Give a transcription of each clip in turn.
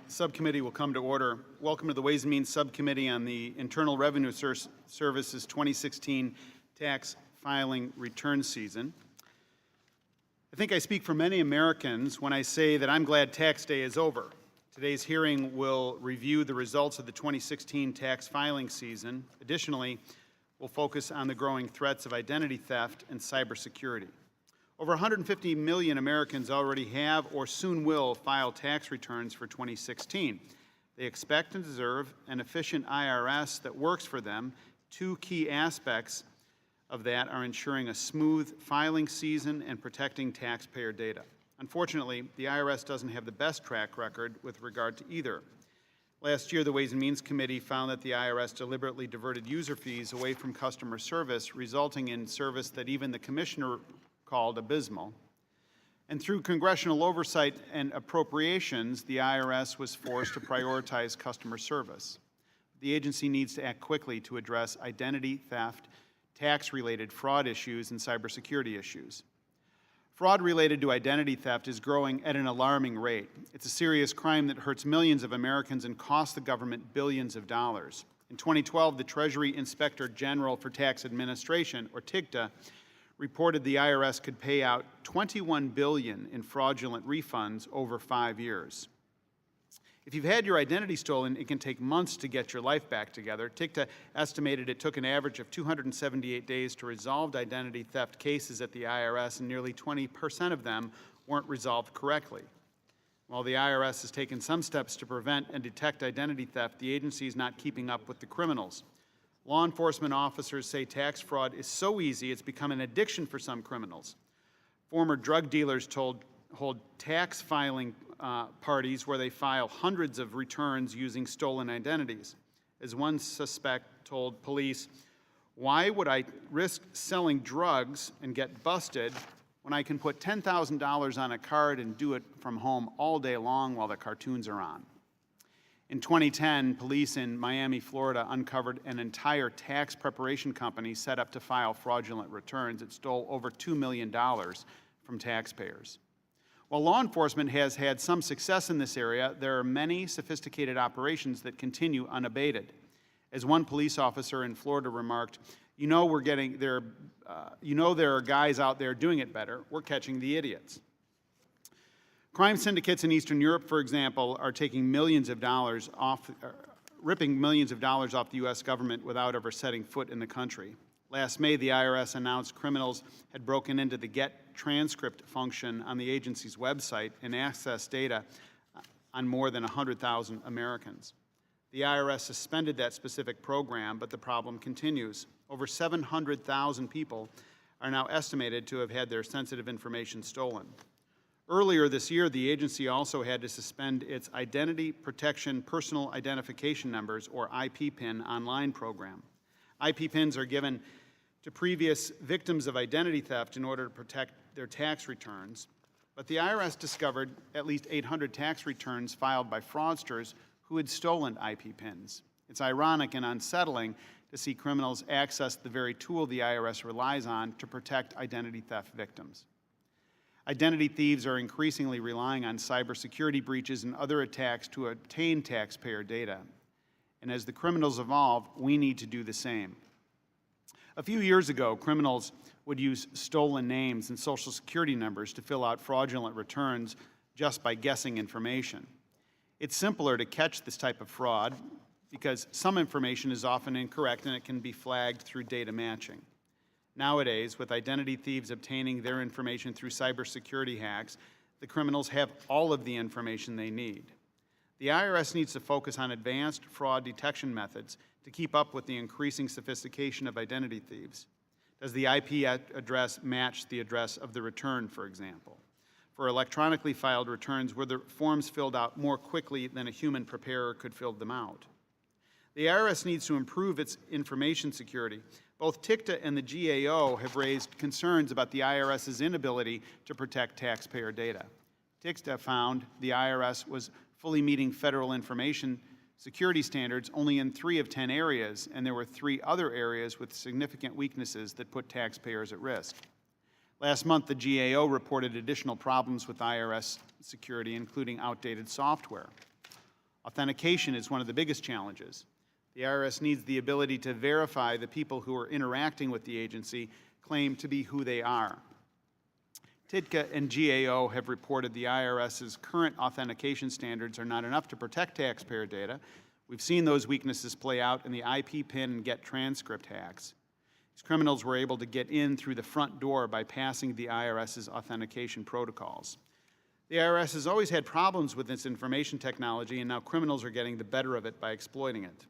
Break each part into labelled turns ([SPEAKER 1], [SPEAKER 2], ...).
[SPEAKER 1] Subcommittee will come to order. Welcome to the Ways and Means Subcommittee on the Internal Revenue Service's 2016 tax filing return season. I think I speak for many Americans when I say that I'm glad tax day is over. Today's hearing will review the results of the 2016 tax filing season. Additionally, we'll focus on the growing threats of identity theft and cybersecurity. Over 150 million Americans already have or soon will file tax returns for 2016. They expect and deserve an efficient IRS that works for them. Two key aspects of that are ensuring a smooth filing season and protecting taxpayer data. Unfortunately, the IRS doesn't have the best track record with regard to either. Last year, the Ways and Means Committee found that the IRS deliberately diverted user fees away from customer service, resulting in service that even the Commissioner called abysmal. And through congressional oversight and appropriations, the IRS was forced to prioritize customer service. The agency needs to act quickly to address identity theft, tax-related fraud issues, and cybersecurity issues. Fraud related to identity theft is growing at an alarming rate. It's a serious crime that hurts millions of Americans and costs the government billions of dollars. In 2012, the Treasury Inspector General for Tax Administration, or TIGTA, reported the IRS could pay out $21 billion in fraudulent refunds over 5 years. If you've had your identity stolen, it can take months to get your life back together. TIGTA estimated it took an average of 278 days to resolve identity theft cases at the IRS, and nearly 20% of them weren't resolved correctly. While the IRS has taken some steps to prevent and detect identity theft, the agency is not keeping up with the criminals. Law enforcement officers say tax fraud is so easy it's become an addiction for some criminals. Former drug dealers hold tax filing parties where they file hundreds of returns using stolen identities. As one suspect told police, "Why would I risk selling drugs and get busted when I can put $10,000 on a card and do it from home all day long while the cartoons are on?" In 2010, police in Miami, Florida uncovered an entire tax preparation company set up to file fraudulent returns. It stole over $2 million from taxpayers. While law enforcement has had some success in this area, there are many sophisticated operations that continue unabated. As one police officer in Florida remarked, there are guys out there doing it better. We're catching the idiots." Crime syndicates in Eastern Europe, for example, are taking ripping millions of dollars off the U.S. government without ever setting foot in the country. Last May, the IRS announced criminals had broken into the Get Transcript function on the agency's website and accessed data on more than 100,000 Americans. The IRS suspended that specific program, but the problem continues. Over 700,000 people are now estimated to have had their sensitive information stolen. Earlier this year, the agency also had to suspend its Identity Protection Personal Identification Numbers, or IP-PIN, online program. IP-PINs are given to previous victims of identity theft in order to protect their tax returns, but the IRS discovered at least 800 tax returns filed by fraudsters who had stolen IP-PINs. It's ironic and unsettling to see criminals access the very tool the IRS relies on to protect identity theft victims. Identity thieves are increasingly relying on cybersecurity breaches and other attacks to obtain taxpayer data. And as the criminals evolve, we need to do the same. A few years ago, criminals would use stolen names and Social Security numbers to fill out fraudulent returns just by guessing information. It's simpler to catch this type of fraud because some information is often incorrect and it can be flagged through data matching. Nowadays, with identity thieves obtaining their information through cybersecurity hacks, the criminals have all of the information they need. The IRS needs to focus on advanced fraud detection methods to keep up with the increasing sophistication of identity thieves. Does the IP address match the address of the return, for example? For electronically filed returns, were the forms filled out more quickly than a human preparer could fill them out? The IRS needs to improve its information security. Both TIGTA and the GAO have raised concerns about the IRS's inability to protect taxpayer data. TIGTA found the IRS was fully meeting federal information security standards only in 3 of 10 areas, and there were 3 other areas with significant weaknesses that put taxpayers at risk. Last month, the GAO reported additional problems with IRS security, including outdated software. Authentication is one of the biggest challenges. The IRS needs the ability to verify the people who are interacting with the agency claim to be who they are. TIDCA and GAO have reported the IRS's current authentication standards are not enough to protect taxpayer data. We've seen those weaknesses play out in the IP PIN and GET transcript hacks. These criminals were able to get in through the front door by passing the IRS's authentication protocols. The IRS has always had problems with its information technology, and now criminals are getting the better of it by exploiting it.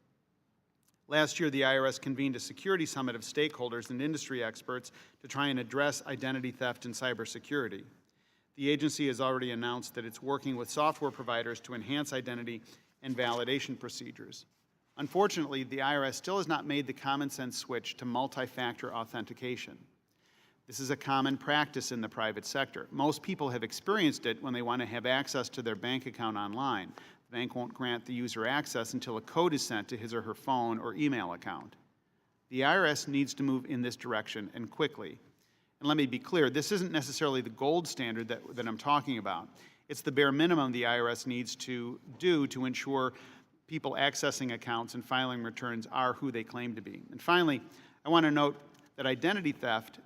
[SPEAKER 1] Last year, the IRS convened a security summit of stakeholders and industry experts to try and address identity theft and cybersecurity. The agency has already announced that it's working with software providers to enhance identity and validation procedures. Unfortunately, the IRS still has not made the common sense switch to multi-factor authentication. This is a common practice in the private sector. Most people have experienced it when they want to have access to their bank account online. The bank won't grant the user access until a code is sent to his or her phone or email account. The IRS needs to move in this direction, and quickly. And let me be clear, this isn't necessarily the gold standard that I'm talking about. It's the bare minimum the IRS needs to do to ensure people accessing accounts and filing returns are who they claim to be. And finally, I want to note that identity theft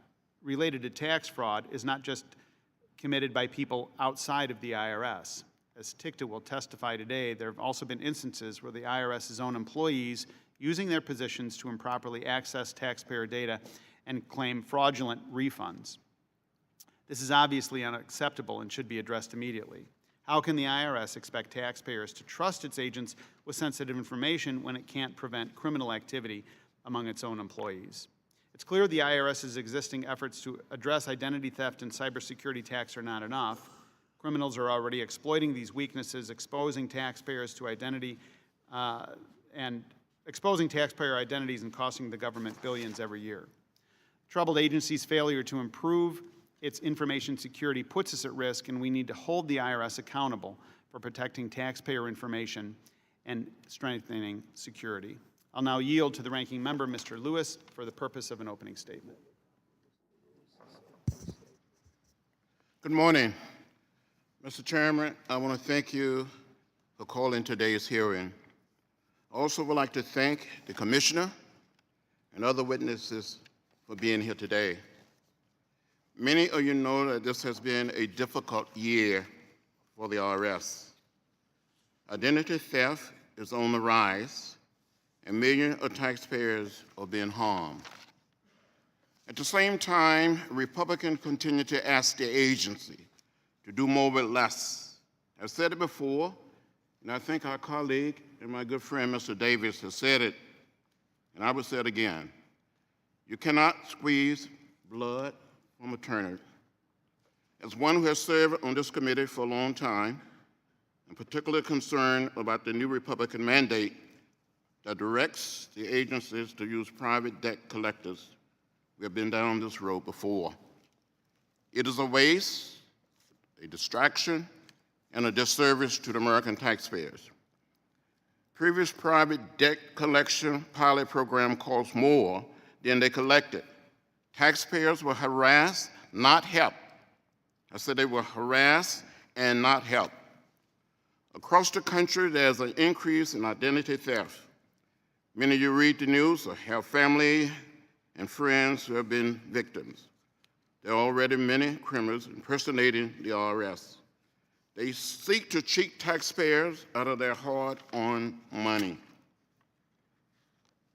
[SPEAKER 1] related to tax fraud is not just committed by people outside of the IRS. As TICTA will testify today, there have also been instances where the IRS's own employees using their positions to improperly access taxpayer data and claim fraudulent refunds. This is obviously unacceptable and should be addressed immediately. How can the IRS expect taxpayers to trust its agents with sensitive information when it can't prevent criminal activity among its own employees? It's clear the IRS's existing efforts to address identity theft and cybersecurity attacks are not enough. Criminals are already exploiting these weaknesses, exposing taxpayers to identity and exposing taxpayer identities and costing the government billions every year. Troubled agency's failure to improve its information security puts us at risk, and we need to hold the IRS accountable for protecting taxpayer information and strengthening security. I'll now yield to the ranking member, Mr. Lewis, for the purpose of an opening statement.
[SPEAKER 2] Good morning. Mr. Chairman, I want to thank you for calling today's hearing. I also would like to thank the Commissioner and other witnesses for being here today. Many of you know that this has been a difficult year for the IRS. Identity theft is on the rise, and millions of taxpayers are being harmed. At the same time, Republicans continue to ask the agency to do more with less. I've said it before, and I think our colleague and my good friend, Mr. Davis, has said it, and I will say it again. You cannot squeeze blood from a turnip. As one who has served on this committee for a long time, I'm particularly concerned about the new Republican mandate that directs the agencies to use private debt collectors. We have been down this road before. It is a waste, a distraction, and a disservice to the American taxpayers. Previous private debt collection pilot program cost more than they collected. Taxpayers were harassed, not helped. I said they were harassed and not helped. Across the country, there's an increase in identity theft. Many of you read the news or have family and friends who have been victims. There are already many criminals impersonating the IRS. They seek to cheat taxpayers out of their hard-earned money.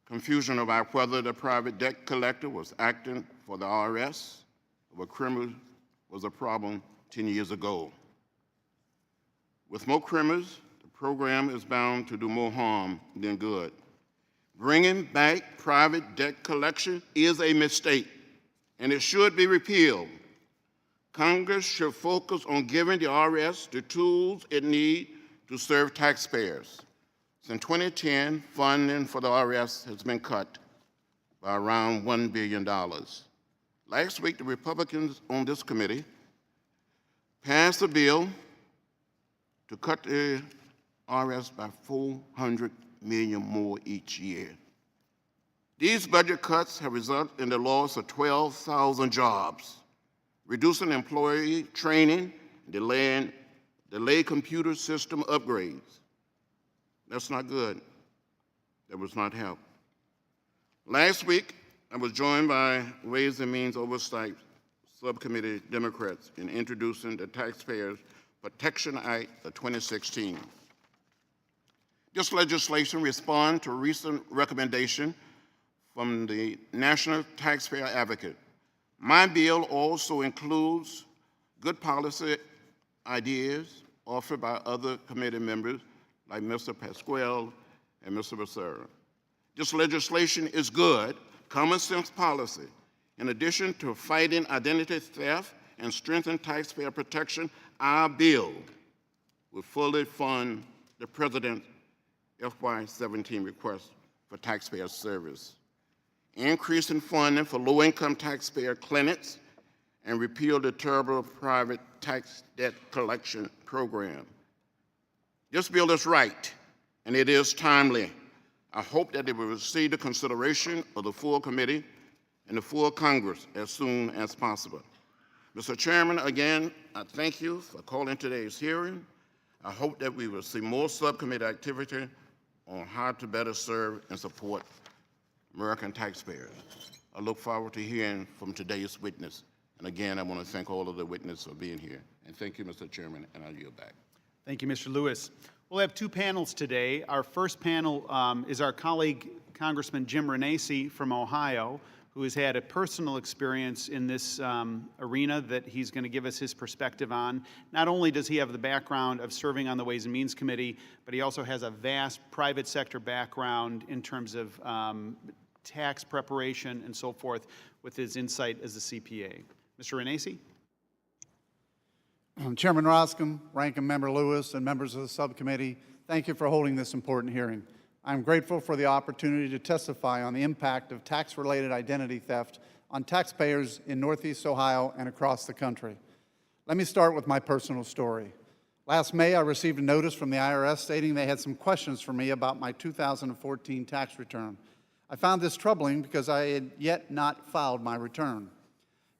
[SPEAKER 2] Confusion about whether the private debt collector was acting for the IRS or a criminal was a problem 10 years ago. With more criminals, the program is bound to do more harm than good. Bringing back private debt collection is a mistake, and it should be repealed. Congress should focus on giving the IRS the tools it needs to serve taxpayers. Since 2010, funding for the IRS has been cut by around $1 billion. Last week, the Republicans on this committee passed a bill to cut the IRS by $400 million more each year. These budget cuts have resulted in the loss of 12,000 jobs, reducing employee training, delay computer system upgrades. That's not good. That was not help. Last week, I was joined by Ways and Means Oversight Subcommittee Democrats in introducing the Taxpayer Protection Act of 2016. This legislation responds to a recent recommendation from the National Taxpayer Advocate. My bill also includes good policy ideas offered by other committee members like Mr. Pasquale and Mr. Becerra. This legislation is good, common sense policy. In addition to fighting identity theft and strengthening taxpayer protection, our bill will fully fund the President's FY17 request for taxpayer service, increasing funding for low-income taxpayer clinics, and repeal the terrible private tax debt collection program. This bill is right, and it is timely. I hope that it will receive the consideration of the full committee and the full Congress as soon as possible. Mr. Chairman, again, I thank you for calling today's hearing. I hope that we will see more subcommittee activity on how to better serve and support American taxpayers. I look forward to hearing from today's witness. And again, I want to thank all of the witnesses for being here. And thank you, Mr. Chairman, and I'll yield back.
[SPEAKER 1] Thank you, Mr. Lewis. We'll have two panels today. Our first panel is our colleague, Congressman Jim Renacci from Ohio, who has had a personal experience in this arena that he's going to give us his perspective on. Not only does he have the background of serving on the Ways and Means Committee, but he also has a vast private sector background in terms of tax preparation and so forth with his insight as a CPA. Mr. Renacci?
[SPEAKER 3] Chairman Roscom, Ranking Member Lewis, and members of the subcommittee, thank you for holding this important hearing. I'm grateful for the opportunity to testify on the impact of tax-related identity theft on taxpayers in Northeast Ohio and across the country. Let me start with my personal story. Last May, I received a notice from the IRS stating they had some questions for me about my 2014 tax return. I found this troubling because I had yet not filed my return.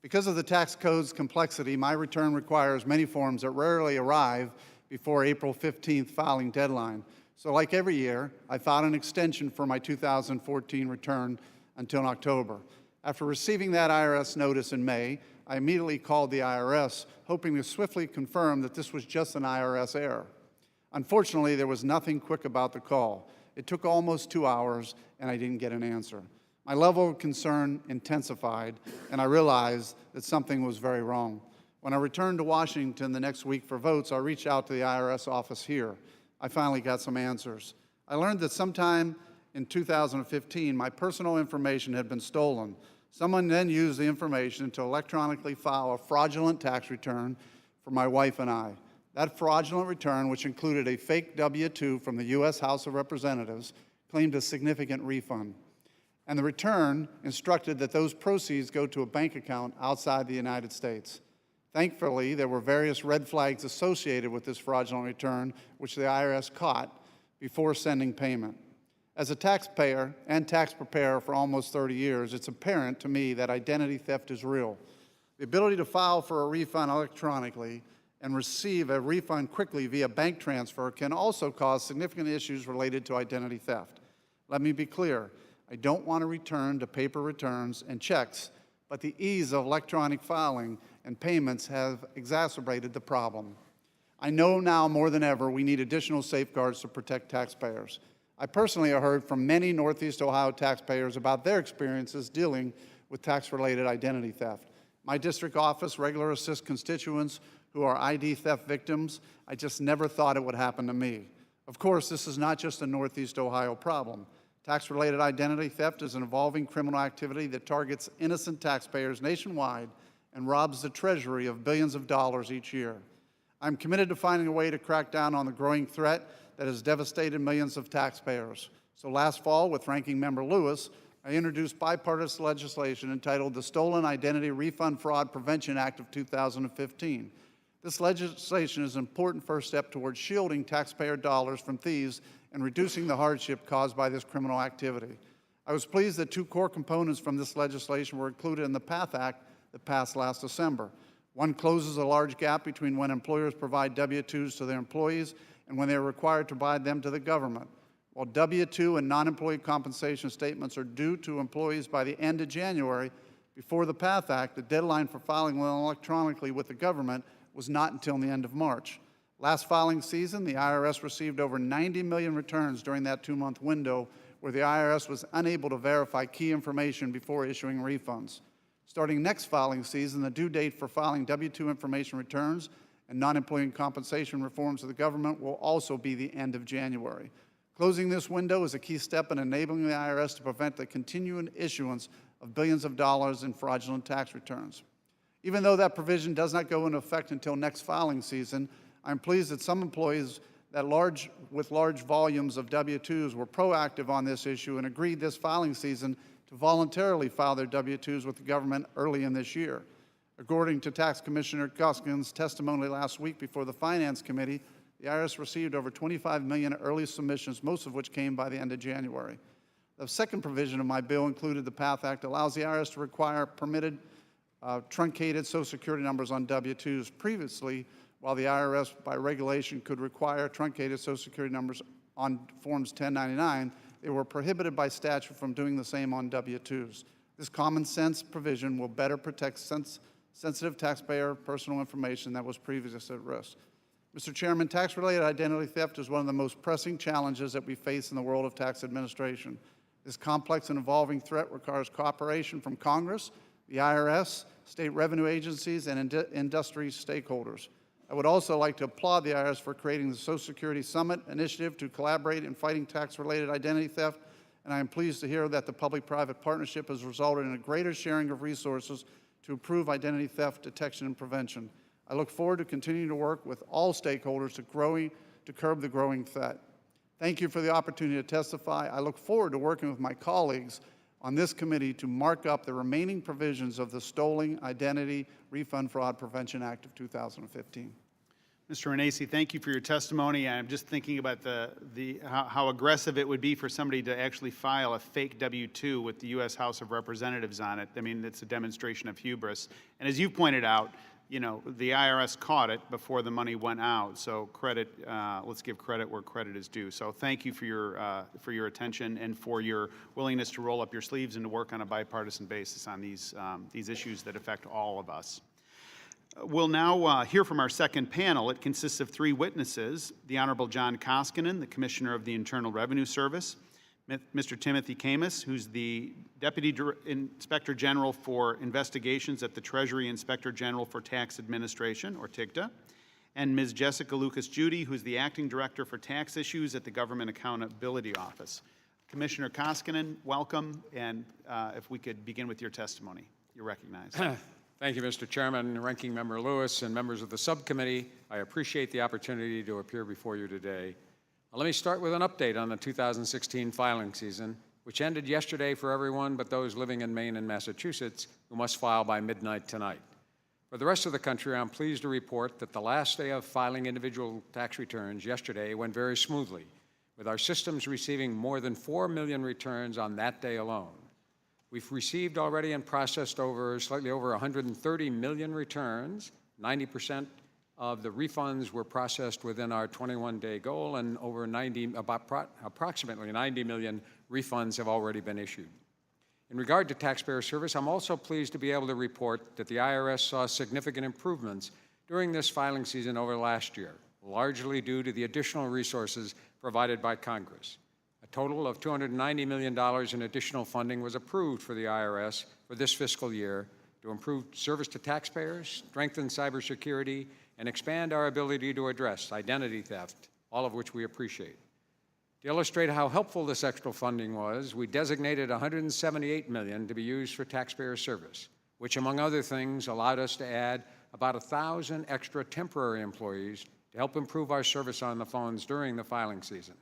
[SPEAKER 3] Because of the tax code's complexity, my return requires many forms that rarely arrive before April 15th filing deadline. So like every year, I filed an extension for my 2014 return until October. After receiving that IRS notice in May, I immediately called the IRS, hoping to swiftly confirm that this was just an IRS error. Unfortunately, there was nothing quick about the call. It took almost 2 hours, and I didn't get an answer. My level of concern intensified, and I realized that something was very wrong. When I returned to Washington the next week for votes, I reached out to the IRS office here. I finally got some answers. I learned that sometime in 2015, my personal information had been stolen. Someone then used the information to electronically file a fraudulent tax return for my wife and I. That fraudulent return, which included a fake W-2 from the U.S. House of Representatives, claimed a significant refund. And the return instructed that those proceeds go to a bank account outside the United States. Thankfully, there were various red flags associated with this fraudulent return, which the IRS caught before sending payment. As a taxpayer and tax preparer for almost 30 years, it's apparent to me that identity theft is real. The ability to file for a refund electronically and receive a refund quickly via bank transfer can also cause significant issues related to identity theft. Let me be clear. I don't want to return to paper returns and checks, but the ease of electronic filing and payments have exacerbated the problem. I know now more than ever we need additional safeguards to protect taxpayers. I personally have heard from many Northeast Ohio taxpayers about their experiences dealing with tax-related identity theft. My district office regularly assists constituents who are ID theft victims. I just never thought it would happen to me. Of course, this is not just a Northeast Ohio problem. Tax-related identity theft is an evolving criminal activity that targets innocent taxpayers nationwide and robs the Treasury of billions of dollars each year. I'm committed to finding a way to crack down on the growing threat that has devastated millions of taxpayers. So last fall, with Ranking Member Lewis, I introduced bipartisan legislation entitled the Stolen Identity Refund Fraud Prevention Act of 2015. This legislation is an important first step towards shielding taxpayer dollars from thieves and reducing the hardship caused by this criminal activity. I was pleased that two core components from this legislation were included in the PATH Act that passed last December. One closes a large gap between when employers provide W-2s to their employees and when they are required to provide them to the government. While W-2 and non-employee compensation statements are due to employees by the end of January, before the PATH Act, the deadline for filing them electronically with the government was not until the end of March. Last filing season, the IRS received over 90 million returns during that 2-month window where the IRS was unable to verify key information before issuing refunds. Starting next filing season, the due date for filing W-2 information returns and non-employee compensation reforms of the government will also be the end of January. Closing this window is a key step in enabling the IRS to prevent the continuing issuance of billions of dollars in fraudulent tax returns. Even though that provision does not go into effect until next filing season, I'm pleased that some employees with large volumes of W-2s were proactive on this issue and agreed this filing season to voluntarily file their W-2s with the government early in this year. According to Tax Commissioner Guskin's testimony last week before the Finance Committee, the IRS received over 25 million early submissions, most of which came by the end of January. The second provision of my bill included the PATH Act allows the IRS to require permitted truncated Social Security numbers on W-2s. Previously, while the IRS by regulation could require truncated Social Security numbers on Forms 1099, they were prohibited by statute from doing the same on W-2s. This common sense provision will better protect sensitive taxpayer personal information that was previously at risk. Mr. Chairman, tax-related identity theft is one of the most pressing challenges that we face in the world of tax administration. This complex and evolving threat requires cooperation from Congress, the IRS, state revenue agencies, and industry stakeholders. I would also like to applaud the IRS for creating the Social Security Summit initiative to collaborate in fighting tax-related identity theft, and I am pleased to hear that the public-private partnership has resulted in a greater sharing of resources to improve identity theft detection and prevention. I look forward to continuing to work with all stakeholders to curb the growing threat. Thank you for the opportunity to testify. I look forward to working with my colleagues on this committee to mark up the remaining provisions of the Stolen Identity Refund Fraud Prevention Act of 2015.
[SPEAKER 1] Mr. Renacci, thank you for your testimony. I'm just thinking about how aggressive it would be for somebody to actually file a fake W-2 with the U.S. House of Representatives on it. I mean, it's a demonstration of hubris. And as you pointed out, you know, the IRS caught it before the money went out. So credit, let's give credit where credit is due. So thank you for your attention and for your willingness to roll up your sleeves and to work on a bipartisan basis on these issues that affect all of us. We'll now hear from our second panel. It consists of 3 witnesses: the Honorable John Koskinen, the Commissioner of the Internal Revenue Service; Mr. Timothy Camus, who's the Deputy Inspector General for Investigations at the Treasury Inspector General for Tax Administration, or TIGTA; and Ms. Jessica Lucas-Judy, who's the Acting Director for Tax Issues at the Government Accountability Office. Commissioner Koskinen, welcome, and if we could begin with your testimony. You're recognized.
[SPEAKER 4] Thank you, Mr. Chairman, Ranking Member Lewis, and members of the subcommittee. I appreciate the opportunity to appear before you today. Let me start with an update on the 2016 filing season, which ended yesterday for everyone but those living in Maine and Massachusetts who must file by midnight tonight. For the rest of the country, I'm pleased to report that the last day of filing individual tax returns yesterday went very smoothly, with our systems receiving more than 4 million returns on that day alone. We've received already and processed slightly over 130 million returns. 90% of the refunds were processed within our 21-day goal, and approximately 90 million refunds have already been issued. In regard to taxpayer service, I'm also pleased to be able to report that the IRS saw significant improvements during this filing season over last year, largely due to the additional resources provided by Congress. A total of $290 million in additional funding was approved for the IRS for this fiscal year to improve service to taxpayers, strengthen cybersecurity, and expand our ability to address identity theft, all of which we appreciate. To illustrate how helpful this extra funding was, we designated $178 million to be used for taxpayer service, which, among other things, allowed us to add about 1,000 extra temporary employees to help improve our service on the phones during the filing season.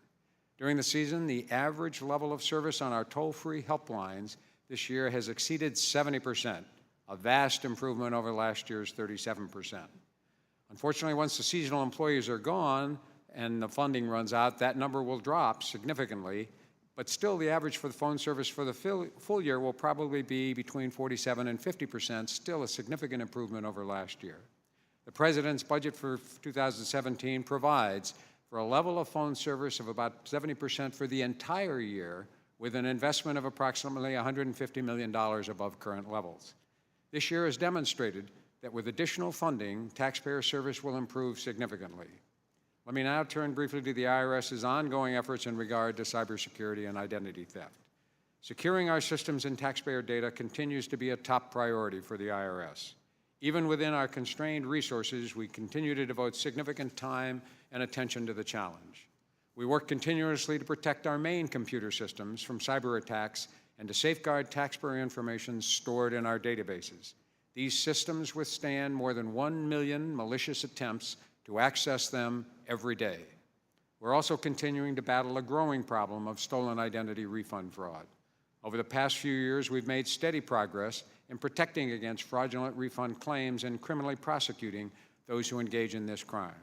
[SPEAKER 4] During the season, the average level of service on our toll-free helplines this year has exceeded 70%, a vast improvement over last year's 37%. Unfortunately, once the seasonal employees are gone and the funding runs out, that number will drop significantly, but still the average for the phone service for the full year will probably be between 47% and 50%, still a significant improvement over last year. The President's budget for 2017 provides for a level of phone service of about 70% for the entire year, with an investment of approximately $150 million above current levels. This year has demonstrated that with additional funding, taxpayer service will improve significantly. Let me now turn briefly to the IRS's ongoing efforts in regard to cybersecurity and identity theft. Securing our systems and taxpayer data continues to be a top priority for the IRS. Even within our constrained resources, we continue to devote significant time and attention to the challenge. We work continuously to protect our main computer systems from cyber attacks and to safeguard taxpayer information stored in our databases. These systems withstand more than 1 million malicious attempts to access them every day. We're also continuing to battle a growing problem of stolen identity refund fraud. Over the past few years, we've made steady progress in protecting against fraudulent refund claims and criminally prosecuting those who engage in this crime.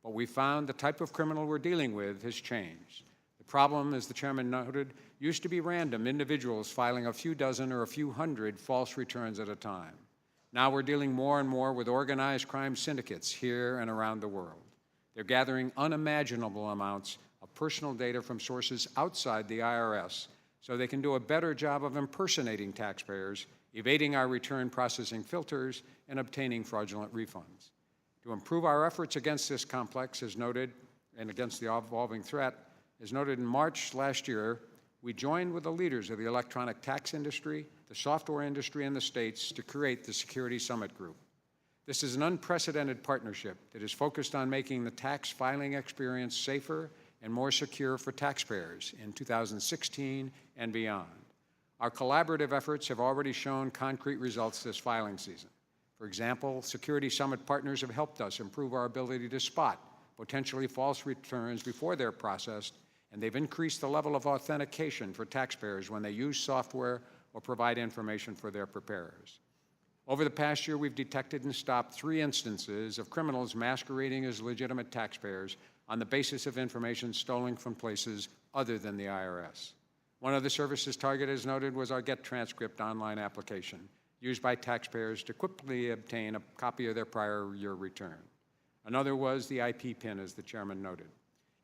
[SPEAKER 4] But we found the type of criminal we're dealing with has changed. The problem, as the chairman noted, used to be random individuals filing a few dozen or a few hundred false returns at a time. Now we're dealing more and more with organized crime syndicates here and around the world. They're gathering unimaginable amounts of personal data from sources outside the IRS so they can do a better job of impersonating taxpayers, evading our return processing filters, and obtaining fraudulent refunds. To improve our efforts against this complex, as noted, and against the evolving threat, as noted in March last year, we joined with the leaders of the electronic tax industry, the software industry, and the states to create the Security Summit Group. This is an unprecedented partnership that is focused on making the tax filing experience safer and more secure for taxpayers in 2016 and beyond. Our collaborative efforts have already shown concrete results this filing season. For example, Security Summit partners have helped us improve our ability to spot potentially false returns before they're processed, and they've increased the level of authentication for taxpayers when they use software or provide information for their preparers. Over the past year, we've detected and stopped 3 instances of criminals masquerading as legitimate taxpayers on the basis of information stolen from places other than the IRS. One of the services targeted, as noted, was our Get Transcript online application, used by taxpayers to quickly obtain a copy of their prior year return. Another was the IP PIN, as the chairman noted.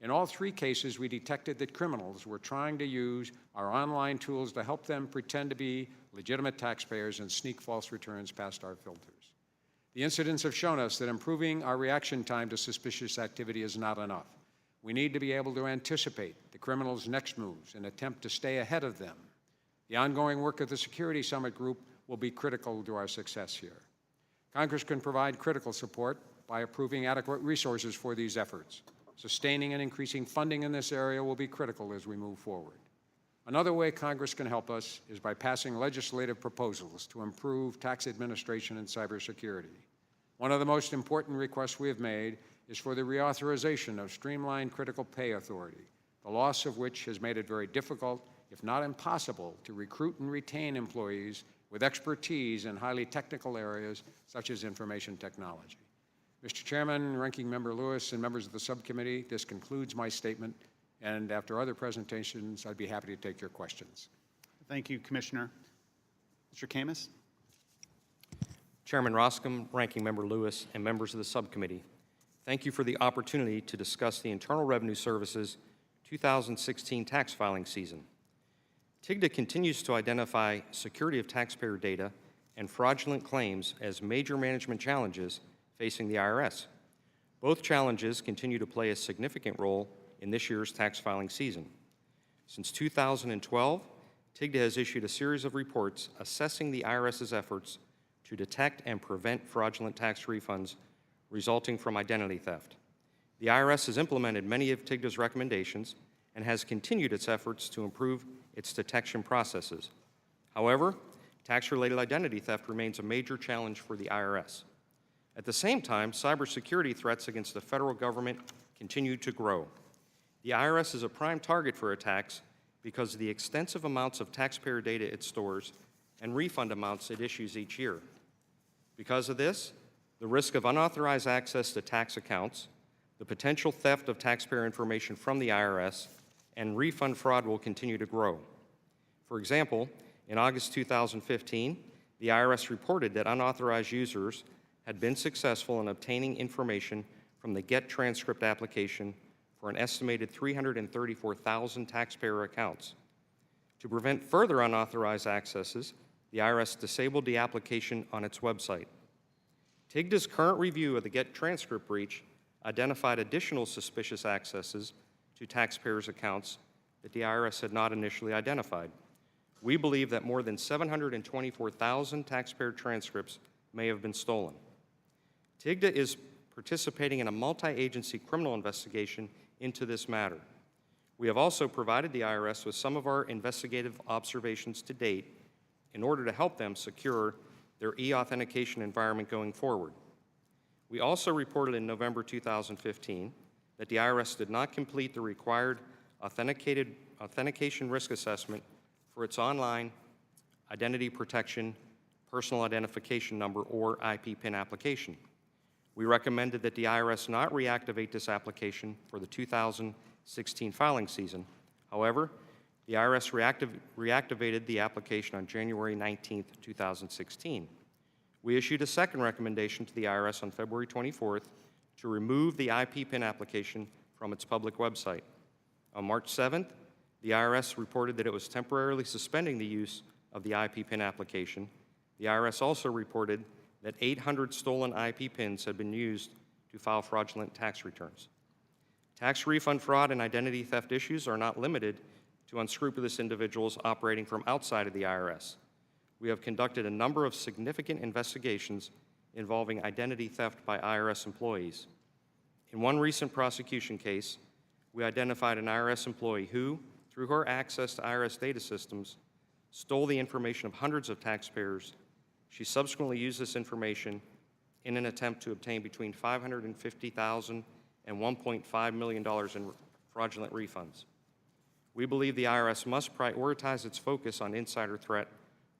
[SPEAKER 4] In all 3 cases, we detected that criminals were trying to use our online tools to help them pretend to be legitimate taxpayers and sneak false returns past our filters. The incidents have shown us that improving our reaction time to suspicious activity is not enough. We need to be able to anticipate the criminals' next moves and attempt to stay ahead of them. The ongoing work of the Security Summit Group will be critical to our success here. Congress can provide critical support by approving adequate resources for these efforts. Sustaining and increasing funding in this area will be critical as we move forward. Another way Congress can help us is by passing legislative proposals to improve tax administration and cybersecurity. One of the most important requests we have made is for the reauthorization of streamlined critical pay authority, the loss of which has made it very difficult, if not impossible, to recruit and retain employees with expertise in highly technical areas such as information technology. Mr. Chairman, Ranking Member Lewis, and members of the subcommittee, this concludes my statement, and after other presentations, I'd be happy to take your questions.
[SPEAKER 1] Thank you, Commissioner. Mr. Camus?
[SPEAKER 5] Chairman Roscom, Ranking Member Lewis, and members of the subcommittee, thank you for the opportunity to discuss the Internal Revenue Service's 2016 tax filing season. TIGTA continues to identify security of taxpayer data and fraudulent claims as major management challenges facing the IRS. Both challenges continue to play a significant role in this year's tax filing season. Since 2012, TIGTA has issued a series of reports assessing the IRS's efforts to detect and prevent fraudulent tax refunds resulting from identity theft. The IRS has implemented many of TIGTA's recommendations and has continued its efforts to improve its detection processes. However, tax-related identity theft remains a major challenge for the IRS. At the same time, cybersecurity threats against the federal government continue to grow. The IRS is a prime target for attacks because of the extensive amounts of taxpayer data it stores and refund amounts it issues each year. Because of this, the risk of unauthorized access to tax accounts, the potential theft of taxpayer information from the IRS, and refund fraud will continue to grow. For example, in August 2015, the IRS reported that unauthorized users had been successful in obtaining information from the Get Transcript application for an estimated 334,000 taxpayer accounts. To prevent further unauthorized accesses, the IRS disabled the application on its website. TIGDA's current review of the Get Transcript breach identified additional suspicious accesses to taxpayers' accounts that the IRS had not initially identified. We believe that more than 724,000 taxpayer transcripts may have been stolen. TIGDA is participating in a multi-agency criminal investigation into this matter. We have also provided the IRS with some of our investigative observations to date in order to help them secure their e-authentication environment going forward. We also reported in November 2015 that the IRS did not complete the required authentication risk assessment for its online identity protection personal identification number, or IP PIN application. We recommended that the IRS not reactivate this application for the 2016 filing season. However, the IRS reactivated the application on January 19, 2016. We issued a second recommendation to the IRS on February 24th to remove the IP PIN application from its public website. On March 7th, the IRS reported that it was temporarily suspending the use of the IP PIN application. The IRS also reported that 800 stolen IP PINs had been used to file fraudulent tax returns. Tax refund fraud and identity theft issues are not limited to unscrupulous individuals operating from outside of the IRS. We have conducted a number of significant investigations involving identity theft by IRS employees. In one recent prosecution case, we identified an IRS employee who, through her access to IRS data systems, stole the information of hundreds of taxpayers. She subsequently used this information in an attempt to obtain between $550,000 and $1.5 million in fraudulent refunds. We believe the IRS must prioritize its focus on insider threat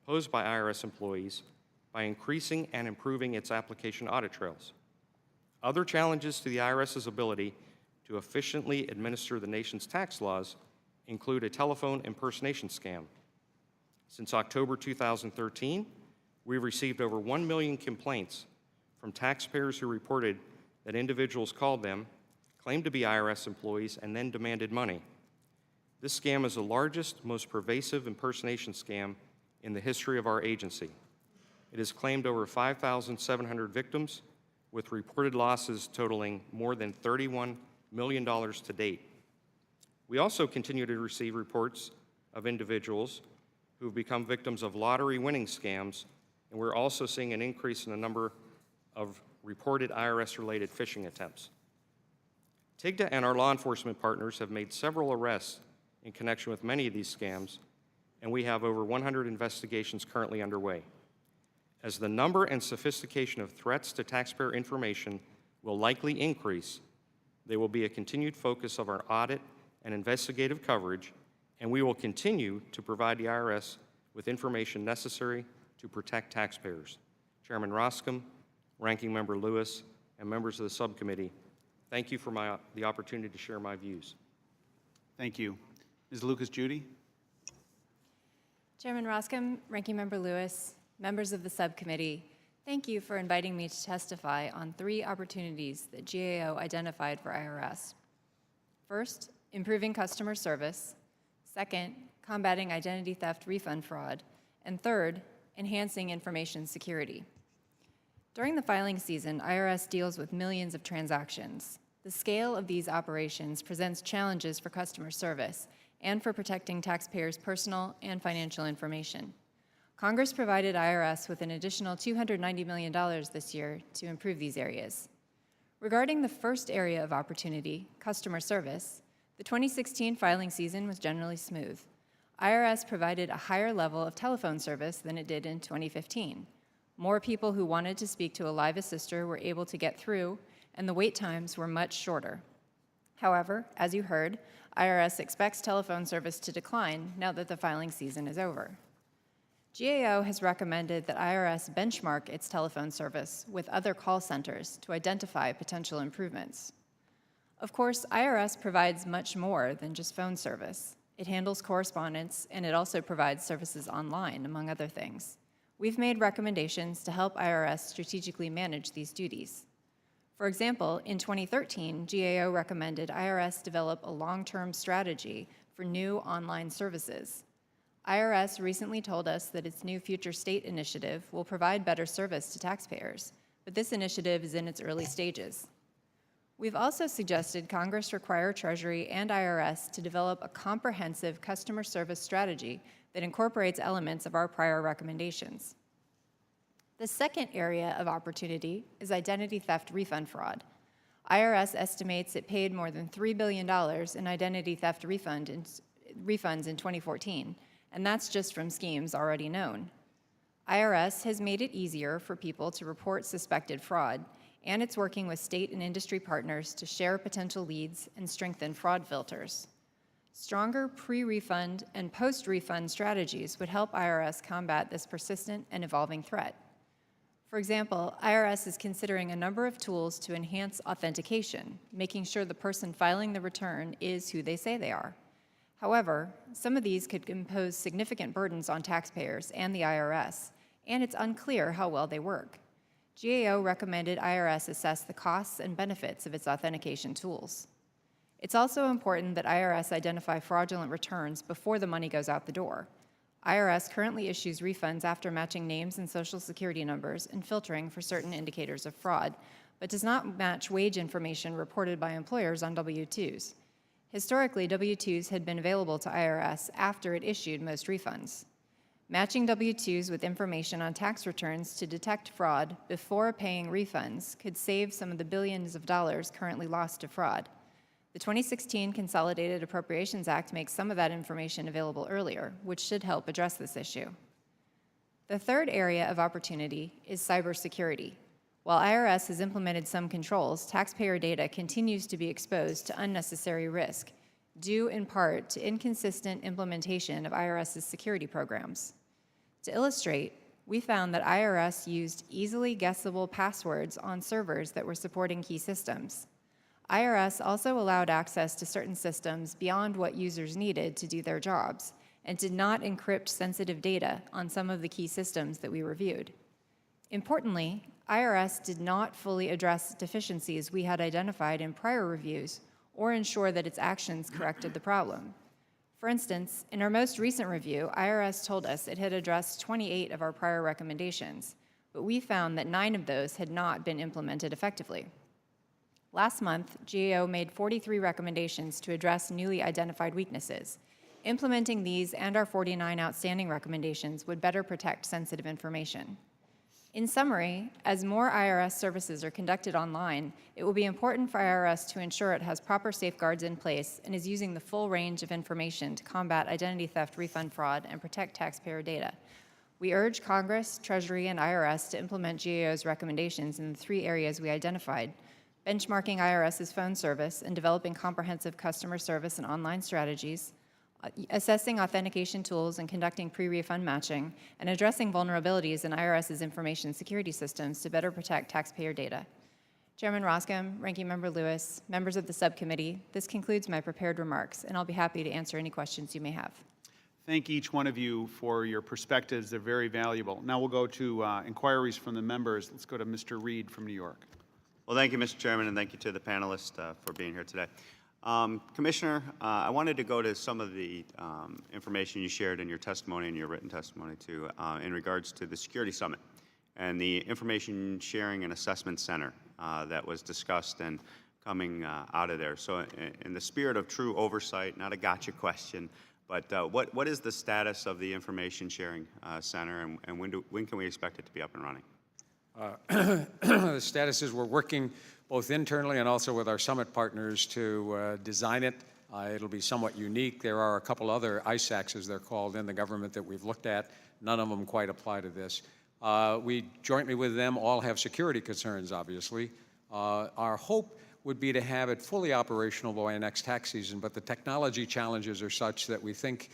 [SPEAKER 5] posed by IRS employees by increasing and improving its application audit trails. Other challenges to the IRS's ability to efficiently administer the nation's tax laws include a telephone impersonation scam. Since October 2013, we've received over 1 million complaints from taxpayers who reported that individuals called them, claimed to be IRS employees, and then demanded money. This scam is the largest, most pervasive impersonation scam in the history of our agency. It has claimed over 5,700 victims, with reported losses totaling more than $31 million to date. We also continue to receive reports of individuals who have become victims of lottery winning scams, and we're also seeing an increase in the number of reported IRS-related phishing attempts. TIGDA and our law enforcement partners have made several arrests in connection with many of these scams, and we have over 100 investigations currently underway. As the number and sophistication of threats to taxpayer information will likely increase, they will be a continued focus of our audit and investigative coverage, and we will continue to provide the IRS with information necessary to protect taxpayers. Chairman Roscom, Ranking Member Lewis, and members of the subcommittee, thank you for the opportunity to share my views.
[SPEAKER 1] Thank you. Ms. Lucas-Judy?
[SPEAKER 6] Chairman Roscom, Ranking Member Lewis, members of the subcommittee, thank you for inviting me to testify on 3 opportunities that GAO identified for IRS. First, improving customer service. Second, combating identity theft refund fraud. And third, enhancing information security. During the filing season, IRS deals with millions of transactions. The scale of these operations presents challenges for customer service and for protecting taxpayers' personal and financial information. Congress provided IRS with an additional $290 million this year to improve these areas. Regarding the first area of opportunity, customer service, the 2016 filing season was generally smooth. IRS provided a higher level of telephone service than it did in 2015. More people who wanted to speak to a live assister were able to get through, and the wait times were much shorter. However, as you heard, IRS expects telephone service to decline now that the filing season is over. GAO has recommended that IRS benchmark its telephone service with other call centers to identify potential improvements. Of course, IRS provides much more than just phone service. It handles correspondence, and it also provides services online, among other things. We've made recommendations to help IRS strategically manage these duties. For example, in 2013, GAO recommended IRS develop a long-term strategy for new online services. IRS recently told us that its new Future State initiative will provide better service to taxpayers, but this initiative is in its early stages. We've also suggested Congress require Treasury and IRS to develop a comprehensive customer service strategy that incorporates elements of our prior recommendations. The second area of opportunity is identity theft refund fraud. IRS estimates it paid more than $3 billion in identity theft refunds in 2014, and that's just from schemes already known. IRS has made it easier for people to report suspected fraud, and it's working with state and industry partners to share potential leads and strengthen fraud filters. Stronger pre-refund and post-refund strategies would help IRS combat this persistent and evolving threat. For example, IRS is considering a number of tools to enhance authentication, making sure the person filing the return is who they say they are. However, some of these could impose significant burdens on taxpayers and the IRS, and it's unclear how well they work. GAO recommended IRS assess the costs and benefits of its authentication tools. It's also important that IRS identify fraudulent returns before the money goes out the door. IRS currently issues refunds after matching names and Social Security numbers and filtering for certain indicators of fraud, but does not match wage information reported by employers on W-2s. Historically, W-2s had been available to IRS after it issued most refunds. Matching W-2s with information on tax returns to detect fraud before paying refunds could save some of the billions of dollars currently lost to fraud. The 2016 Consolidated Appropriations Act makes some of that information available earlier, which should help address this issue. The third area of opportunity is cybersecurity. While IRS has implemented some controls, taxpayer data continues to be exposed to unnecessary risk, due in part to inconsistent implementation of IRS's security programs. To illustrate, we found that IRS used easily guessable passwords on servers that were supporting key systems. IRS also allowed access to certain systems beyond what users needed to do their jobs, and did not encrypt sensitive data on some of the key systems that we reviewed. Importantly, IRS did not fully address deficiencies we had identified in prior reviews or ensure that its actions corrected the problem. For instance, in our most recent review, IRS told us it had addressed 28 of our prior recommendations, but we found that 9 of those had not been implemented effectively. Last month, GAO made 43 recommendations to address newly identified weaknesses. Implementing these and our 49 outstanding recommendations would better protect sensitive information. In summary, as more IRS services are conducted online, it will be important for IRS to ensure it has proper safeguards in place and is using the full range of information to combat identity theft, refund fraud, and protect taxpayer data. We urge Congress, Treasury, and IRS to implement GAO's recommendations in the 3 areas we identified: benchmarking IRS's phone service and developing comprehensive customer service and online strategies, assessing authentication tools and conducting pre-refund matching, and addressing vulnerabilities in IRS's information security systems to better protect taxpayer data. Chairman Roscom, Ranking Member Lewis, members of the subcommittee, this concludes my prepared remarks, and I'll be happy to answer any questions you may have.
[SPEAKER 1] Thank each one of you for your perspectives. They're very valuable. Now we'll go to inquiries from the members. Let's go to Mr. Reed from New York.
[SPEAKER 7] Well, thank you, Mr. Chairman, and thank you to the panelists for being here today. Commissioner, I wanted to go to some of the information you shared in your testimony and your written testimony, too, in regards to the Security Summit and the Information Sharing and Assessment Center that was discussed and coming out of there. So in the spirit of true oversight, not a gotcha question, but what is the status of the Information Sharing Center, and when can we expect it to be up and running?
[SPEAKER 4] The status is we're working both internally and also with our summit partners to design it. It'll be somewhat unique. There are a couple other ISACs, as they're called, in the government that we've looked at. None of them quite apply to this. We jointly with them all have security concerns, obviously. Our hope would be to have it fully operational by next tax season, but the technology challenges are such that we think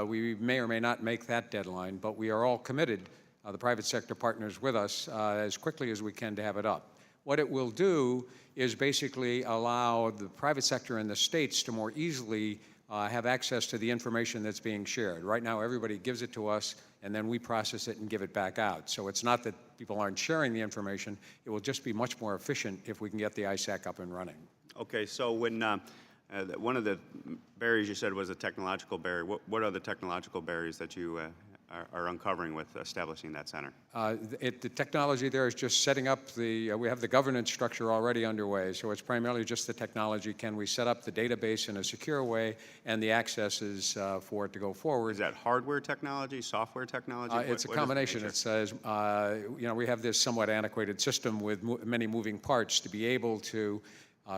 [SPEAKER 4] we may or may not make that deadline, but we are all committed, the private sector partners with us, as quickly as we can to have it up. What it will do is basically allow the private sector and the states to more easily have access to the information that's being shared. Right now, everybody gives it to us, and then we process it and give it back out. So it's not that people aren't sharing the information. It will just be much more efficient if we can get the ISAC up and running.
[SPEAKER 7] Okay, so when one of the barriers you said was a technological barrier, what are the technological barriers that you are uncovering with establishing that center?
[SPEAKER 4] The technology there is just setting up we have the governance structure already underway, so it's primarily just the technology. Can we set up the database in a secure way and the accesses for it to go forward?
[SPEAKER 7] Is that hardware technology, software technology?
[SPEAKER 4] It's a combination. It says, we have this somewhat antiquated system with many moving parts to be able to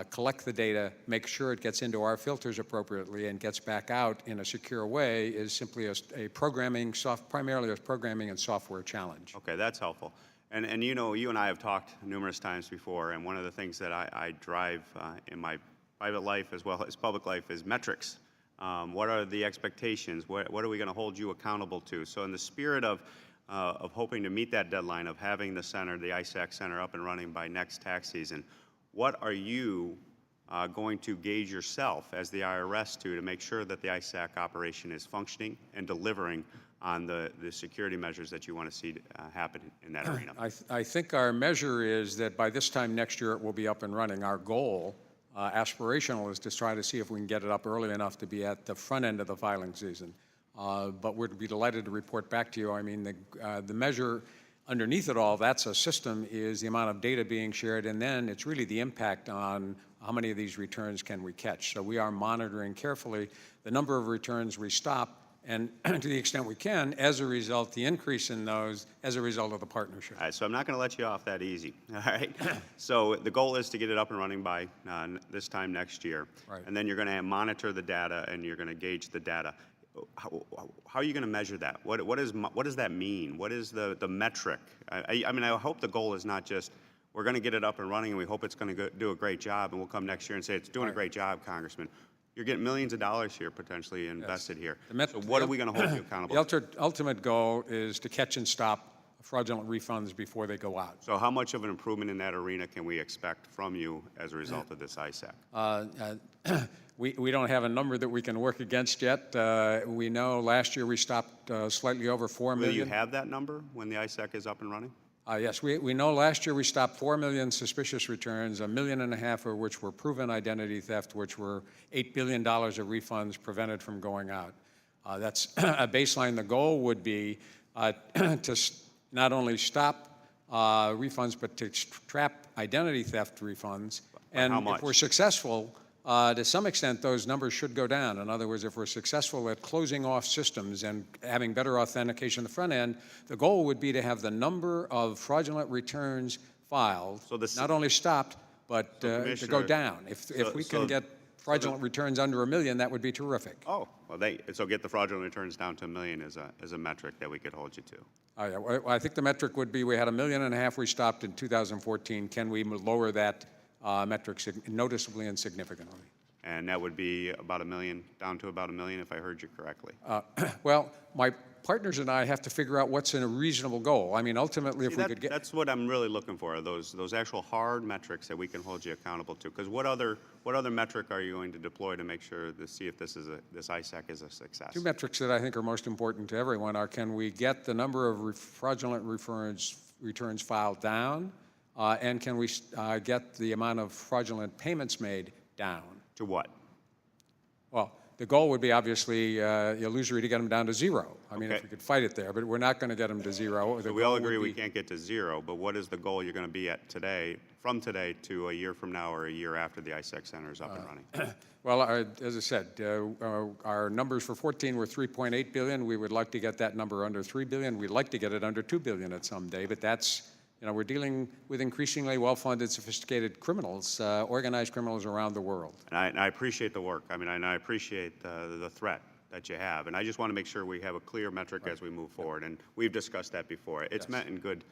[SPEAKER 4] collect the data, make sure it gets into our filters appropriately and gets back out in a secure way is simply primarily a programming and software challenge.
[SPEAKER 7] Okay, that's helpful. And you and I have talked numerous times before, and one of the things that I drive in my private life as well as public life is metrics. What are the expectations? What are we going to hold you accountable to? So in the spirit of hoping to meet that deadline of having the center, the ISAC center, up and running by next tax season, what are you going to gauge yourself as the IRS to make sure that the ISAC operation is functioning and delivering on the security measures that you want to see happen in that arena?
[SPEAKER 4] I think our measure is that by this time next year it will be up and running. Our goal, aspirational, is to try to see if we can get it up early enough to be at the front end of the filing season. But we'd be delighted to report back to you. I mean, the measure underneath it all, that's a system, is the amount of data being shared, and then it's really the impact on how many of these returns can we catch. So we are monitoring carefully the number of returns we stop, and to the extent we can, as a result, the increase in those as a result of the partnership.
[SPEAKER 7] All right, so I'm not going to let you off that easy, all right? So the goal is to get it up and running by this time next year.
[SPEAKER 4] Right.
[SPEAKER 7] And then you're going to monitor the data, and you're going to gauge the data. How are you going to measure that? What does that mean? What is the metric? I mean, I hope the goal is not just we're going to get it up and running and we hope it's going to do a great job and we'll come next year and say it's doing a great job, Congressman. You're getting millions of dollars here potentially invested here. So what are we going to hold you accountable
[SPEAKER 4] The ultimate goal is to catch and stop fraudulent refunds before they go out.
[SPEAKER 7] So how much of an improvement in that arena can we expect from you as a result of this ISAC?
[SPEAKER 4] We don't have a number that we can work against yet. We know last year we stopped slightly over 4 million.
[SPEAKER 7] Will you have that number when the ISAC is up and running?
[SPEAKER 4] Yes, we know last year we stopped 4 million suspicious returns, 1.5 million of which were proven identity theft, which were $8 billion of refunds prevented from going out. That's a baseline. The goal would be to not only stop refunds, but to trap identity theft refunds. And
[SPEAKER 7] how much?
[SPEAKER 4] if we're successful, to some extent, those numbers should go down. In other words, if we're successful at closing off systems and having better authentication on the front end, the goal would be to have the number of fraudulent returns filed not only stopped, but to go down. If we can get fraudulent returns under 1 million, that would be terrific.
[SPEAKER 7] Oh, well, so get the fraudulent returns down to 1 million is a metric that we could hold you to.
[SPEAKER 4] Yeah, well, I think the metric would be we had 1.5 million we stopped in 2014. Can we lower that metric noticeably and significantly?
[SPEAKER 7] And that would be about 1 million, down to about 1 million, if I heard you correctly.
[SPEAKER 4] Well, my partners and I have to figure out what's a reasonable goal. I mean, ultimately, if we could get...
[SPEAKER 7] That's what I'm really looking for, those actual hard metrics that we can hold you accountable to. Because what other metric are you going to deploy to make sure to see if this ISAC is a success?
[SPEAKER 4] Two metrics that I think are most important to everyone are: can we get the number of fraudulent returns filed down, and can we get the amount of fraudulent payments made down?
[SPEAKER 7] To what?
[SPEAKER 4] Well, the goal would be obviously illusory to get them down to zero. I mean, if we could fight it there, but we're not going to get them to zero.
[SPEAKER 7] So we all agree we can't get to zero, but what is the goal you're going to be at today, from today to a year from now or a year after the ISAC Center is up and running?
[SPEAKER 4] Well, as I said, our numbers for 14 were 3.8 billion. We would like to get that number under 3 billion. We'd like to get it under 2 billion at some day, but that's, we're dealing with increasingly well-funded, sophisticated criminals, organized criminals around the world.
[SPEAKER 7] And I appreciate the work. I mean, I appreciate the threat that you have. And I just want to make sure we have a clear metric as we move forward. And we've discussed that before. It's meant in good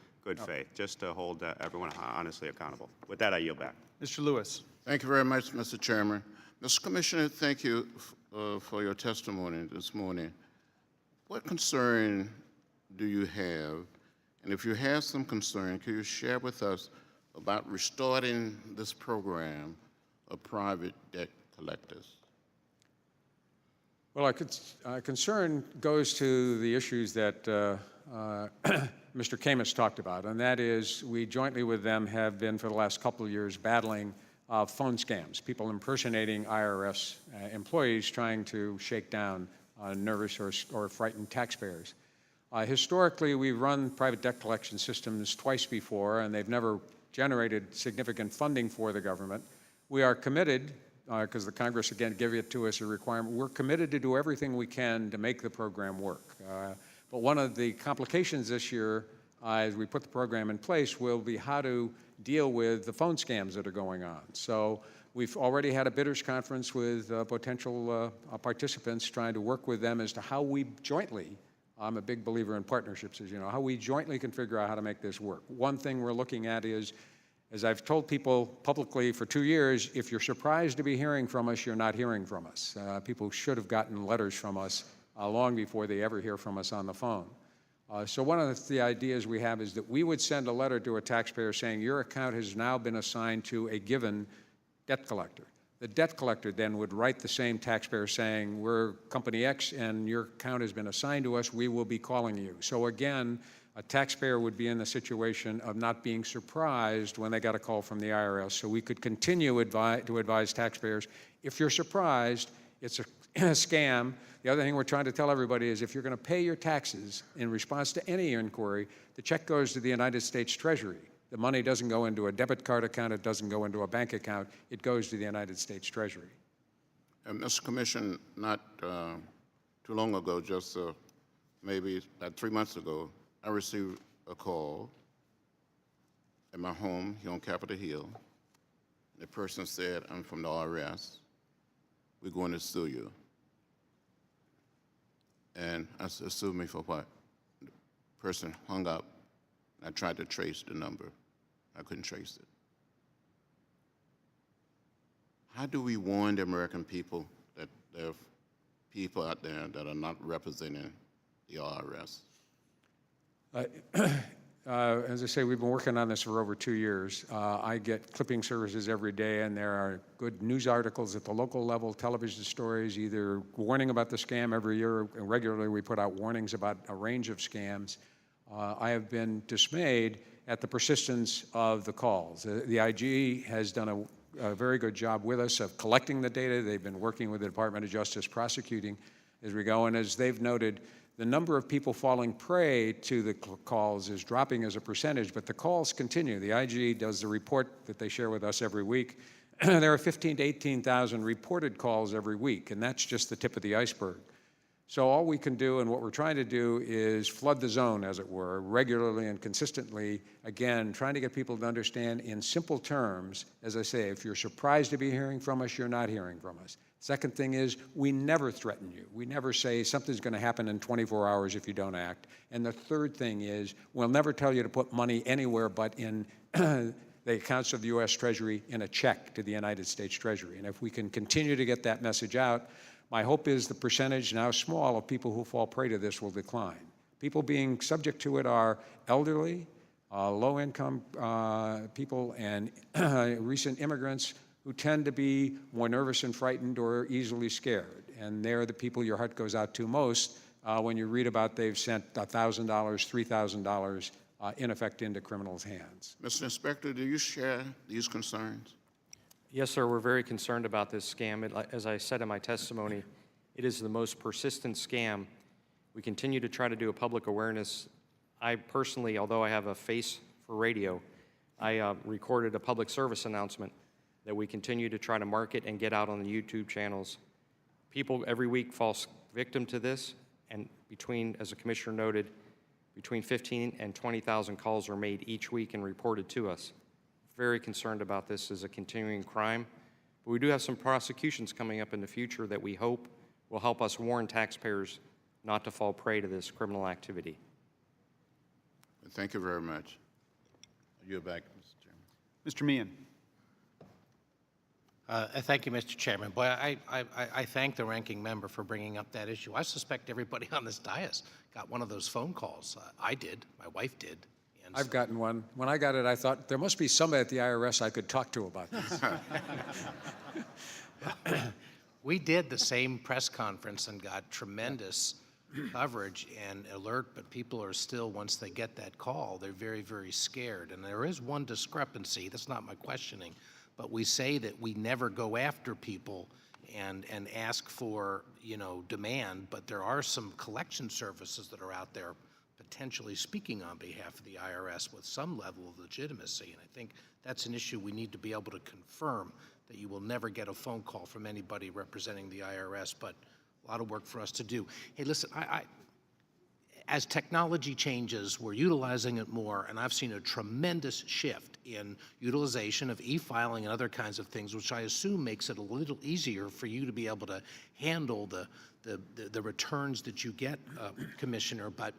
[SPEAKER 7] faith, just to hold everyone honestly accountable. With that, I yield back.
[SPEAKER 1] Mr. Lewis.
[SPEAKER 2] Thank you very much, Mr. Chairman. Mr. Commissioner, thank you for your testimony this morning. What concern do you have? And if you have some concern, can you share with us about restarting this program of private debt collectors?
[SPEAKER 4] Well, our concern goes to the issues that Mr. Camus talked about, and that is we jointly with them have been for the last couple of years battling phone scams, people impersonating IRS employees trying to shake down nervous or frightened taxpayers. Historically, we've run private debt collection systems twice before, and they've never generated significant funding for the government. We are committed, because the Congress, again, gave it to us as a requirement, we're committed to do everything we can to make the program work. But one of the complications this year, as we put the program in place, will be how to deal with the phone scams that are going on. So we've already had a bidders conference with potential participants, trying to work with them as to how we jointly, I'm a big believer in partnerships, as you know, how we jointly can figure out how to make this work. One thing we're looking at is, as I've told people publicly for 2 years, if you're surprised to be hearing from us, you're not hearing from us. People should have gotten letters from us long before they ever hear from us on the phone. So one of the ideas we have is that we would send a letter to a taxpayer saying your account has now been assigned to a given debt collector. The debt collector then would write the same taxpayer saying, we're company X and your account has been assigned to us, we will be calling you. So again, a taxpayer would be in the situation of not being surprised when they got a call from the IRS. So we could continue to advise taxpayers, if you're surprised, it's a scam. The other thing we're trying to tell everybody is if you're going to pay your taxes in response to any inquiry, the check goes to the United States Treasury. The money doesn't go into a debit card account, it doesn't go into a bank account, it goes to the United States Treasury.
[SPEAKER 2] Mr. Commissioner, not too long ago, just maybe about 3 months ago, I received a call at my home here on Capitol Hill. The person said, I'm from the IRS. We're going to sue you. And I said, sue me for what? The person hung up. I tried to trace the number. I couldn't trace it. How do we warn the American people that there are people out there that are not representing the IRS?
[SPEAKER 4] As I say, we've been working on this for over 2 years. I get clipping services every day, and there are good news articles at the local level, television stories, either warning about the scam every year. Regularly, we put out warnings about a range of scams. I have been dismayed at the persistence of the calls. The IG has done a very good job with us of collecting the data. They've been working with the Department of Justice prosecuting as we go, and as they've noted, the number of people falling prey to the calls is dropping as a percentage, but the calls continue. The IG does the report that they share with us every week. There are 15,000 to 18,000 reported calls every week, and that's just the tip of the iceberg. So all we can do, and what we're trying to do, is flood the zone, as it were, regularly and consistently, again, trying to get people to understand in simple terms, as I say, if you're surprised to be hearing from us, you're not hearing from us. Second thing is, we never threaten you. We never say something's going to happen in 24 hours if you don't act. And the third thing is, we'll never tell you to put money anywhere but in the accounts of the U.S. Treasury in a check to the United States Treasury. And if we can continue to get that message out, my hope is the percentage, now small, of people who fall prey to this will decline. People being subject to it are elderly, low-income people, and recent immigrants who tend to be more nervous and frightened or easily scared. And they're the people your heart goes out to most when you read about they've sent $1,000, $3,000 in effect into criminals' hands.
[SPEAKER 2] Mr. Inspector, do you share these concerns?
[SPEAKER 5] Yes, sir, we're very concerned about this scam. As I said in my testimony, it is the most persistent scam. We continue to try to do a public awareness. I personally, although I have a face for radio, I recorded a public service announcement that we continue to try to market and get out on the YouTube channels. People every week fall victim to this, and as the Commissioner noted, between 15 and 20,000 calls are made each week and reported to us. Very concerned about this as a continuing crime. But we do have some prosecutions coming up in the future that we hope will help us warn taxpayers not to fall prey to this criminal activity.
[SPEAKER 2] Thank you very much. You're back, Mr. Chairman.
[SPEAKER 1] Mr. Meehan.
[SPEAKER 8] Thank you, Mr. Chairman. Boy, I thank the ranking member for bringing up that issue. I suspect everybody on this dais got one of those phone calls. I did. My wife did. And
[SPEAKER 4] I've gotten one. When I got it, I thought, there must be somebody at the IRS I could talk to about this.
[SPEAKER 8] We did the same press conference and got tremendous coverage and alert, but people are still, once they get that call, they're very, very scared. And there is one discrepancy, that's not my questioning, but we say that we never go after people and ask for, you know, demand, but there are some collection services that are out there potentially speaking on behalf of the IRS with some level of legitimacy. And I think that's an issue we need to be able to confirm, that you will never get a phone call from anybody representing the IRS, but a lot of work for us to do. Hey, listen, as technology changes, we're utilizing it more, and I've seen a tremendous shift in utilization of e-filing and other kinds of things, which I assume makes it a little easier for you to be able to handle the returns that you get, Commissioner, but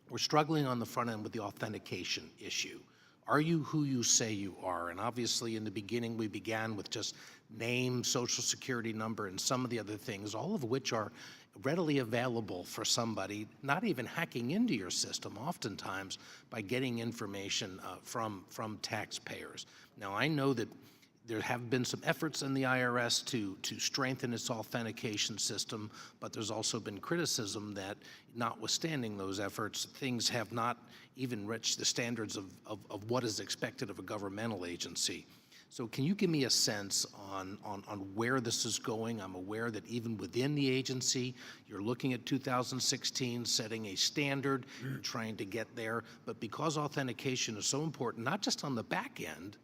[SPEAKER 8] we're struggling on the front end with the authentication issue. Are you who you say you are? And obviously in the beginning we began with just name, social security number, and some of the other things, all of which are readily available for somebody, not even hacking into your system, oftentimes by getting information from taxpayers. Now I know that there have been some efforts in the IRS to strengthen its authentication system, but there's also been criticism that notwithstanding those efforts, things have not even reached the standards of what is expected of a governmental agency. So can you give me a sense on where this is going? I'm aware that even within the agency, you're looking at 2016, setting a standard, trying to get there, but because authentication is so important, not just on the back end,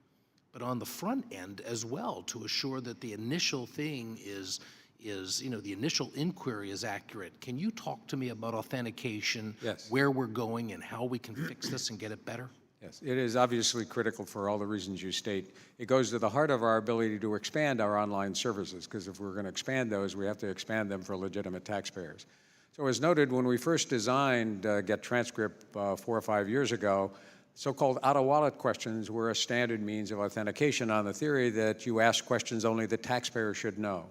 [SPEAKER 8] but on the front end as well, to assure that the initial thing is you know, the initial inquiry is accurate. Can you talk to me about authentication,
[SPEAKER 4] Yes.
[SPEAKER 8] where we're going and how we can fix this and get it better?
[SPEAKER 4] Yes, it is obviously critical for all the reasons you state. It goes to the heart of our ability to expand our online services, because if we're going to expand those, we have to expand them for legitimate taxpayers. So as noted, when we first designed Get Transcript 4 or 5 years ago, so-called out-of-wallet questions were a standard means of authentication on the theory that you ask questions only the taxpayer should know.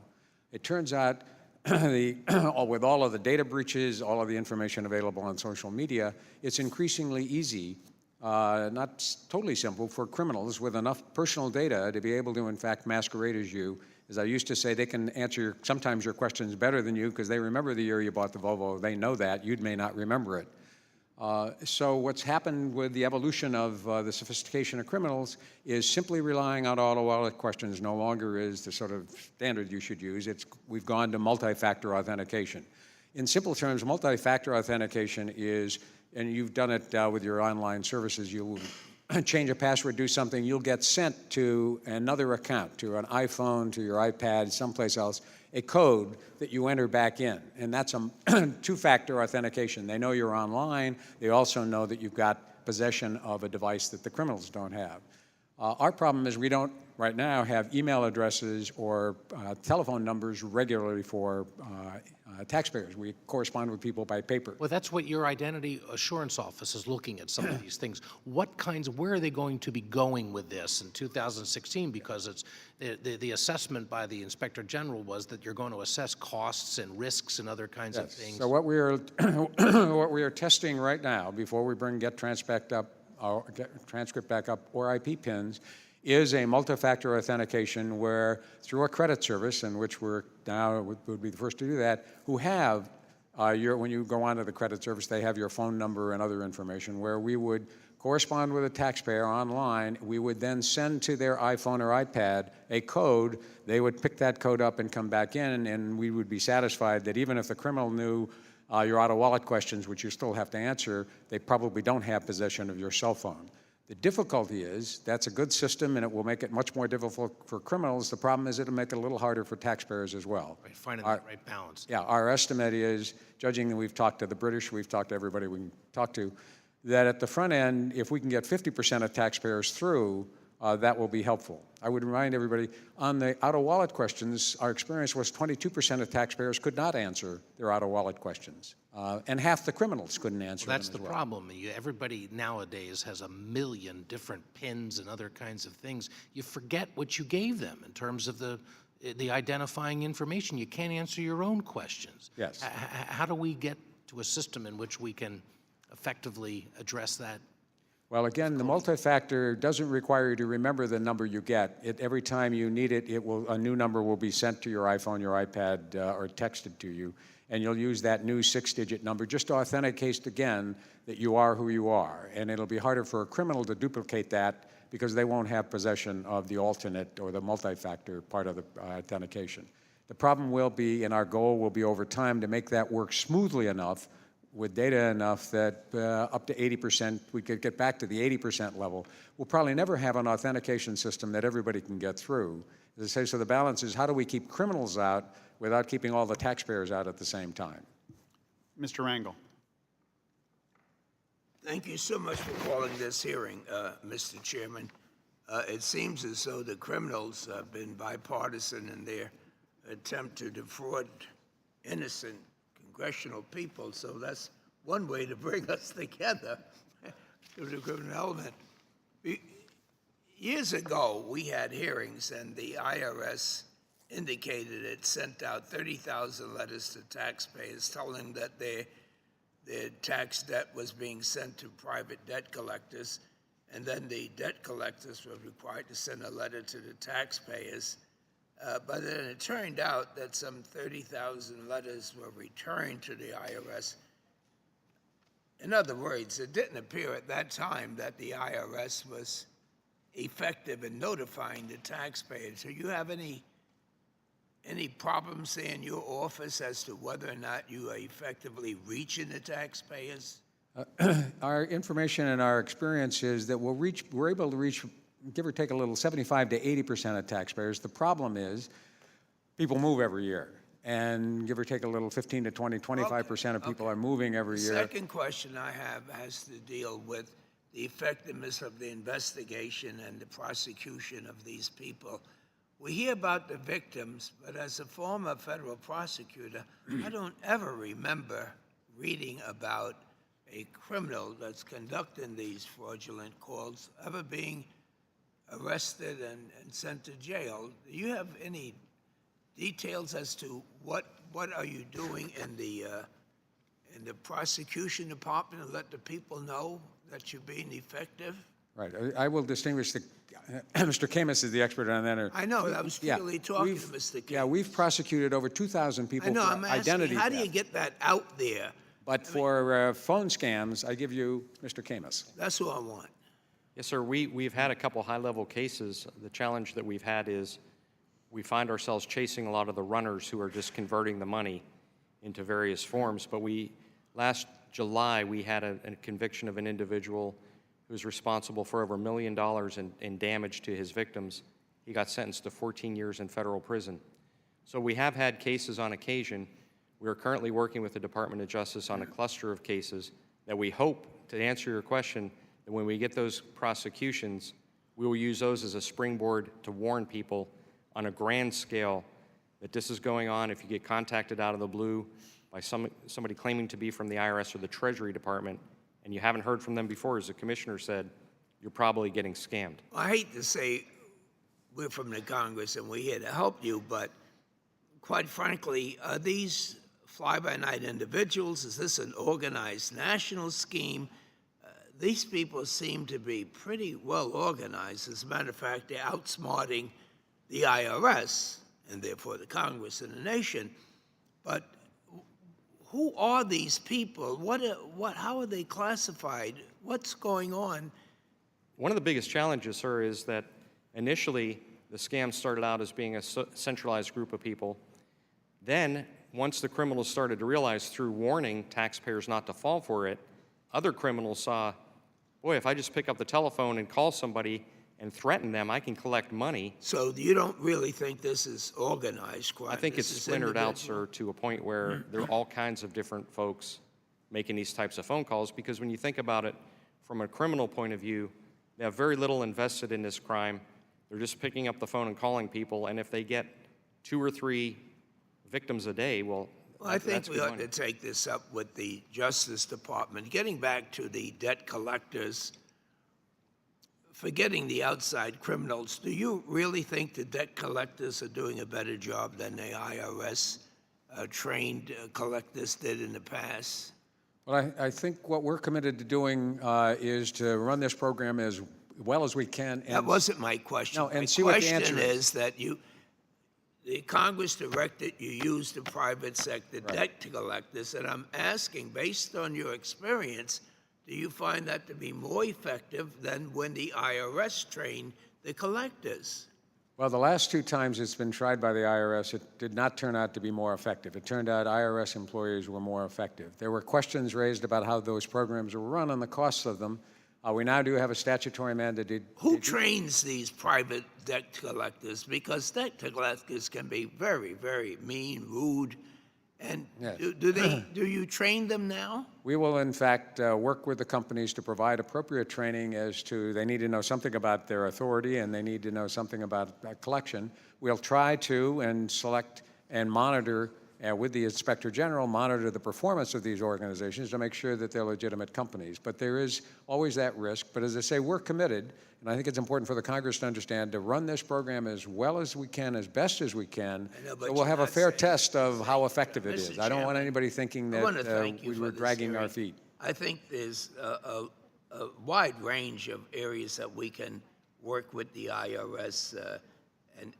[SPEAKER 4] It turns out with all of the data breaches, all of the information available on social media, it's increasingly easy, not totally simple, for criminals with enough personal data to be able to, in fact, masquerade as you. As I used to say, they can answer sometimes your questions better than you because they remember the year you bought the Volvo. They know that. You may not remember it. So what's happened with the evolution of the sophistication of criminals is simply relying on auto-wallet questions no longer is the sort of standard you should use. We've gone to multi-factor authentication. In simple terms, multi-factor authentication is, and you've done it with your online services, you'll change a password, do something, you'll get sent to another account, to an iPhone, to your iPad, someplace else, a code that you enter back in. And that's a two-factor authentication. They know you're online. They also know that you've got possession of a device that the criminals don't have. Our problem is we don't, right now, have email addresses or telephone numbers regularly for taxpayers. We correspond with people by paper.
[SPEAKER 8] Well, that's what your identity assurance office is looking at, some of these things. Where are they going to be going with this in 2016? Because it's the assessment by the Inspector General was that you're going to assess costs and risks and other kinds of things.
[SPEAKER 4] So what we are testing right now, before we bring Get Transcript back up or IP pins, is a multi-factor authentication where, through a credit service, in which we're now would be the first to do that, who have when you go onto the credit service, they have your phone number and other information, where we would correspond with a taxpayer online. We would then send to their iPhone or iPad a code. They would pick that code up and come back in, and we would be satisfied that even if the criminal knew your out-of-wallet questions, which you still have to answer, they probably don't have possession of your cell phone. The difficulty is that's a good system, and it will make it much more difficult for criminals. The problem is it'll make it a little harder for taxpayers as well.
[SPEAKER 8] Right, finding that right balance.
[SPEAKER 4] Yeah, our estimate is, judging that we've talked to the British, we've talked to everybody we can talk to, that at the front end, if we can get 50% of taxpayers through, that will be helpful. I would remind everybody, on the out-of-wallet questions, our experience was 22% of taxpayers could not answer their out-of-wallet questions, and half the criminals couldn't answer them as well.
[SPEAKER 8] That's the problem. Everybody nowadays has a million different pins and other kinds of things. You forget what you gave them in terms of the identifying information. You can't answer your own questions.
[SPEAKER 4] Yes.
[SPEAKER 8] How do we get to a system in which we can effectively address that?
[SPEAKER 4] Well, again, the multi-factor doesn't require you to remember the number you get. Every time you need it, a new number will be sent to your iPhone, your iPad, or texted to you, and you'll use that new 6-digit number just to authenticate again that you are who you are. And it'll be harder for a criminal to duplicate that because they won't have possession of the alternate or the multi-factor part of the authentication. The problem will be, and our goal will be over time, to make that work smoothly enough with data enough that up to 80%, we could get back to the 80% level. We'll probably never have an authentication system that everybody can get through. As I say, so the balance is how do we keep criminals out without keeping all the taxpayers out at the same time?
[SPEAKER 1] Mr. Rangel.
[SPEAKER 9] Thank you so much for calling this hearing, Mr. Chairman. It seems as though the criminals have been bipartisan in their attempt to defraud innocent congressional people, so that's one way to bring us together to the criminal element. Years ago, we had hearings, and the IRS indicated it sent out 30,000 letters to taxpayers telling that their tax debt was being sent to private debt collectors, and then the debt collectors were required to send a letter to the taxpayers. But then it turned out that some 30,000 letters were returned to the IRS. In other words, it didn't appear at that time that the IRS was effective in notifying the taxpayers. Do you have any problems there in your office as to whether or not you are effectively reaching the taxpayers?
[SPEAKER 4] Our information and our experience is that we're able to reach, give or take a little, 75 to 80% of taxpayers. The problem is people move every year, and give or take a little, 15 to 20, 25% of people are moving every year.
[SPEAKER 9] The second question I have has to deal with the effectiveness of the investigation and the prosecution of these people. We hear about the victims, but as a former federal prosecutor, I don't ever remember reading about a criminal that's conducting these fraudulent calls ever being arrested and sent to jail. Do you have any details as to what are you doing in the prosecution department to let the people know that you're being effective?
[SPEAKER 4] Right. I will distinguish Mr. Camus is the expert on that.
[SPEAKER 9] I know. I was really talking to Mr. Camus.
[SPEAKER 4] Yeah, we've prosecuted over 2,000 people
[SPEAKER 9] I know.
[SPEAKER 4] for
[SPEAKER 9] I'm asking,
[SPEAKER 4] identity
[SPEAKER 9] how do you
[SPEAKER 4] theft.
[SPEAKER 9] get that out there?
[SPEAKER 4] But for phone scams, I give you Mr. Camus.
[SPEAKER 9] That's what I want.
[SPEAKER 5] Yes, sir. We've had a couple high-level cases. The challenge that we've had is we find ourselves chasing a lot of the runners who are just converting the money into various forms. But last July, we had a conviction of an individual who was responsible for over $1 million in damage to his victims. He got sentenced to 14 years in federal prison. So we have had cases on occasion. We are currently working with the Department of Justice on a cluster of cases that we hope, to answer your question, that when we get those prosecutions, we will use those as a springboard to warn people on a grand scale that this is going on. If you get contacted out of the blue by somebody claiming to be from the IRS or the Treasury Department, and you haven't heard from them before, as the commissioner said, you're probably getting scammed.
[SPEAKER 9] I hate to say we're from the Congress and we're here to help you, but quite frankly, are these fly-by-night individuals? Is this an organized national scheme? These people seem to be pretty well organized. As a matter of fact, they're outsmarting the IRS and therefore the Congress and the nation. But who are these people? How are they classified? What's going on?
[SPEAKER 5] One of the biggest challenges, sir, is that initially the scam started out as being a centralized group of people. Then, once the criminals started to realize through warning taxpayers not to fall for it, other criminals saw, boy, if I just pick up the telephone and call somebody and threaten them, I can collect money.
[SPEAKER 9] So you don't really think this is organized crime?
[SPEAKER 5] I think it's
[SPEAKER 9] This is
[SPEAKER 5] splintered out,
[SPEAKER 9] individual?
[SPEAKER 5] sir, to a point where there are all kinds of different folks making these types of phone calls, because when you think about it from a criminal point of view, they have very little invested in this crime. They're just picking up the phone and calling people, and if they get 2 or 3 victims a day, well,
[SPEAKER 9] I think
[SPEAKER 5] that's
[SPEAKER 9] we
[SPEAKER 5] good
[SPEAKER 9] ought
[SPEAKER 5] money.
[SPEAKER 9] to take this up with the Justice Department. Getting back to the debt collectors, forgetting the outside criminals, do you really think the debt collectors are doing a better job than the IRS trained collectors did in the past?
[SPEAKER 4] Well, I think what we're committed to doing is to run this program as well as we can.
[SPEAKER 9] That wasn't my question.
[SPEAKER 4] No, and
[SPEAKER 9] My
[SPEAKER 4] see what the
[SPEAKER 9] question
[SPEAKER 4] answer
[SPEAKER 9] is that the Congress directed you use the private sector debt collectors, and I'm asking, based on your experience, do you find that to be more effective than when the IRS trained the collectors?
[SPEAKER 4] Well, the last 2 times it's been tried by the IRS, it did not turn out to be more effective. It turned out IRS employees were more effective. There were questions raised about how those programs were run and the costs of them. We now do have a statutory mandate.
[SPEAKER 9] Who trains these private debt collectors? Because debt collectors can be very, very mean, rude, and
[SPEAKER 4] Yes.
[SPEAKER 9] do you train them now?
[SPEAKER 4] We will, in fact, work with the companies to provide appropriate training as to they need to know something about their authority and they need to know something about collection. We'll try to and select and monitor, with the Inspector General, monitor the performance of these organizations to make sure that they're legitimate companies. But there is always that risk. But as I say, we're committed, and I think it's important for the Congress to understand, to run this program as well as we can, as best as we can,
[SPEAKER 9] I know, but
[SPEAKER 4] so we'll
[SPEAKER 9] you're
[SPEAKER 4] have a
[SPEAKER 9] not
[SPEAKER 4] fair
[SPEAKER 9] saying-
[SPEAKER 4] test of how effective it
[SPEAKER 9] Mr.
[SPEAKER 4] is. I don't want
[SPEAKER 9] Chairman,
[SPEAKER 4] anybody thinking
[SPEAKER 9] I want to
[SPEAKER 4] that
[SPEAKER 9] thank you
[SPEAKER 4] we
[SPEAKER 9] for
[SPEAKER 4] were
[SPEAKER 9] this
[SPEAKER 4] dragging our
[SPEAKER 9] hearing.
[SPEAKER 4] feet.
[SPEAKER 9] I think there's a wide range of areas that we can work with the IRS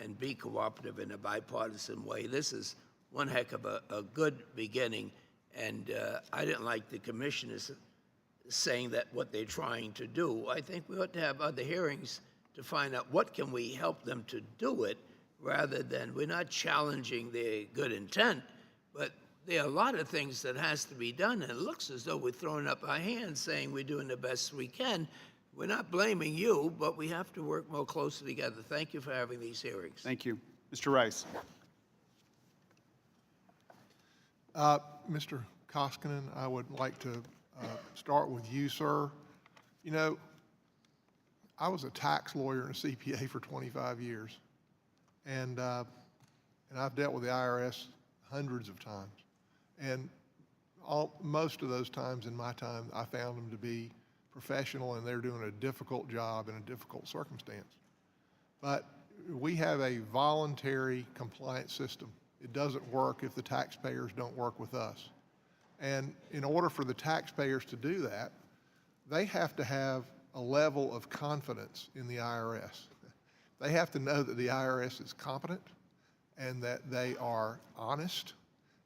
[SPEAKER 9] and be cooperative in a bipartisan way. This is one heck of a good beginning, and I didn't like the commissioners saying that what they're trying to do. I think we ought to have other hearings to find out what can we help them to do it, rather than, we're not challenging their good intent, but there are a lot of things that has to be done, and it looks as though we're throwing up our hands saying we're doing the best we can. We're not blaming you, but we have to work more closely together. Thank you for having these hearings.
[SPEAKER 1] Thank you. Mr. Rice.
[SPEAKER 10] Mr. Koskinen, I would like to start with you, sir. You know, I was a tax lawyer and a CPA for 25 years, and I've dealt with the IRS hundreds of times. And most of those times in my time, I found them to be professional, and they're doing a difficult job in a difficult circumstance. But we have a voluntary compliance system. It doesn't work if the taxpayers don't work with us. And in order for the taxpayers to do that, they have to have a level of confidence in the IRS. They have to know that the IRS is competent and that they are honest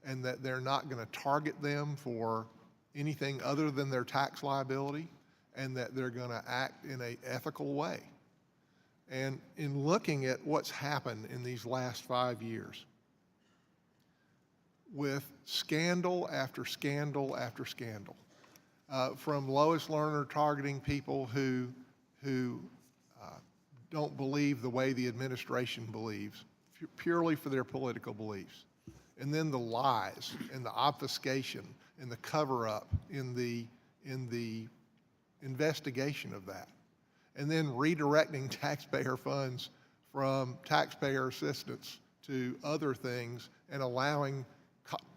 [SPEAKER 10] and that they're not going to target them for anything other than their tax liability, and that they're going to act in an ethical way. And in looking at what's happened in these last 5 years, with scandal after scandal after scandal, from Lois Lerner targeting people who don't believe the way the administration believes, purely for their political beliefs, and then the lies and the obfuscation and the cover-up in the investigation of that, and then redirecting taxpayer funds from taxpayer assistance to other things and allowing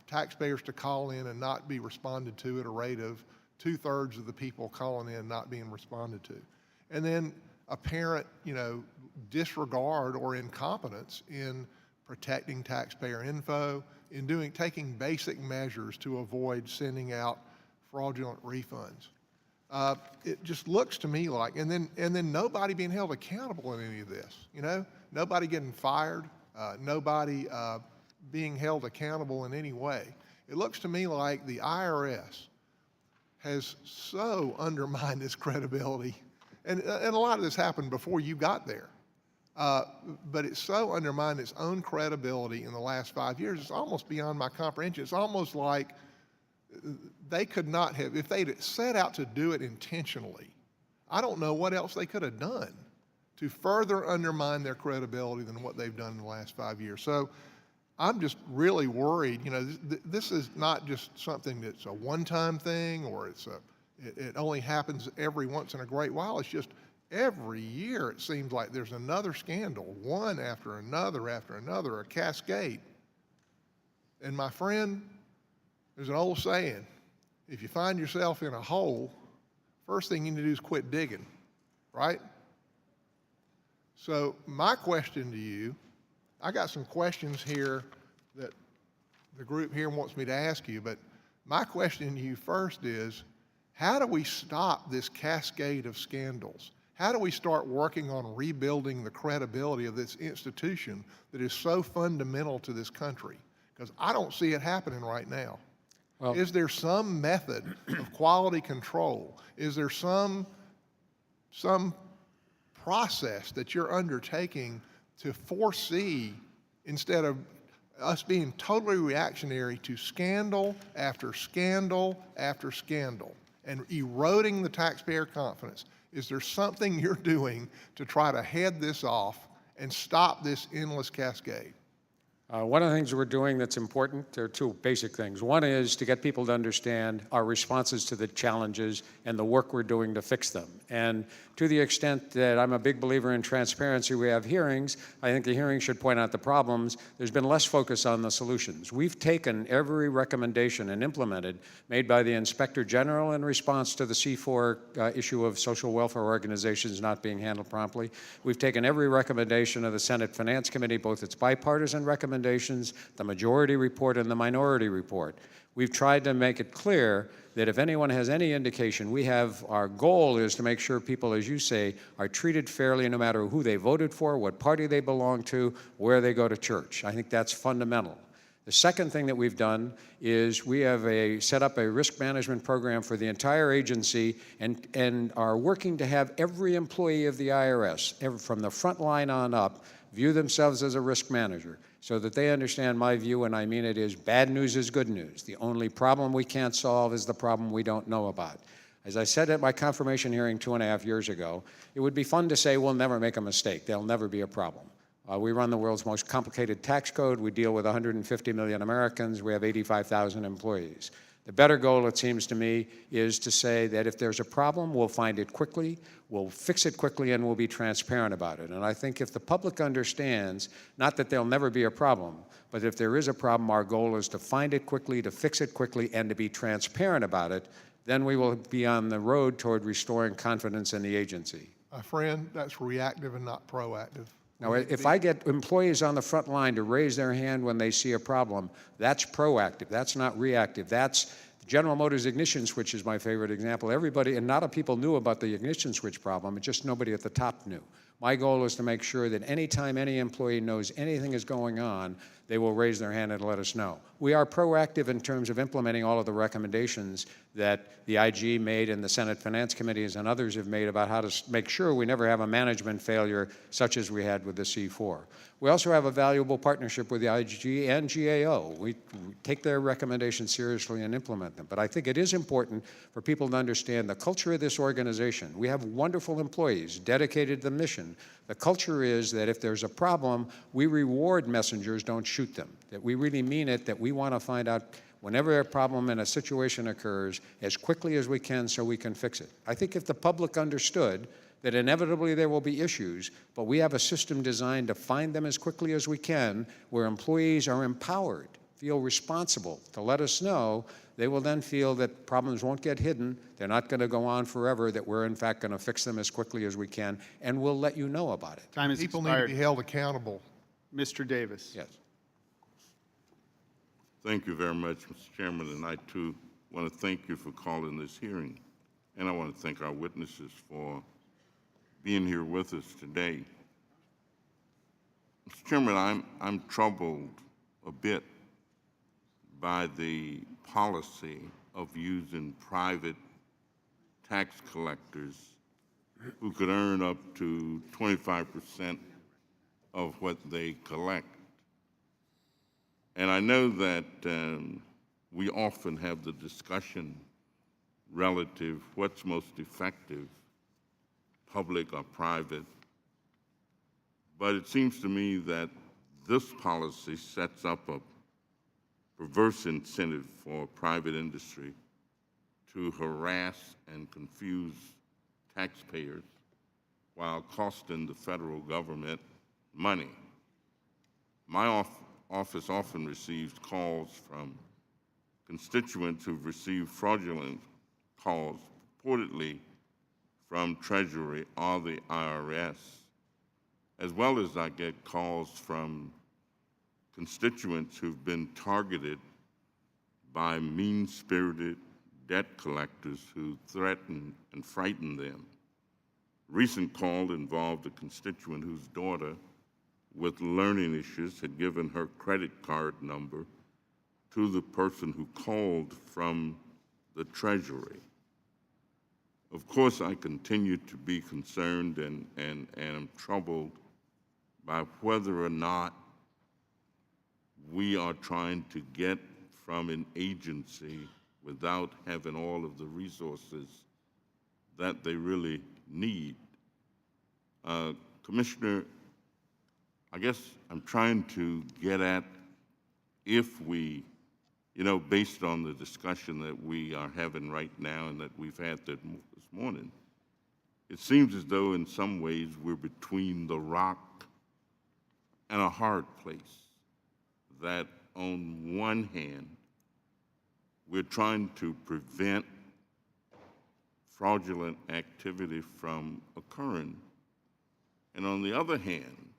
[SPEAKER 10] taxpayers to call in and not be responded to at a rate of 2/3 of the people calling in not being responded to. And then apparent, disregard or incompetence in protecting taxpayer info, in taking basic measures to avoid sending out fraudulent refunds. It just looks to me like, and then nobody being held accountable in any of this. Nobody getting fired, nobody being held accountable in any way. It looks to me like the IRS has so undermined its credibility, and a lot of this happened before you got there. But it's so undermined its own credibility in the last 5 years, it's almost beyond my comprehension. It's almost like they could not have, if they'd set out to do it intentionally, I don't know what else they could have done to further undermine their credibility than what they've done in the last 5 years. So I'm just really worried. This is not just something that's a one-time thing, or it only happens every once in a great while. It's just every year it seems like there's another scandal, one after another, a cascade. And my friend, there's an old saying, if you find yourself in a hole, first thing you need to do is quit digging, right? So my question to you, I got some questions here that the group here wants me to ask you, but My question to you first is, how do we stop this cascade of scandals? How do we start working on rebuilding the credibility of this institution that is so fundamental to this country? Because I don't see it happening right now.
[SPEAKER 4] Well,
[SPEAKER 10] is there some method of quality control? Is there some process that you're undertaking to foresee, instead of us being totally reactionary to scandal after scandal after scandal and eroding the taxpayer confidence? Is there something you're doing to try to head this off and stop this endless cascade?
[SPEAKER 4] One of the things we're doing that's important, there are two basic things. One is to get people to understand our responses to the challenges and the work we're doing to fix them. And to the extent that I'm a big believer in transparency, we have hearings. I think the hearings should point out the problems. There's been less focus on the solutions. We've taken every recommendation and implemented made by the Inspector General in response to the C4 issue of social welfare organizations not being handled promptly. We've taken every recommendation of the Senate Finance Committee, both its bipartisan recommendations, the majority report, and the minority report. We've tried to make it clear that if anyone has any indication, our goal is to make sure people, as you say, are treated fairly no matter who they voted for, what party they belong to, where they go to church. I think that's fundamental. The second thing that we've done is we have set up a risk management program for the entire agency and are working to have every employee of the IRS, from the front line on up, view themselves as a risk manager, so that they understand my view, and I mean it, is bad news is good news. The only problem we can't solve is the problem we don't know about. As I said at my confirmation hearing 2.5 years ago, it would be fun to say we'll never make a mistake. There'll never be a problem. We run the world's most complicated tax code. We deal with 150 million Americans. We have 85,000 employees. The better goal, it seems to me, is to say that if there's a problem, we'll find it quickly, we'll fix it quickly, and we'll be transparent about it. And I think if the public understands, not that there'll never be a problem, but if there is a problem, our goal is to find it quickly, to fix it quickly, and to be transparent about it, then we will be on the road toward restoring confidence in the agency.
[SPEAKER 10] My friend, that's reactive and not proactive.
[SPEAKER 4] Now, if I get employees on the front line to raise their hand when they see a problem, that's proactive. That's not reactive. That's General Motors ignition switch is my favorite example. Everybody, and not a people knew about the ignition switch problem, it's just nobody at the top knew. My goal is to make sure that anytime any employee knows anything is going on, they will raise their hand and let us know. We are proactive in terms of implementing all of the recommendations that the IG made and the Senate Finance Committees and others have made about how to make sure we never have a management failure such as we had with the C4. We also have a valuable partnership with the IG and GAO. We take their recommendations seriously and implement them. But I think it is important for people to understand the culture of this organization. We have wonderful employees dedicated to the mission. The culture is that if there's a problem, we reward messengers, don't shoot them. That we really mean it, that we want to find out whenever a problem in a situation occurs as quickly as we can so we can fix it. I think if the public understood that inevitably there will be issues, but we have a system designed to find them as quickly as we can, where employees are empowered, feel responsible to let us know, they will then feel that problems won't get hidden, they're not going to go on forever, that we're in fact going to fix them as quickly as we can, and we'll let you know about it.
[SPEAKER 1] Time has
[SPEAKER 10] People need
[SPEAKER 1] expired.
[SPEAKER 10] to be held accountable.
[SPEAKER 1] Mr. Davis.
[SPEAKER 4] Yes.
[SPEAKER 11] Thank you very much, Mr. Chairman, and I too want to thank you for calling this hearing. And I want to thank our witnesses for being here with us today. Mr. Chairman, I'm troubled a bit by the policy of using private tax collectors who could earn up to 25% of what they collect. And I know that we often have the discussion relative what's most effective, public or private. But it seems to me that this policy sets up a perverse incentive for private industry to harass and confuse taxpayers while costing the federal government money. My office often receives calls from constituents who've received fraudulent calls, purportedly from Treasury or the IRS, as well as I get calls from constituents who've been targeted by mean-spirited debt collectors who threaten and frighten them. Recent call involved a constituent whose daughter with learning issues had given her credit card number to the person who called from the Treasury. Of course, I continue to be concerned and am troubled by whether or not we are trying to get from an agency without having all of the resources that they really need. Commissioner, I guess I'm trying to get at if we, based on the discussion that we are having right now and that we've had this morning, it seems as though in some ways we're between the rock and a hard place. That on one hand, we're trying to prevent fraudulent activity from occurring. And on the other hand,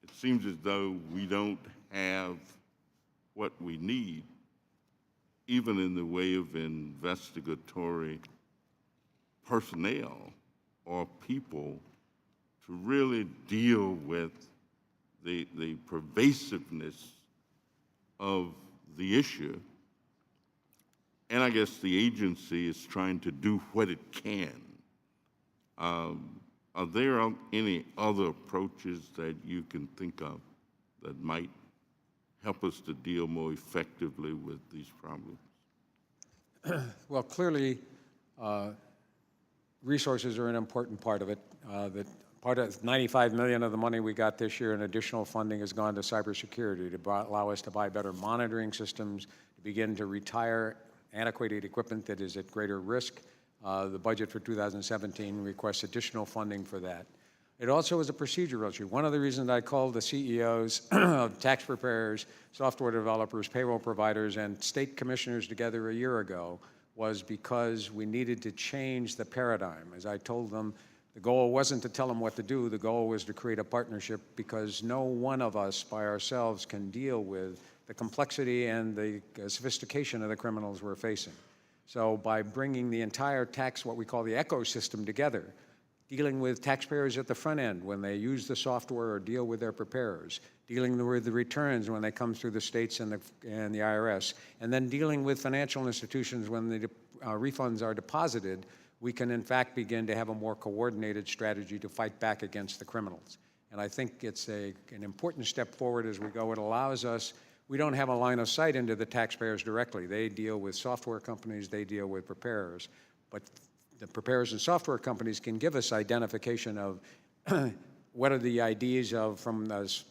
[SPEAKER 11] it seems as though we don't have what we need, even in the way of investigatory personnel or people to really deal with the pervasiveness of the issue. And I guess the agency is trying to do what it can. Are there any other approaches that you can think of that might help us to deal more effectively with these problems?
[SPEAKER 4] Well, clearly, resources are an important part of it. That part of $95 million of the money we got this year in additional funding has gone to cybersecurity to allow us to buy better monitoring systems, to begin to retire antiquated equipment that is at greater risk. The budget for 2017 requests additional funding for that. It also is a procedural issue. One of the reasons I called the CEOs of tax preparers, software developers, payroll providers, and state commissioners together a year ago was because we needed to change the paradigm. As I told them, the goal wasn't to tell them what to do. The goal was to create a partnership because no one of us by ourselves can deal with the complexity and the sophistication of the criminals we're facing. So by bringing the entire tax, what we call the ecosystem together, dealing with taxpayers at the front end when they use the software or deal with their preparers, dealing with the returns when they come through the states and the IRS, and then dealing with financial institutions when the refunds are deposited, we can in fact begin to have a more coordinated strategy to fight back against the criminals. And I think it's an important step forward as we go. It allows us, we don't have a line of sight into the taxpayers directly. They deal with software companies, they deal with preparers. But the preparers and software companies can give us identification of what are the IDs from those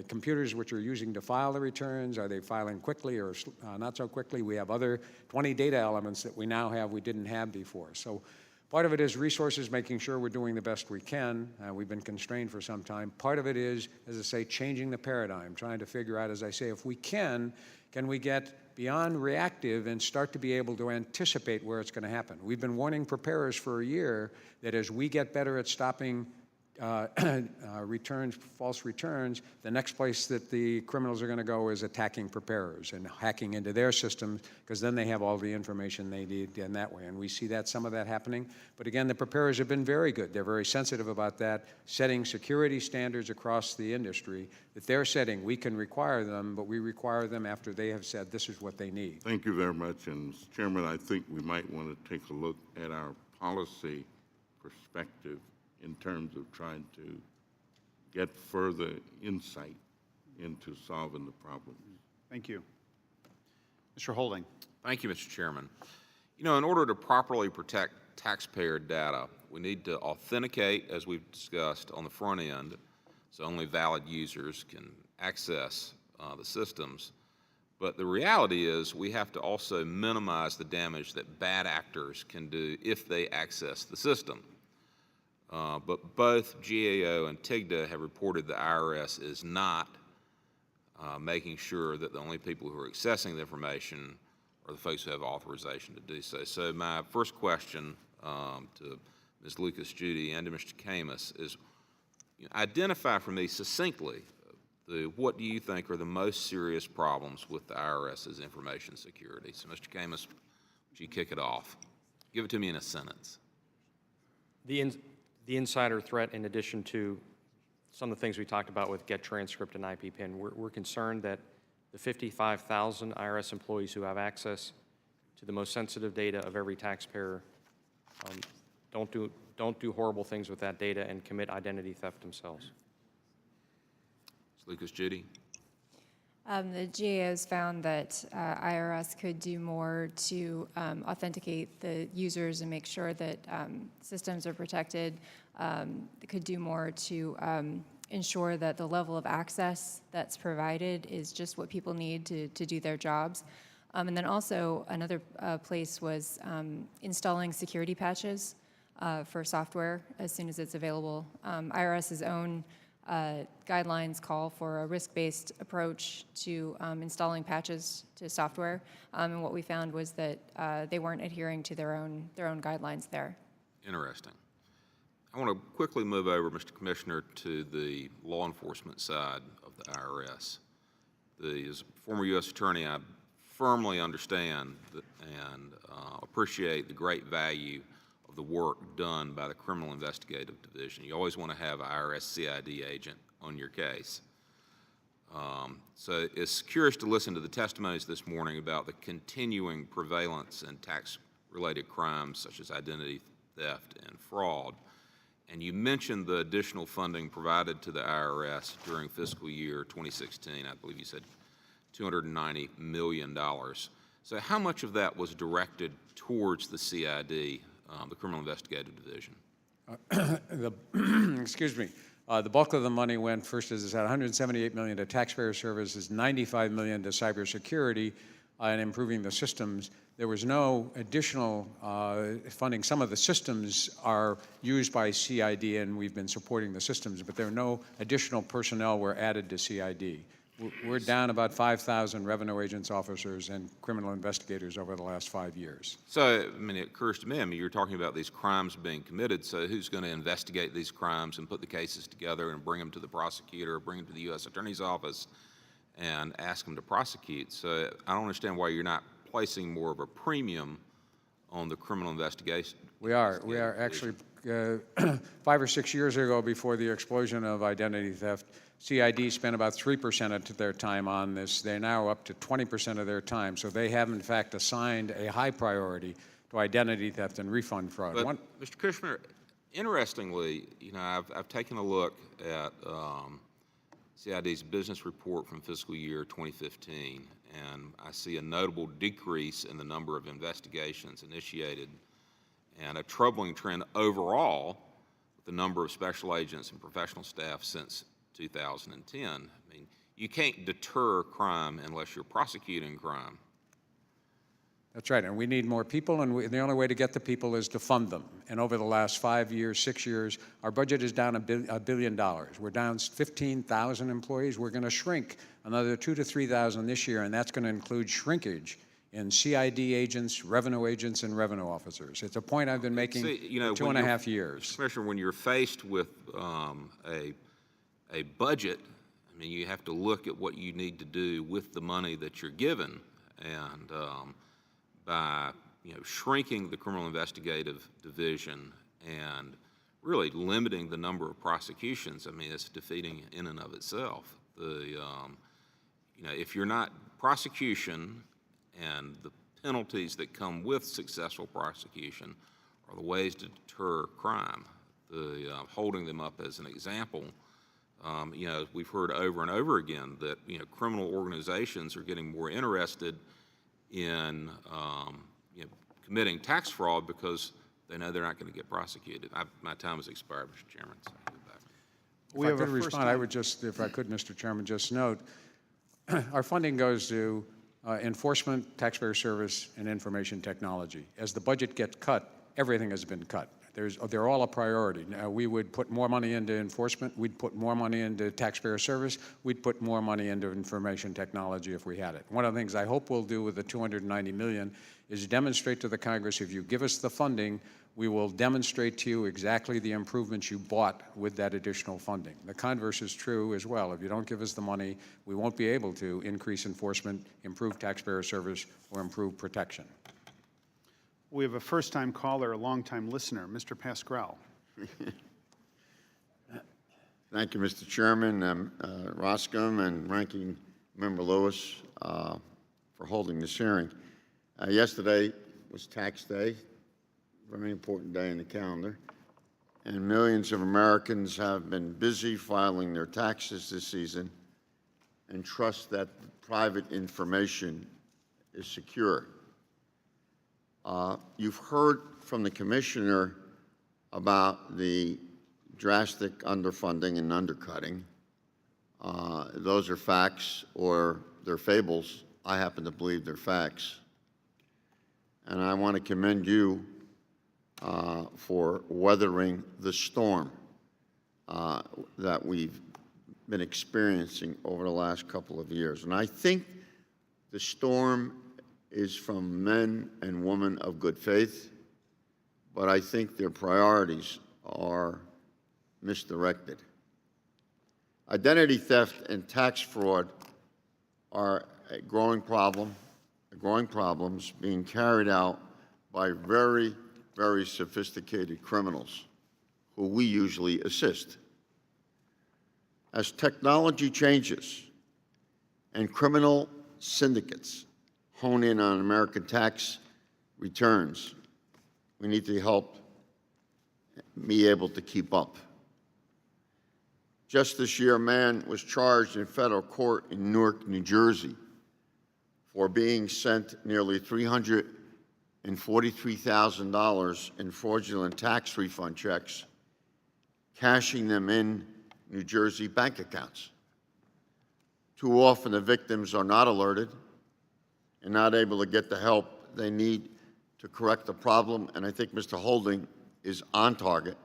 [SPEAKER 4] computers which are using to file the returns. Are they filing quickly or not so quickly? We have other 20 data elements that we now have we didn't have before. So part of it is resources, making sure we're doing the best we can. We've been constrained for some time. Part of it is, as I say, changing the paradigm, trying to figure out, as I say, if we can we get beyond reactive and start to be able to anticipate where it's going to happen? We've been warning preparers for a year that as we get better at stopping false returns, the next place that the criminals are going to go is attacking preparers and hacking into their systems, because then they have all the information they need in that way. And we see some of that happening. But again, the preparers have been very good. They're very sensitive about that, setting security standards across the industry that they're setting. We can require them, but we require them after they have said this is what they need.
[SPEAKER 11] Thank you very much. And Mr. Chairman, I think we might want to take a look at our policy perspective in terms of trying to get further insight into solving the problem.
[SPEAKER 1] Thank you. Mr. Holding.
[SPEAKER 12] Thank you, Mr. Chairman. In order to properly protect taxpayer data, we need to authenticate, as we've discussed, on the front end, so only valid users can access the systems. But the reality is we have to also minimize the damage that bad actors can do if they access the system. But both GAO and TIGTA have reported the IRS is not making sure that the only people who are accessing the information are the folks who have authorization to do so. So my first question to Ms. Lucas Judy and to Mr. Camus is, identify for me succinctly what do you think are the most serious problems with the IRS's information security? So, Mr. Camus, would you kick it off? Give it to me in a sentence.
[SPEAKER 5] The insider threat, in addition to some of the things we talked about with get transcript and IP PIN, we're concerned that the 55,000 IRS employees who have access to the most sensitive data of every taxpayer don't do horrible things with that data and commit identity theft themselves.
[SPEAKER 12] Lucas, Judy?
[SPEAKER 6] The GAOs found that IRS could do more to authenticate the users and make sure that systems are protected. They could do more to ensure that the level of access that's provided is just what people need to do their jobs. And then also another place was installing security patches for software as soon as it's available. IRS's own guidelines call for a risk-based approach to installing patches to software, and what we found was that they weren't adhering to their own guidelines there.
[SPEAKER 12] Interesting. I want to quickly move over, Mr. Commissioner, to the law enforcement side of the IRS. As a former U.S. attorney, I firmly understand and appreciate the great value of the work done by the Criminal Investigative Division. You always want to have an IRS CID agent on your case. So it's curious to listen to the testimonies this morning about the continuing prevalence in tax-related crimes such as identity theft and fraud. And you mentioned the additional funding provided to the IRS during fiscal year 2016. I believe you said $290 million. So how much of that was directed towards the CID, the Criminal Investigative Division?
[SPEAKER 4] Excuse me. The bulk of the money went, first, as I said, $178 million to taxpayer services, $95 million to cybersecurity and improving the systems. There was no additional funding. Some of the systems are used by CID, and we've been supporting the systems, but there are no additional personnel were added to CID. We're down about 5,000 revenue agents, officers, and criminal investigators over the last 5 years.
[SPEAKER 12] So, I mean, it occurs to me, you're talking about these crimes being committed, so who's going to investigate these crimes and put the cases together and bring them to the prosecutor, bring them to the U.S. Attorney's Office, and ask them to prosecute? So I don't understand why you're not placing more of a premium on the criminal investigation.
[SPEAKER 4] We are actually, 5 or 6 years ago, before the explosion of identity theft, CID spent about 3% of their time on this. They're now up to 20% of their time. So they have, in fact, assigned a high priority to identity theft and refund fraud.
[SPEAKER 12] But, Mr. Kushner, interestingly, I've taken a look at CID's business report from fiscal year 2015, and I see a notable decrease in the number of investigations initiated and a troubling trend overall with the number of special agents and professional staff since 2010. I mean, you can't deter crime unless you're prosecuting crime.
[SPEAKER 4] That's right, and we need more people, and the only way to get the people is to fund them. And over the last 5 years, 6 years, our budget is down $1 billion. We're down 15,000 employees. We're going to shrink another 2,000 to 3,000 this year, and that's going to include shrinkage in CID agents, and revenue officers. It's a point I've been making for 2.5 years.
[SPEAKER 12] Commissioner, when you're faced with a budget, I mean, you have to look at what you need to do with the money that you're given, and by shrinking the Criminal Investigative Division and really limiting the number of prosecutions, I mean, it's defeating in and of itself. If you're not prosecution and the penalties that come with successful prosecution are the ways to deter crime, holding them up as an example. We've heard over and over again that criminal organizations are getting more interested in committing tax fraud because they know they're not going to get prosecuted. My time has expired, Mr. Chairman. So I'll go back.
[SPEAKER 4] If I could respond, I would just, if I could, Mr. Chairman, just note, our funding goes to enforcement, taxpayer service, and information technology. As the budget gets cut, everything has been cut. They're all a priority. Now, we would put more money into enforcement, we'd put more money into taxpayer service, we'd put more money into information technology if we had it. One of the things I hope we'll do with the $290 million is demonstrate to the Congress, if you give us the funding, we will demonstrate to you exactly the improvements you bought with that additional funding. The converse is true as well. If you don't give us the money, we won't be able to increase enforcement, improve taxpayer service, or improve protection.
[SPEAKER 1] We have a first-time caller, a long-time listener, Mr. Pascrell.
[SPEAKER 13] Thank you, Mr. Chairman, Roscom, and Ranking Member Lewis for holding this hearing. Yesterday was Tax Day, very important day in the calendar, and millions of Americans have been busy filing their taxes this season and trust that private information is secure. You've heard from the Commissioner about the drastic underfunding and undercutting. Those are facts or they're fables. I happen to believe they're facts. And I want to commend you for weathering the storm that we've been experiencing over the last couple of years. And I think the storm is from men and women of good faith, but I think their priorities are misdirected. Identity theft and tax fraud are growing problems being carried out by very, very sophisticated criminals who we usually assist. As technology changes and criminal syndicates hone in on American tax returns, we need to help be able to keep up. Just this year, a man was charged in federal court in Newark, New Jersey, for being sent nearly $343,000 in fraudulent tax refund checks, cashing them in New Jersey bank accounts. Too often, the victims are not alerted and not able to get the help they need to correct the problem, and I think Mr. Holding is on target.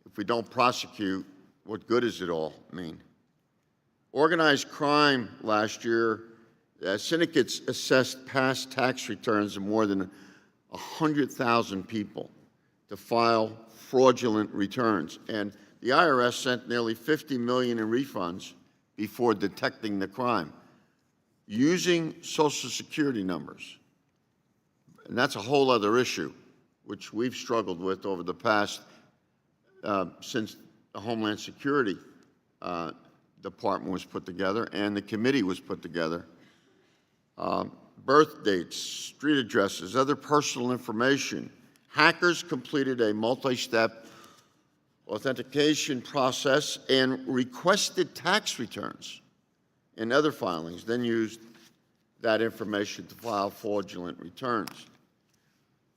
[SPEAKER 13] If we don't prosecute, what good does it all mean? Organized crime last year, syndicates assessed past tax returns of more than 100,000 people to file fraudulent returns, and the IRS sent nearly $50 million in refunds before detecting the crime, using Social Security numbers. And that's a whole other issue, which we've struggled with over the past, since the Homeland Security Department was put together and the committee was put together. Birth dates, street addresses, other personal information. Hackers completed a multi-step authentication process and requested tax returns and other filings, then used that information to file fraudulent returns.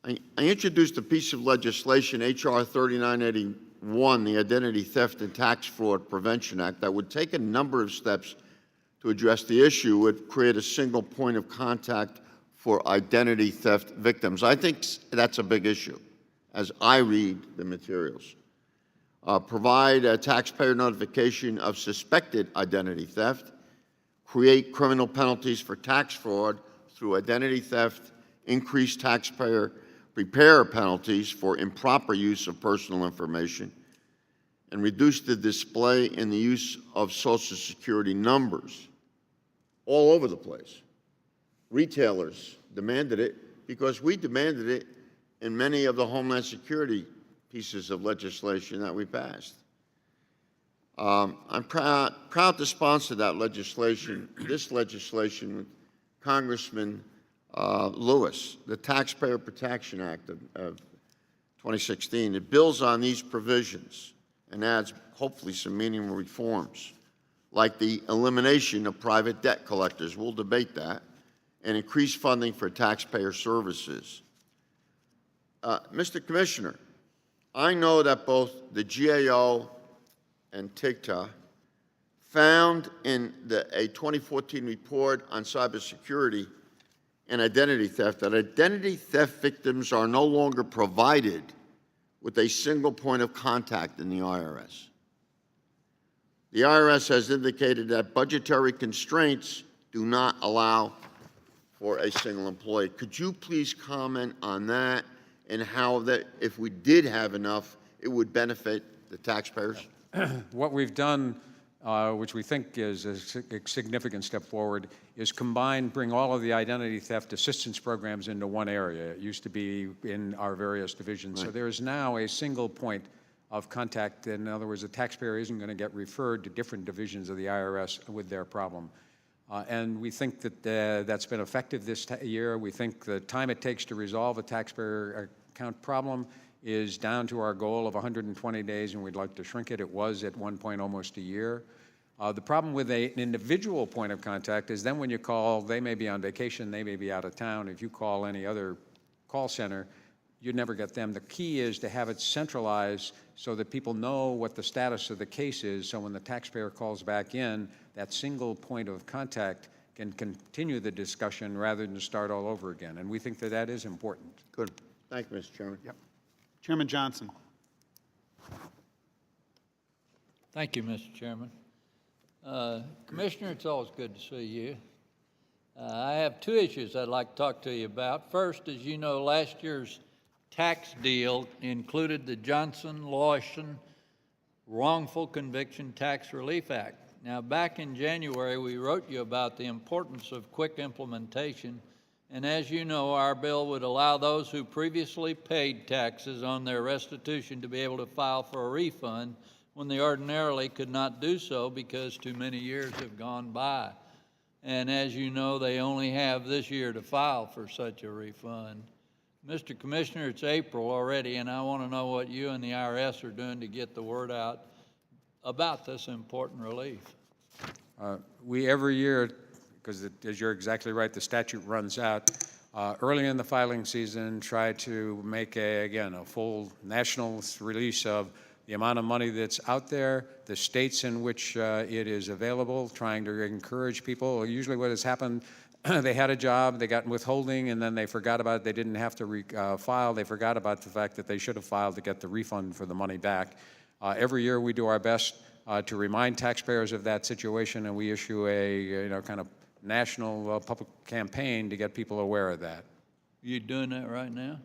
[SPEAKER 13] I introduced a piece of legislation, H.R. 3981, the Identity Theft and Tax Fraud Prevention Act, that would take a number of steps to address the issue, would create a single point of contact for identity theft victims. I think that's a big issue, as I read the materials. Provide a taxpayer notification of suspected identity theft, create criminal penalties for tax fraud through identity theft, increase taxpayer prepare penalties for improper use of personal information, and reduce the display and the use of Social Security numbers all over the place. Retailers demanded it because we demanded it in many of the Homeland Security pieces of legislation that we passed. I'm proud to sponsor that legislation, this legislation with Congressman Lewis, the Taxpayer Protection Act of 2016. It builds on these provisions and adds, hopefully, some meaningful reforms, like the elimination of private debt collectors. We'll debate that, and increase funding for taxpayer services. Mr. Commissioner, I know that both the GAO and TIGTA found in a 2014 report on cybersecurity and identity theft that identity theft victims are no longer provided with a single point of contact in the IRS. The IRS has indicated that budgetary constraints do not allow for a single employee. Could you please comment on that and how that, if we did have enough, it would benefit the taxpayers?
[SPEAKER 4] What we've done, which we think is a significant step forward, is bring all of the identity theft assistance programs into one area. It used to be in our various divisions. So there is now a single point of contact. In other words, the taxpayer isn't going to get referred to different divisions of the IRS with their problem. And we think that that's been effective this year. We think the time it takes to resolve a taxpayer account problem is down to our goal of 120 days, and we'd like to shrink it. It was at one point almost a year. The problem with an individual point of contact is then when you call, they may be on vacation, they may be out of town. If you call any other call center, you'd never get them. The key is to have it centralized so that people know what the status of the case is, so when the taxpayer calls back in, that single point of contact can continue the discussion rather than start all over again. And we think that that is important.
[SPEAKER 13] Good. Thank you, Mr. Chairman.
[SPEAKER 1] Yep. Chairman Johnson.
[SPEAKER 14] Thank you, Mr. Chairman. Commissioner, it's always good to see you. I have two issues I'd like to talk to you about. First, as you know, last year's tax deal included the Johnson-Lawson Wrongful Conviction Tax Relief Act. Now, back in January, we wrote you about the importance of quick implementation, and as you know, our bill would allow those who previously paid taxes on their restitution to be able to file for a refund when they ordinarily could not do so because too many years have gone by. And as you know, they only have this year to file for such a refund. Mr. Commissioner, it's April already, and I want to know what you and the IRS are doing to get the word out about this important relief.
[SPEAKER 4] We every year, because as you're exactly right, the statute runs out, early in the filing season, try to make, again, a full national release of the amount of money that's out there, the states in which it is available, trying to encourage people. Usually what has happened, they had a job, they got withholding, and then they forgot about it. They didn't have to file. They forgot about the fact that they should have filed to get the refund for the money back. Every year we do our best to remind taxpayers of that situation, and we issue a kind of national public campaign to get people aware of that.
[SPEAKER 14] You doing that right now?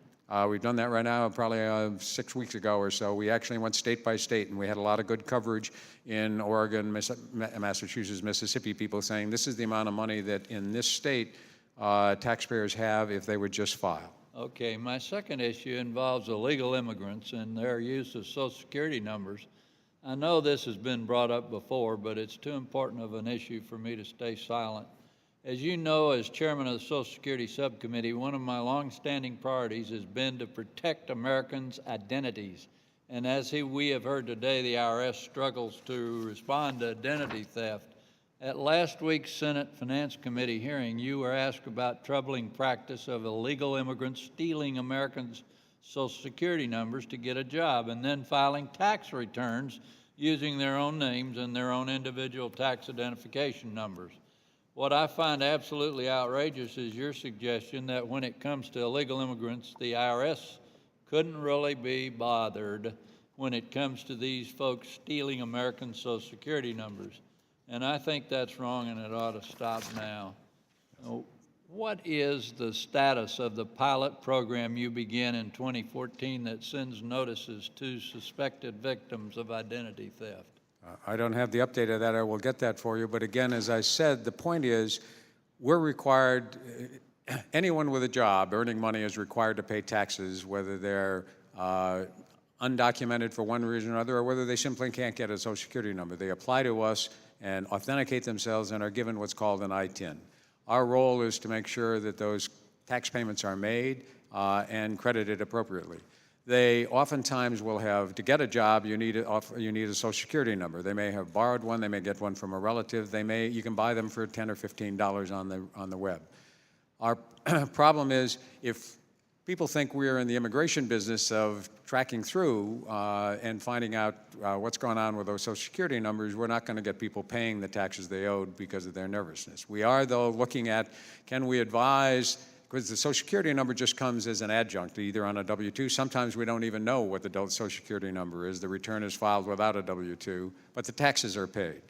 [SPEAKER 4] We've done that right now probably 6 weeks ago or so. We actually went state by state, and we had a lot of good coverage in Oregon, Massachusetts, Mississippi, people saying this is the amount of money that in this state taxpayers have if they would just file.
[SPEAKER 14] Okay, my second issue involves illegal immigrants and their use of Social Security numbers. I know this has been brought up before, but it's too important of an issue for me to stay silent. As you know, as chairman of the Social Security Subcommittee, one of my longstanding priorities has been to protect Americans' identities. And as we have heard today, the IRS struggles to respond to identity theft. At last week's Senate Finance Committee hearing, you were asked about troubling practice of illegal immigrants stealing Americans' Social Security numbers to get a job and then filing tax returns using their own names and their own individual tax identification numbers. What I find absolutely outrageous is your suggestion that when it comes to illegal immigrants, the IRS couldn't really be bothered when it comes to these folks stealing American Social Security numbers. And I think that's wrong, and it ought to stop now. What is the status of the pilot program you began in 2014 that sends notices to suspected victims of identity theft?
[SPEAKER 4] I don't have the update of that. I will get that for you. But again, as I said, the point is we're required, anyone with a job earning money is required to pay taxes, whether they're undocumented for one reason or another, or whether they simply can't get a Social Security number. They apply to us and authenticate themselves and are given what's called an ITIN. Our role is to make sure that those tax payments are made and credited appropriately. They oftentimes will have, to get a job, you need a Social Security number. They may have borrowed one, they may get one from a relative, you can buy them for $10 or $15 on the web. Our problem is if people think we're in the immigration business of tracking through and finding out what's going on with those Social Security numbers, we're not going to get people paying the taxes they owed because of their nervousness. We are, though, looking at, can we advise because the Social Security number just comes as an adjunct, either on a W-2. Sometimes we don't even know what the Social Security number is. The return is filed without a W-2, but the taxes are paid.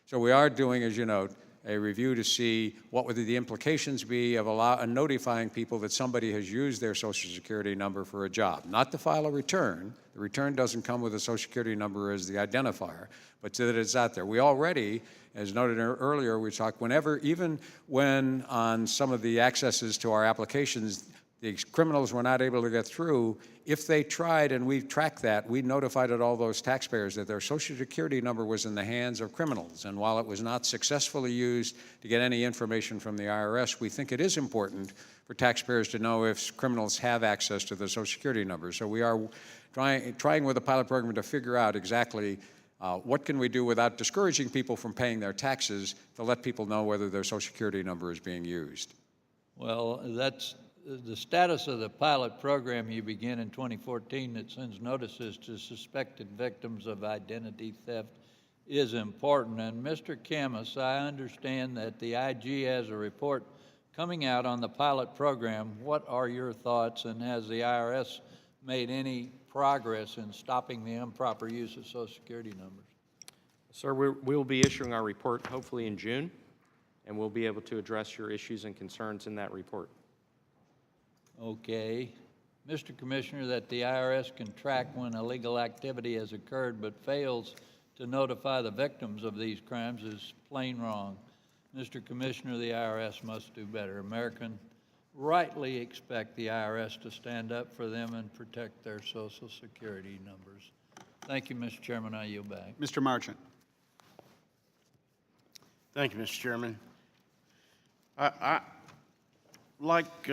[SPEAKER 4] So we are doing, as you note, a review to see what would the implications be of notifying people that somebody has used their Social Security number for a job. Not to file a return. The return doesn't come with a Social Security number as the identifier, but so that it's out there. We already, as noted earlier, we talked even when on some of the accesses to our applications, the criminals were not able to get through. If they tried, and we tracked that, we notified all those taxpayers that their Social Security number was in the hands of criminals. And while it was not successfully used to get any information from the IRS, we think it is important for taxpayers to know if criminals have access to the Social Security number. So we are trying with the pilot program to figure out exactly what can we do without discouraging people from paying their taxes to let people know whether their Social Security number is being used.
[SPEAKER 14] Well, that's the status of the pilot program you begin in 2014 that sends notices to suspected victims of identity theft is important. And Mr. Camus, I understand that the IG has a report coming out on the pilot program. What are your thoughts, and has the IRS made any progress in stopping the improper use of Social Security numbers?
[SPEAKER 5] Sir, we'll be issuing our report hopefully in June, and we'll be able to address your issues and concerns in that report.
[SPEAKER 14] Okay. Mr. Commissioner, that the IRS can track when illegal activity has occurred but fails to notify the victims of these crimes is plain wrong. Mr. Commissioner, the IRS must do better. Americans rightly expect the IRS to stand up for them and protect their Social Security numbers. Thank you, Mr. Chairman. I yield back.
[SPEAKER 1] Mr. Marchant.
[SPEAKER 15] Thank you, Mr. Chairman. Like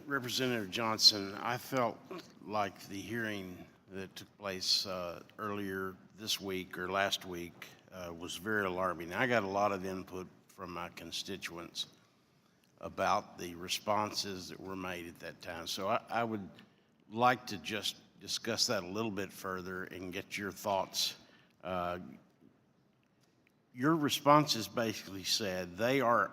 [SPEAKER 15] Representative Johnson, I felt like the hearing that took place earlier this week or last week was very alarming. I got a lot of input from my constituents about the responses that were made at that time. So I would like to just discuss that a little bit further and get your thoughts. Your responses basically said they are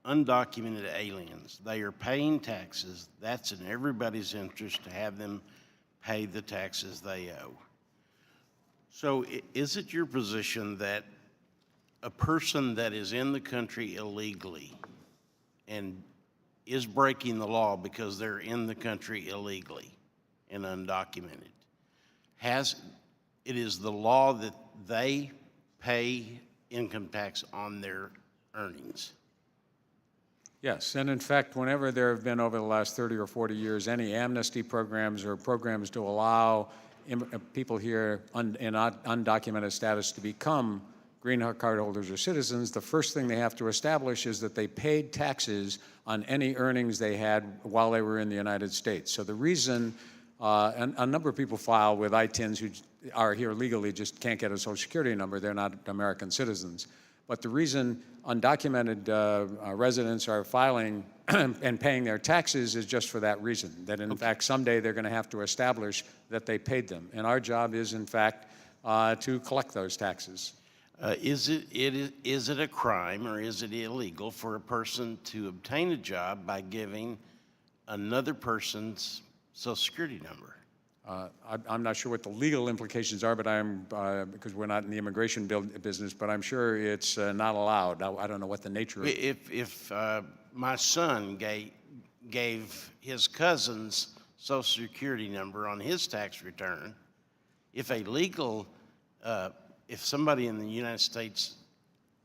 [SPEAKER 15] undocumented aliens. They are paying taxes. That's in everybody's interest to have them pay the taxes they owe. So is it your position that a person that is in the country illegally and is breaking the law because they're in the country illegally and undocumented, it is the law that they pay income tax on their earnings?
[SPEAKER 4] Yes, and in fact, whenever there have been over the last 30 or 40 years any amnesty programs or programs to allow people here in undocumented status to become green card holders or citizens, the first thing they have to establish is that they paid taxes on any earnings they had while they were in the United States. So the reason a number of people file with ITINs who are here legally just can't get a Social Security number, they're not American citizens. But the reason undocumented residents are filing and paying their taxes is just for that reason, that in fact someday they're going to have to establish that they paid them. And our job is in fact to collect those taxes.
[SPEAKER 15] Is it a crime or is it illegal for a person to obtain a job by giving another person's Social Security number?
[SPEAKER 4] I'm not sure what the legal implications are, but because we're not in the immigration business, but I'm sure it's not allowed. I don't know what the nature of it.
[SPEAKER 15] If my son gave his cousin's Social Security number on his tax return, if somebody in the United States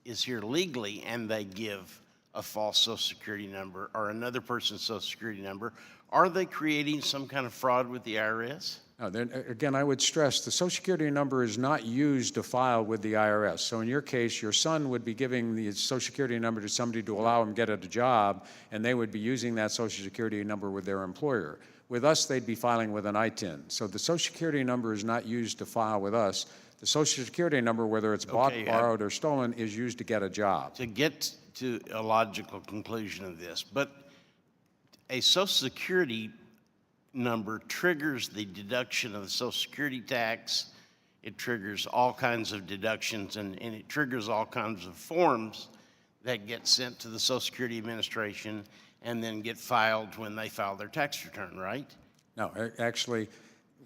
[SPEAKER 15] is here legally and they give a false Social Security number or another person's Social Security number, are they creating some kind of fraud with the IRS?
[SPEAKER 4] No, again, I would stress the Social Security number is not used to file with the IRS. So in your case, your son would be giving the Social Security number to somebody to allow him to get a job, and they would be using that Social Security number with their employer. With us, they'd be filing with an ITIN. So the Social Security number is not used to file with us. The Social Security number, whether it's bought, borrowed, or stolen, is used to get a job.
[SPEAKER 15] To get to a logical conclusion of this, but a Social Security number triggers the deduction of the Social Security tax. It triggers all kinds of deductions, and it triggers all kinds of forms that get sent to the Social Security Administration, and then get filed when they file their tax return, right?
[SPEAKER 4] No, actually,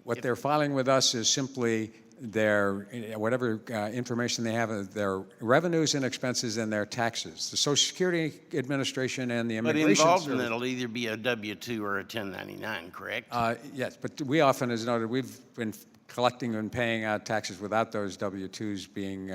[SPEAKER 4] what they're filing with us is simply their, whatever information they have, their revenues and expenses and their taxes. The Social Security Administration and the
[SPEAKER 15] But
[SPEAKER 4] Immigration
[SPEAKER 15] involved in
[SPEAKER 4] Service.
[SPEAKER 15] that'll either be a W-2 or a 1099, correct?
[SPEAKER 4] Yes, but we often, as noted, we've been collecting and paying out taxes without those W-2s being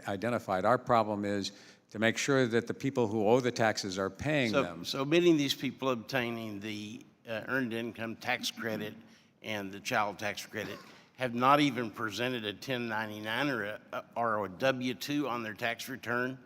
[SPEAKER 4] identified. Our problem is to make sure that the people who owe the taxes are paying them.
[SPEAKER 15] So many of these people obtaining the earned income tax credit and the child tax credit have not even presented a 1099 or a W-2 on their tax return?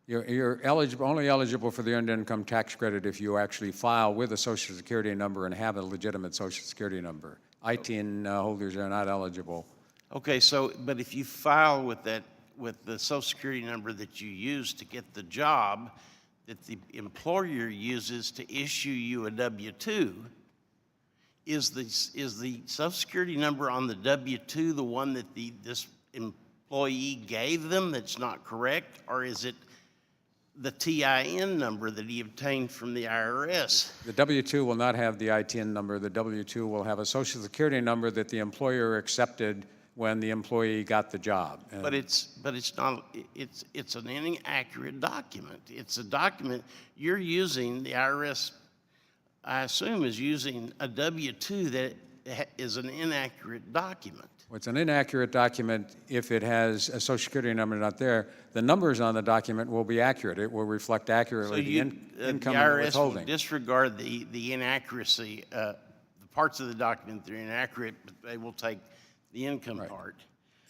[SPEAKER 4] You're eligible, only eligible for the earned income tax credit if you actually file with a Social Security number and have a legitimate Social Security number. ITIN holders are not eligible.
[SPEAKER 15] Okay, so, but if you file with that, with the Social Security number that you use to get the job that the employer uses to issue you a W-2, is the Social Security number on the W-2 the one that this employee gave them that's not correct, or is it the TIN number that he obtained from the IRS?
[SPEAKER 4] The W-2 will not have the ITIN number. The W-2 will have a Social Security number that the employer accepted when the employee got the job.
[SPEAKER 15] But it's not, it's an inaccurate document. It's a document you're using, the IRS, I assume, is using a W-2 that is an inaccurate document.
[SPEAKER 4] Well, it's an inaccurate document if it has a Social Security number not there. The numbers on the document will be accurate. It will reflect accurately the income
[SPEAKER 15] the
[SPEAKER 4] and
[SPEAKER 15] IRS
[SPEAKER 4] withholding.
[SPEAKER 15] will disregard the inaccuracy, the parts of the document that are inaccurate, but they will take the income part.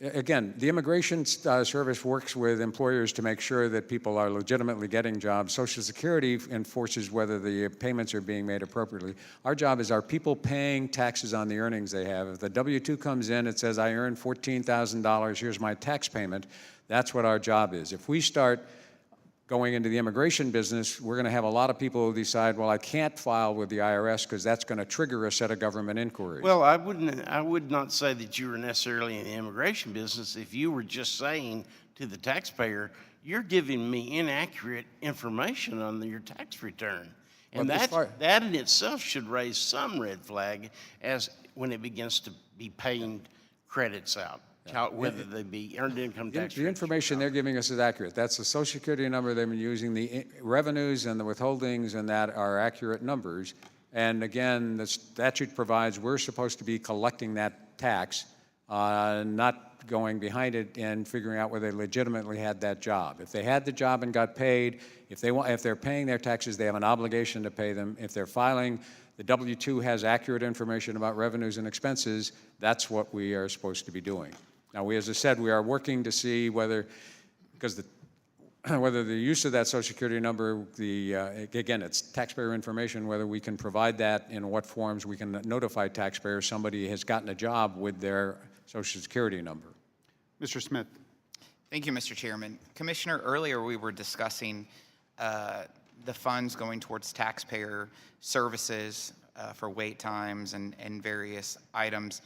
[SPEAKER 4] Again, the Immigration Service works with employers to make sure that people are legitimately getting jobs. Social Security enforces whether the payments are being made appropriately. Our job is, are people paying taxes on the earnings they have? If the W-2 comes in, it says, I earned $14,000, here's my tax payment. That's what our job is. If we start going into the immigration business, we're going to have a lot of people who decide, well, I can't file with the IRS because that's going to trigger a set of government inquiries.
[SPEAKER 15] Well, I would not say that you were necessarily in the immigration business if you were just saying to the taxpayer, you're giving me inaccurate information on your tax return. And that in itself should raise some red flag as when it begins to be paying credits out. Whether they be earned income tax.
[SPEAKER 4] The information they're giving us is accurate. That's the Social Security number they've been using. The revenues and the withholdings and that are accurate numbers. And again, the statute provides we're supposed to be collecting that tax, not going behind it and figuring out whether they legitimately had that job. If they had the job and got paid, if they're paying their taxes, they have an obligation to pay them. If they're filing, the W-2 has accurate information about revenues and expenses. That's what we are supposed to be doing. Now, as I said, we are working to see whether, because whether the use of that Social Security number, again, it's taxpayer information, whether we can provide that, in what forms we can notify taxpayers somebody has gotten a job with their Social Security number.
[SPEAKER 1] Mr. Smith.
[SPEAKER 16] Thank you, Mr. Chairman. Commissioner, earlier we were discussing the funds going towards taxpayer services for wait times and various items.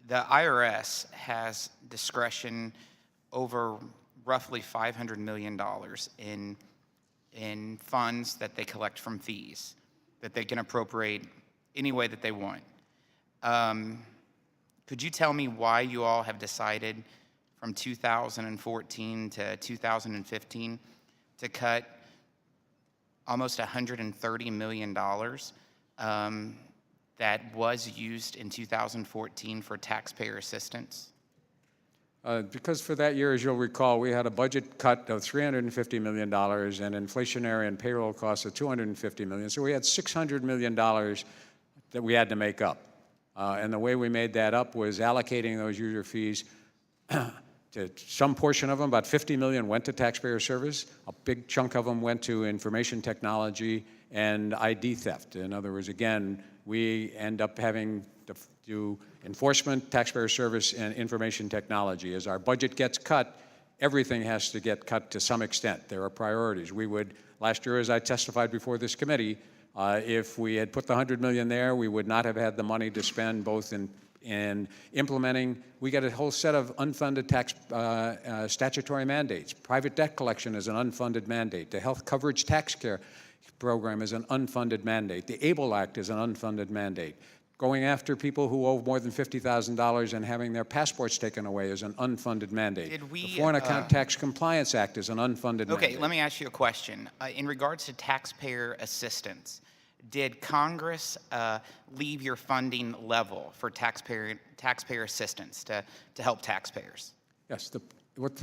[SPEAKER 16] The IRS has discretion over roughly $500 million in funds that they collect from fees that they can appropriate any way that they want. Could you tell me why you all have decided from 2014 to 2015 to cut almost $130 million that was used in 2014 for taxpayer assistance?
[SPEAKER 4] Because for that year, as you'll recall, we had a budget cut of $350 million and inflationary and payroll costs of $250 million. So we had $600 million that we had to make up. And the way we made that up was allocating those user fees to some portion of them, about $50 million went to taxpayer service. A big chunk of them went to information technology and ID theft. In other words, again, we end up having to do enforcement, taxpayer service, and information technology. As our budget gets cut, everything has to get cut to some extent. There are priorities. We would, last year as I testified before this committee, if we had put the $100 million there, we would not have had the money to spend both in implementing. We got a whole set of unfunded tax statutory mandates. Private debt collection is an unfunded mandate. The health coverage tax care program is an unfunded mandate. The ABLE Act is an unfunded mandate. Going after people who owe more than $50,000 and having their passports taken away is an unfunded mandate. The Foreign Account Tax Compliance Act is an unfunded mandate.
[SPEAKER 16] Okay, let me ask you a question. In regards to taxpayer assistance, did Congress leave your funding level for taxpayer assistance to help taxpayers?
[SPEAKER 4] Yes.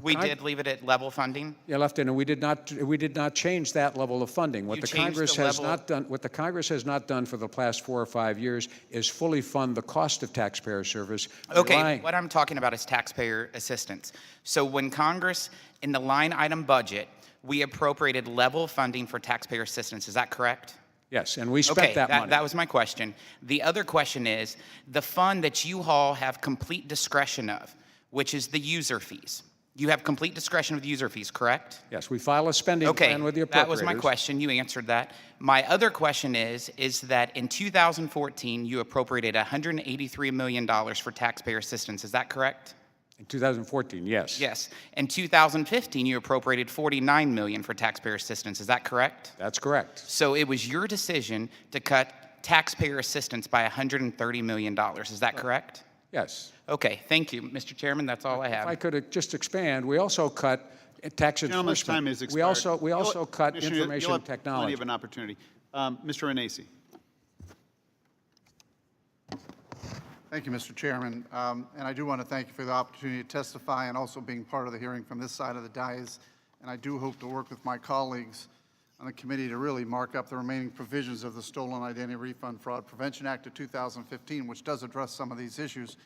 [SPEAKER 16] We did leave it at level funding?
[SPEAKER 4] Yeah, left it, and we did not change that level of funding. What
[SPEAKER 16] You
[SPEAKER 4] the
[SPEAKER 16] changed
[SPEAKER 4] Congress
[SPEAKER 16] the
[SPEAKER 4] has
[SPEAKER 16] level-
[SPEAKER 4] not done, what the Congress has not done for the past 4 or 5 years is fully fund the cost of taxpayer service.
[SPEAKER 16] Okay, what I'm talking about is taxpayer assistance. So when Congress, in the line item budget, we appropriated level funding for taxpayer assistance, is that correct?
[SPEAKER 4] Yes, and we spent that money.
[SPEAKER 16] That was my question. The other question is, the fund that you all have complete discretion of, which is the user fees. You have complete discretion with user fees, correct?
[SPEAKER 4] Yes, we file a spending plan with the appropriators.
[SPEAKER 16] That was my question. You answered that. My other question is that in 2014, you appropriated $183 million for taxpayer assistance. Is that correct?
[SPEAKER 4] In 2014, yes.
[SPEAKER 16] Yes. In 2015, you appropriated $49 million for taxpayer assistance. Is that correct?
[SPEAKER 4] That's correct.
[SPEAKER 16] So it was your decision to cut taxpayer assistance by $130 million. Is that correct?
[SPEAKER 4] Yes.
[SPEAKER 16] Okay, thank you, Mr. Chairman. That's all I have.
[SPEAKER 4] If I could just expand, we also cut tax enforcement.
[SPEAKER 1] Gentleman's time is expired.
[SPEAKER 4] We also cut
[SPEAKER 1] Commissioner,
[SPEAKER 4] information
[SPEAKER 1] you'll have
[SPEAKER 4] technology.
[SPEAKER 1] plenty of an opportunity. Mr. Renacci.
[SPEAKER 3] Thank you, Mr. Chairman. And I do want to thank you for the opportunity to testify and also being part of the hearing from this side of the dais. And I do hope to work with my colleagues on the committee to really mark up the remaining provisions of the Stolen Identity Refund Fraud Prevention Act of 2015, which does address some of these issues.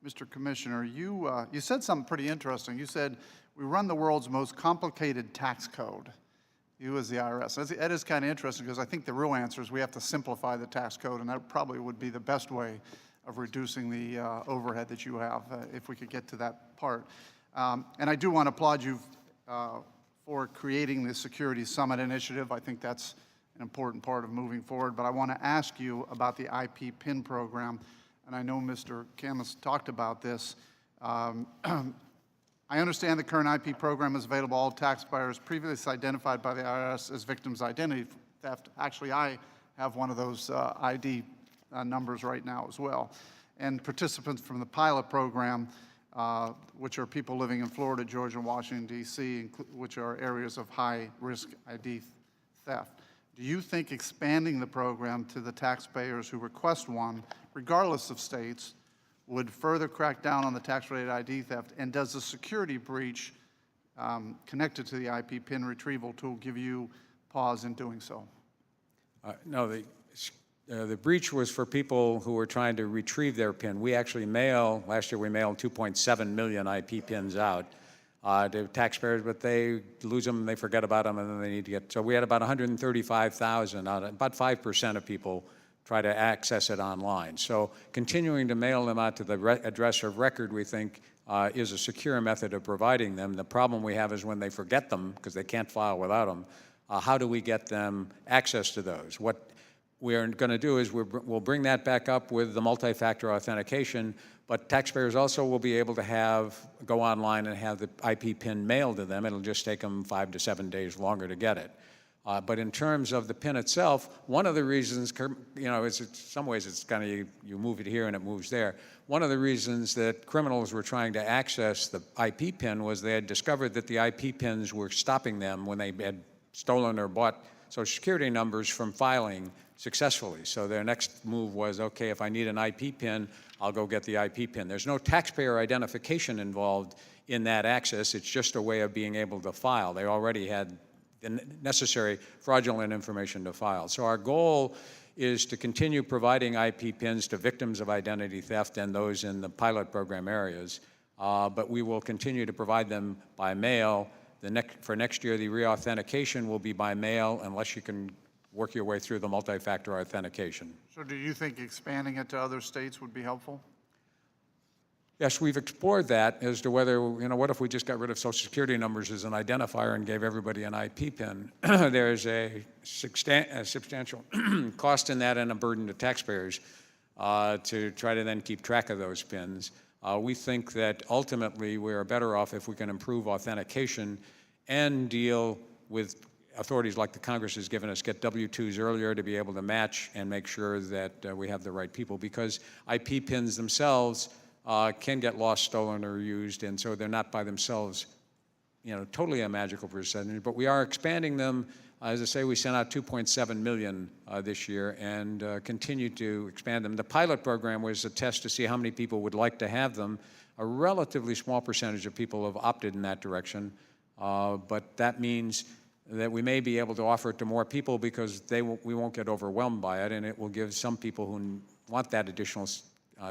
[SPEAKER 3] Mr. Commissioner, you said something pretty interesting. You said, we run the world's most complicated tax code. You as the IRS. That is kind of interesting because I think the real answer is we have to simplify the tax code, and that probably would be the best way of reducing the overhead that you have if we could get to that part. And I do want to applaud you for creating the Security Summit initiative. I think that's an important part of moving forward. But I want to ask you about the IP PIN program. And I know Mr. Camus talked about this. I understand the current IP program is available to all taxpayers previously identified by the IRS as victims of identity theft. Actually, I have one of those ID numbers right now as well. And participants from the pilot program, which are people living in Florida, Georgia, and Washington, D.C., which are areas of high-risk ID theft. Do you think expanding the program to the taxpayers who request one, regardless of states, would further crack down on the tax-related ID theft? And does the security breach connected to the IP PIN retrieval tool give you pause in doing so?
[SPEAKER 4] No, the breach was for people who were trying to retrieve their PIN. We actually last year we mailed 2.7 million IP PINs out to taxpayers, but they lose them, they forget about them, and then they need to get, so we had about 135,000 out, about 5% of people try to access it online. So continuing to mail them out to the address of record, we think, is a secure method of providing them. The problem we have is when they forget them, because they can't file without them, how do we get them access to those? What we're going to do is we'll bring that back up with the multi-factor authentication, but taxpayers also will be able to go online and have the IP PIN mailed to them. It'll just take them 5 to 7 days longer to get it. But in terms of the PIN itself, one of the reasons, in some ways it's kind of you move it here and it moves there. One of the reasons that criminals were trying to access the IP PIN was they had discovered that the IP PINs were stopping them when they had stolen or bought Social Security numbers from filing successfully. So their next move was, okay, if I need an IP PIN, I'll go get the IP PIN. There's no taxpayer identification involved in that access. It's just a way of being able to file. They already had the necessary fraudulent information to file. So our goal is to continue providing IP PINs to victims of identity theft and those in the pilot program areas, but we will continue to provide them by mail. For next year, the reauthentication will be by mail unless you can work your way through the multi-factor authentication.
[SPEAKER 3] So do you think expanding it to other states would be helpful?
[SPEAKER 4] Yes, we've explored that as to whether, what if we just got rid of Social Security numbers as an identifier and gave everybody an IP PIN? There's a substantial cost in that and a burden to taxpayers to try to then keep track of those PINs. We think that ultimately we are better off if we can improve authentication and deal with authorities like the Congress has given us get W-2s earlier to be able to match and make sure that we have the right people, because IP pins themselves can get lost, stolen, or used, and so they're not by themselves, totally a magical percentage. But we are expanding them. As I say, we sent out 2.7 million this year and continue to expand them. The pilot program was a test to see how many people would like to have them. A relatively small percentage of people have opted in that direction, but that means that we may be able to offer it to more people because we won't get overwhelmed by it, and it will give some people who want that additional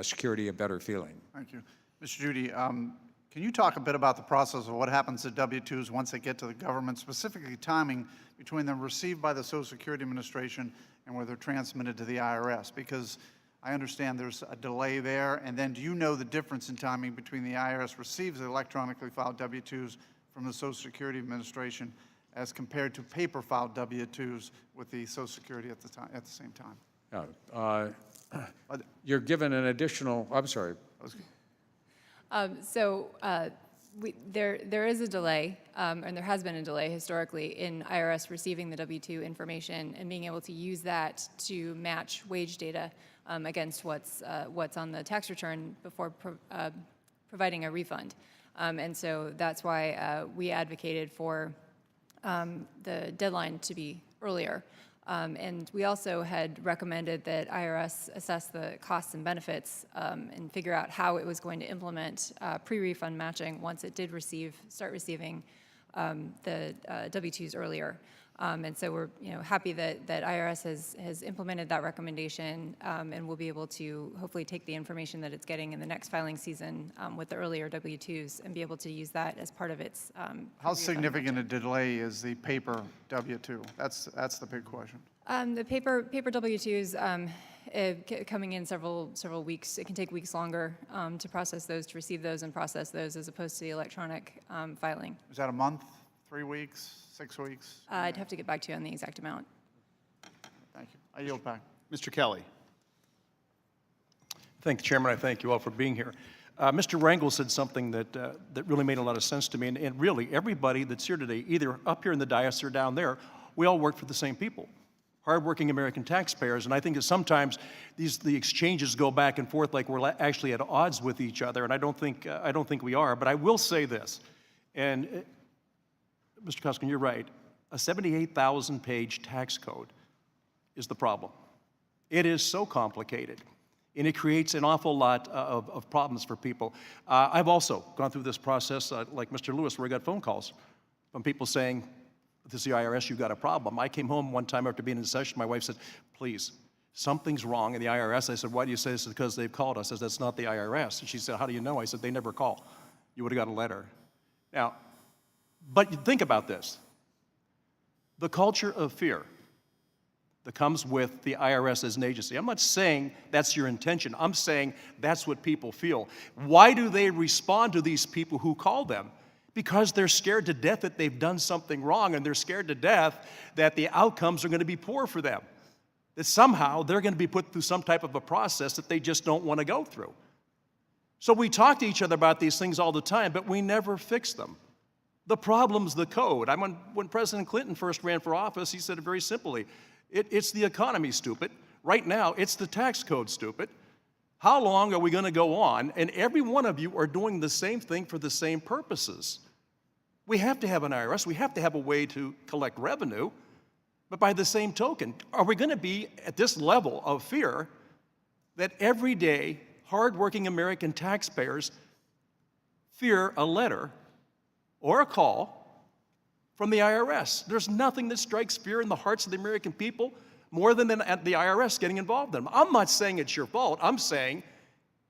[SPEAKER 4] security a better feeling.
[SPEAKER 3] Thank you. Mr. Judy, can you talk a bit about the process of what happens to W-2s once they get to the government, specifically timing between them received by the Social Security Administration and where they're transmitted to the IRS? Because I understand there's a delay there, and then do you know the difference in timing between the IRS receives the electronically filed W-2s from the Social Security Administration as compared to paper filed W-2s with the Social Security at the same time?
[SPEAKER 4] You're given an additional, I'm sorry.
[SPEAKER 6] There is a delay, and there has been a delay historically in IRS receiving the W-2 information and being able to use that to match wage data against what's on the tax return before providing a refund. And so that's why we advocated for the deadline to be earlier. And we also had recommended that IRS assess the costs and benefits and figure out how it was going to implement pre-refund matching once it did start receiving the W-2s earlier. And so we're happy that IRS has implemented that recommendation, and we'll be able to hopefully take the information that it's getting in the next filing season with the earlier W-2s and be able to use that as part of its
[SPEAKER 3] How significant a delay is the paper W-2? That's the big question.
[SPEAKER 6] The paper W-2s coming in several weeks. It can take weeks longer to process those, to receive those and process those, as opposed to the electronic filing.
[SPEAKER 3] Is that a month, 3 weeks, 6 weeks?
[SPEAKER 6] I'd have to get back to you on the exact amount.
[SPEAKER 3] Thank you. I yield back.
[SPEAKER 1] Mr. Kelly.
[SPEAKER 17] Thank you, Chairman. I thank you all for being here. Mr. Rangel said something that really made a lot of sense to me, and really everybody that's here today, either up here in the dais or down there, we all work for the same people, hardworking American taxpayers. And I think that sometimes the exchanges go back and forth like we're actually at odds with each other, and I don't think we are. But I will say this, and Mr. Koskin, you're right. A 78,000-page tax code is the problem. It is so complicated, and it creates an awful lot of problems for people. I've also gone through this process, like Mr. Lewis, where I got phone calls from people saying, "This is the IRS, you've got a problem." I came home one time after being in session. My wife said, "Please, something's wrong in the IRS." I said, "Why do you say this?" Because they've called us. I said, "That's not the IRS." And she said, "How do you know?" I said, "They never call. You would have got a letter." Now, but you think about this. The culture of fear that comes with the IRS as an agency. I'm not saying that's your intention. I'm saying that's what people feel. Why do they respond to these people who call them? Because they're scared to death that they've done something wrong, and they're scared to death that the outcomes are going to be poor for them. That somehow they're going to be put through some type of a process that they just don't want to go through. So we talk to each other about these things all the time, but we never fix them. The problem's the code. When President Clinton first ran for office, he said it very simply, it's the economy, stupid. Right now, it's the tax code, stupid. How long are we going to go on? And every one of you are doing the same thing for the same purposes. We have to have an IRS. We have to have a way to collect revenue. But by the same token, are we going to be at this level of fear that every day hardworking American taxpayers fear a letter or a call from the IRS? There's nothing that strikes fear in the hearts of the American people more than the IRS getting involved in them. I'm not saying it's your fault. I'm saying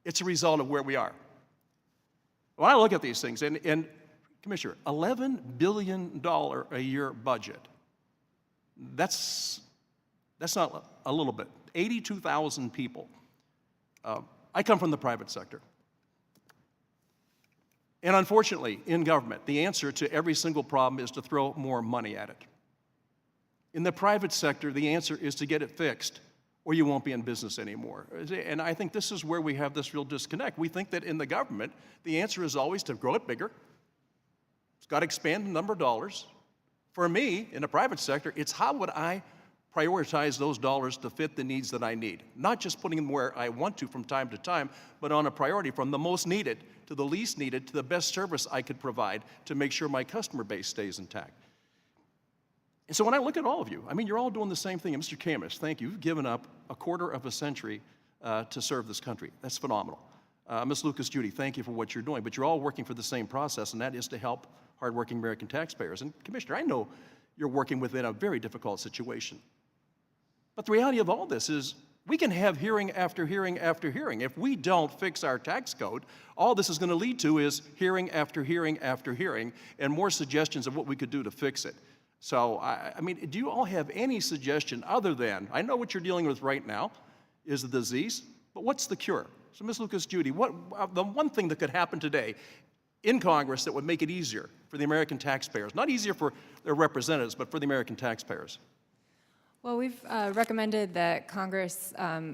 [SPEAKER 17] it's a result of where we are. When I look at these things, and Commissioner, $11 billion a year budget, that's not a little bit. 82,000 people. I come from the private sector. And unfortunately, in government, the answer to every single problem is to throw more money at it. In the private sector, the answer is to get it fixed, or you won't be in business anymore. And I think this is where we have this real disconnect. We think that in the government, the answer is always to grow it bigger. It's got to expand the number of dollars, For me, in the private sector, it's how would I prioritize those dollars to fit the needs that I need? Not just putting them where I want to from time to time, but on a priority from the most needed to the least needed to the best service I could provide to make sure my customer base stays intact. And so when I look at all of you, I mean, you're all doing the same thing. And Mr. Camus, thank you. You've given up a quarter of a century to serve this country. That's phenomenal. Ms. Lucas Judy, thank you for what you're doing. But you're all working for the same process, and that is to help hardworking American taxpayers. And Commissioner, I know you're working within a very difficult situation. But the reality of all this is we can have hearing after hearing after hearing. If we don't fix our tax code, all this is going to lead to is hearing after hearing after hearing and more suggestions of what we could do to fix it. So, I mean, do you all have any suggestion other than, I know what you're dealing with right now is the disease, but what's the cure? So, Ms. Lucas Judy, the one thing that could happen today in Congress that would make it easier for the American taxpayers, not easier for their representatives, but for the American taxpayers?
[SPEAKER 6] Well, we've recommended that Congress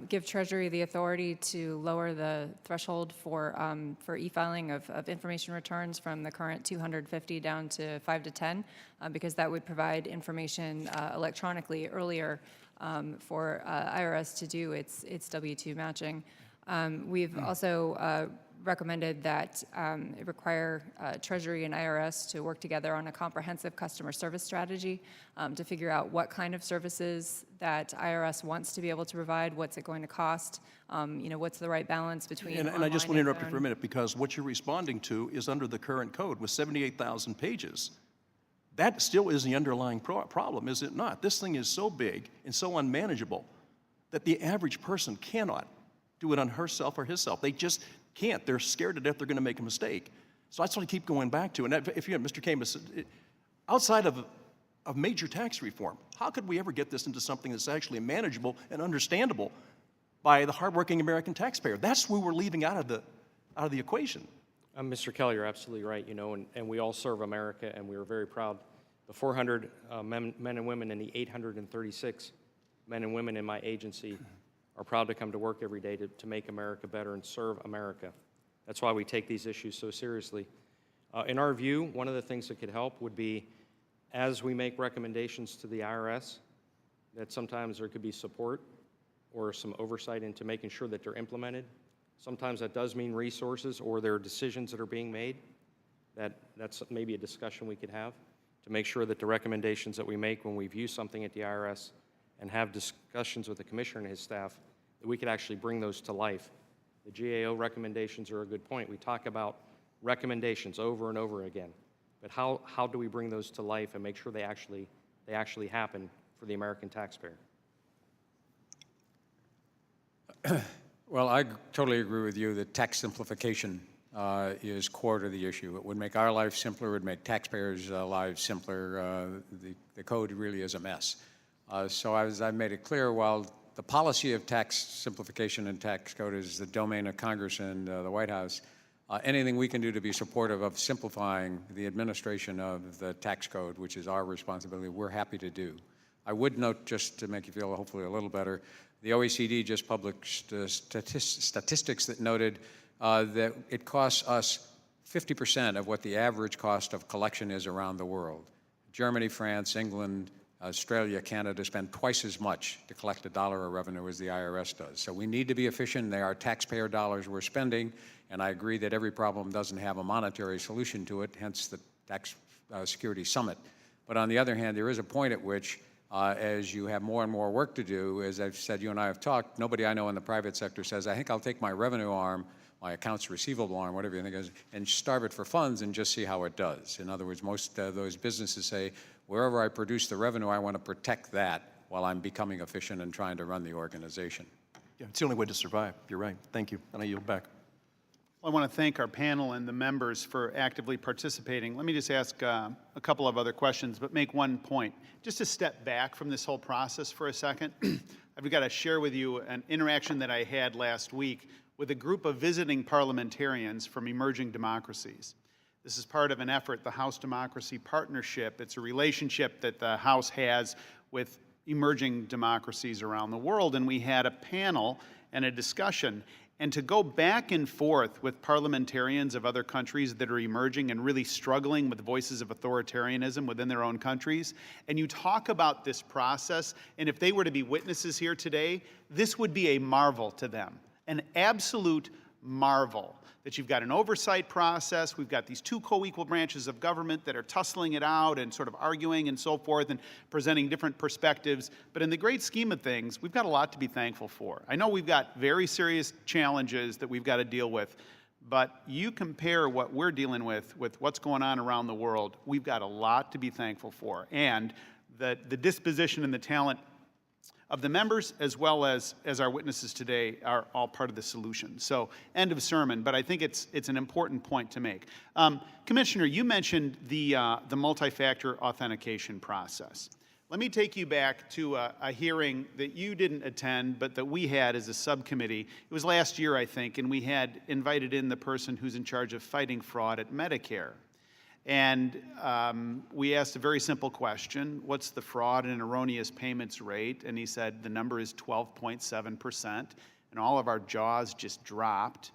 [SPEAKER 6] give Treasury the authority to lower the threshold for e-filing of information returns from the current 250 down to 5 to 10, because that would provide information electronically earlier for IRS to do its W-2 matching. We've also recommended that it require Treasury and IRS to work together on a comprehensive customer service strategy to figure out what kind of services that IRS wants to be able to provide, what's it going to cost, what's the right balance between
[SPEAKER 17] And I just want to interrupt you
[SPEAKER 6] phone.
[SPEAKER 17] for a minute, because what you're responding to is under the current code with 78,000 pages. That still is the underlying problem, is it not? This thing is so big and so unmanageable that the average person cannot do it on herself or himself. They just can't. They're scared to death they're going to make a mistake. So that's what I keep going back to. And if you, Mr. Camus, outside of major tax reform, how could we ever get this into something that's actually manageable and understandable by the hardworking American taxpayer? That's what we're leaving out of the equation.
[SPEAKER 5] Mr. Kelly, you're absolutely right, and we all serve America, and we are very proud. The 400 men and women and the 836 men and women in my agency are proud to come to work every day to make America better and serve America. That's why we take these issues so seriously. In our view, one of the things that could help would be, as we make recommendations to the IRS, that sometimes there could be support or some oversight into making sure that they're implemented. Sometimes that does mean resources, or there are decisions that are being made. That's maybe a discussion we could have to make sure that the recommendations that we make when we view something at the IRS and have discussions with the Commissioner and his staff, that we could actually bring those to life. The GAO recommendations are a good point. We talk about recommendations over and over again, but how do we bring those to life and make sure they actually happen for the American taxpayer?
[SPEAKER 4] Well, I totally agree with you that tax simplification is core to the issue. It would make our life simpler, it would make taxpayers' lives simpler. The code really is a mess. So as I made it clear, while the policy of tax simplification and tax code is the domain of Congress and the White House, anything we can do to be supportive of simplifying the administration of the tax code, which is our responsibility, we're happy to do. I would note, just to make you feel hopefully a little better, the OECD just published statistics that noted that it costs us 50% of what the average cost of collection is around the world. Germany, France, England, Australia, Canada spend twice as much to collect $1 of revenue as the IRS does. So we need to be efficient. They are taxpayer dollars we're spending, and I agree that every problem doesn't have a monetary solution to it, hence the Tax Security Summit. But on the other hand, there is a point at which, as you have more and more work to do, as I've said, you and I have talked, nobody I know in the private sector says, I think I'll take my revenue arm, my accounts receivable arm, whatever you think it is, and starve it for funds and just see how it does. In other words, most of those businesses say, wherever I produce the revenue, I want to protect that while I'm becoming efficient and trying to run the organization.
[SPEAKER 17] Yeah, it's the only way to survive. You're right. Thank you. And I yield back.
[SPEAKER 1] Well, I want to thank our panel and the members for actively participating. Let me just ask a couple of other questions, but make one point. Just to step back from this whole process for a second, I've got to share with you an interaction that I had last week with a group of visiting parliamentarians from emerging democracies. This is part of an effort, the House Democracy Partnership. It's a relationship that the House has with emerging democracies around the world, and we had a panel and a discussion. and to go back and forth with parliamentarians of other countries that are emerging and really struggling with voices of authoritarianism within their own countries, and you talk about this process, and if they were to be witnesses here today, this would be a marvel to them, an absolute marvel. That you've got an oversight process, we've got these two co-equal branches of government that are tussling it out and sort of arguing and so forth and presenting different perspectives. But in the great scheme of things, we've got a lot to be thankful for. I know we've got very serious challenges that we've got to deal with, but you compare what we're dealing with what's going on around the world, we've got a lot to be thankful for. And the disposition and the talent of the members, as well as our witnesses today, are all part of the solution. So, end of sermon, but I think it's an important point to make. Commissioner, you mentioned the multi-factor authentication process. Let me take you back to a hearing that you didn't attend, but that we had as a subcommittee. It was last year, I think, and we had invited in the person who's in charge of fighting fraud at Medicare. And we asked a very simple question: what's the fraud and erroneous payments rate? And he said the number is 12.7%, and all of our jaws just dropped.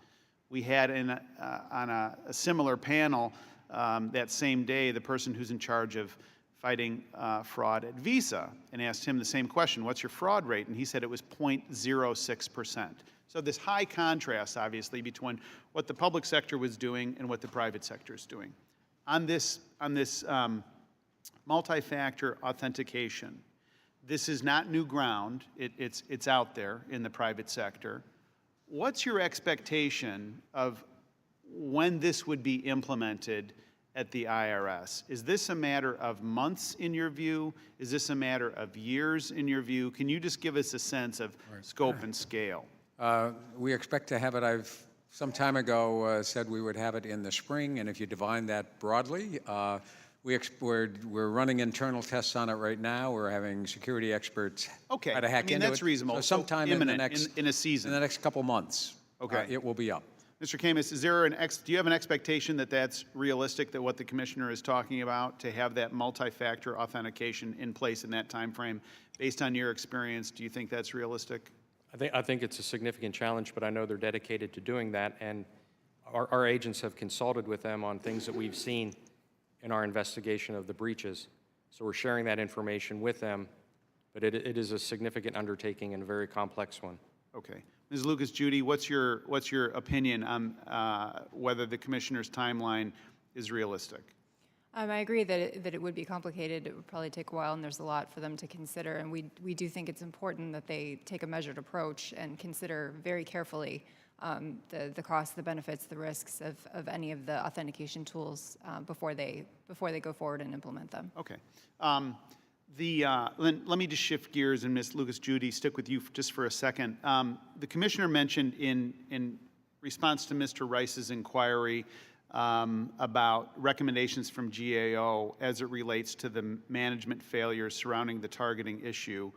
[SPEAKER 1] We had on a similar panel that same day the person who's in charge of fighting fraud at Visa, and asked him the same question: what's your fraud rate? And he said it was 0.06%. So this high contrast, obviously, between what the public sector was doing and what the private sector is doing. On this multi-factor authentication, this is not new ground. It's out there in the private sector. What's your expectation of when this would be implemented at the IRS? Is this a matter of months in your view? Is this a matter of years in your view? Can you just give us a sense of scope and scale?
[SPEAKER 4] We expect to have it. Some time ago said we would have it in the spring, and if you define that broadly, we're running internal tests on it right now. We're having security experts try to hack into it.
[SPEAKER 1] That's reasonable.
[SPEAKER 4] So sometime in the next
[SPEAKER 1] in a season,
[SPEAKER 4] in the next couple months, it will be up.
[SPEAKER 1] Mr. Camus, is there do you have an expectation that that's realistic, that what the commissioner is talking about, to have that multi-factor authentication in place in that time frame? Based on your experience, do you think that's realistic?
[SPEAKER 5] I think it's a significant challenge, but I know they're dedicated to doing that, and our agents have consulted with them on things that we've seen in our investigation of the breaches. So we're sharing that information with them, but it is a significant undertaking and a very complex one.
[SPEAKER 1] Okay. Ms. Lucas-Judy, what's your opinion on whether the commissioner's timeline is realistic?
[SPEAKER 6] I agree that it would be complicated. It would probably take a while, and there's a lot for them to consider. And we do think it's important that they take a measured approach and consider very carefully the costs, the benefits, the risks of any of the authentication tools before they go forward and implement them.
[SPEAKER 1] Okay. Let me just shift gears, and Ms. Lucas-Judy, stick with you just for a second. The commissioner mentioned in response to Mr. Rice's inquiry about recommendations from GAO as it relates to the management failures surrounding the targeting issue.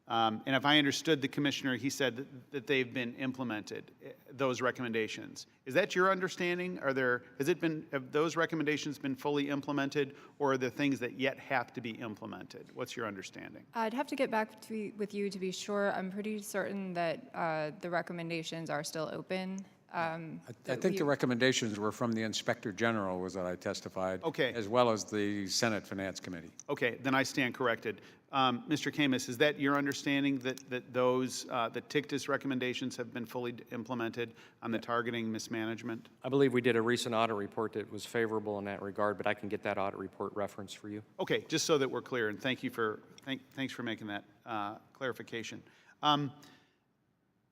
[SPEAKER 1] And if I understood the commissioner, he said that they've been implemented, those recommendations. Is that your understanding? Have those recommendations been fully implemented, or are there things that yet have to be implemented? What's your understanding?
[SPEAKER 6] I'd have to get back with you to be sure. I'm pretty certain that the recommendations are still open.
[SPEAKER 4] I think the recommendations were from the Inspector General, was that I testified,
[SPEAKER 1] okay,
[SPEAKER 4] as well as the Senate Finance Committee.
[SPEAKER 1] Okay, then I stand corrected. Mr. Camus, is that your understanding that those the TICTIS recommendations have been fully implemented on the targeting mismanagement?
[SPEAKER 5] I believe we did a recent audit report that was favorable in that regard, but I can get that audit report reference for you.
[SPEAKER 1] Okay, just so that we're clear, and thank you for thanks for making that clarification.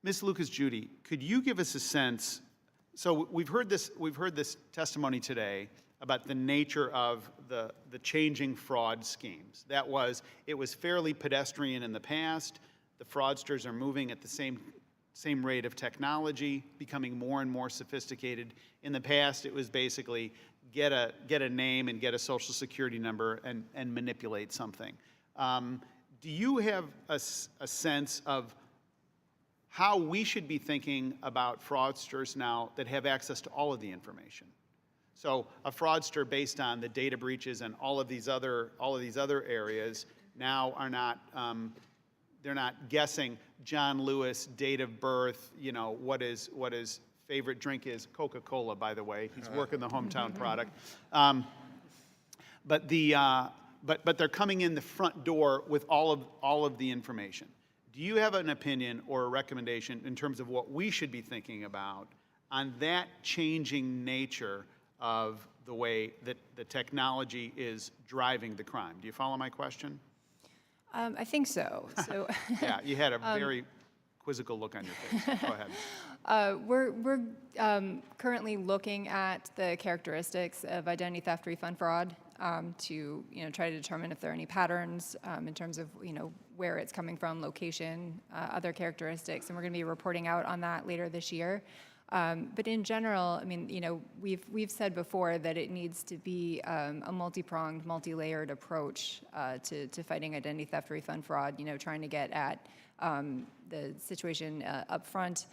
[SPEAKER 1] Ms. Lucas-Judy, could you give us a sense? So we've heard this testimony today about the nature of the changing fraud schemes. It was fairly pedestrian in the past. The fraudsters are moving at the same rate of technology, becoming more and more sophisticated. In the past, it was basically get a name and get a social security number and manipulate something. Do you have a sense of how we should be thinking about fraudsters now that have access to all of the information? So a fraudster, based on the data breaches and all of these other areas, now are not they're not guessing John Lewis, date of birth, you know, what his favorite drink is. Coca-Cola, by the way. He's working the hometown product. But they're coming in the front door with all of the information. Do you have an opinion or a recommendation in terms of what we should be thinking about on that changing nature of the way that the technology is driving the crime? Do you follow my question?
[SPEAKER 6] I think so. So
[SPEAKER 1] yeah, you had a very quizzical look on your face. Go ahead.
[SPEAKER 6] we're currently looking at the characteristics of identity theft refund fraud to try to determine if there are any patterns in terms of where it's coming from, location, other characteristics, and we're going to be reporting out on that later this year. But in general, I mean, we've said before that it needs to be a multi-pronged, multi-layered approach to fighting identity theft, refund fraud. Trying to get at the situation up front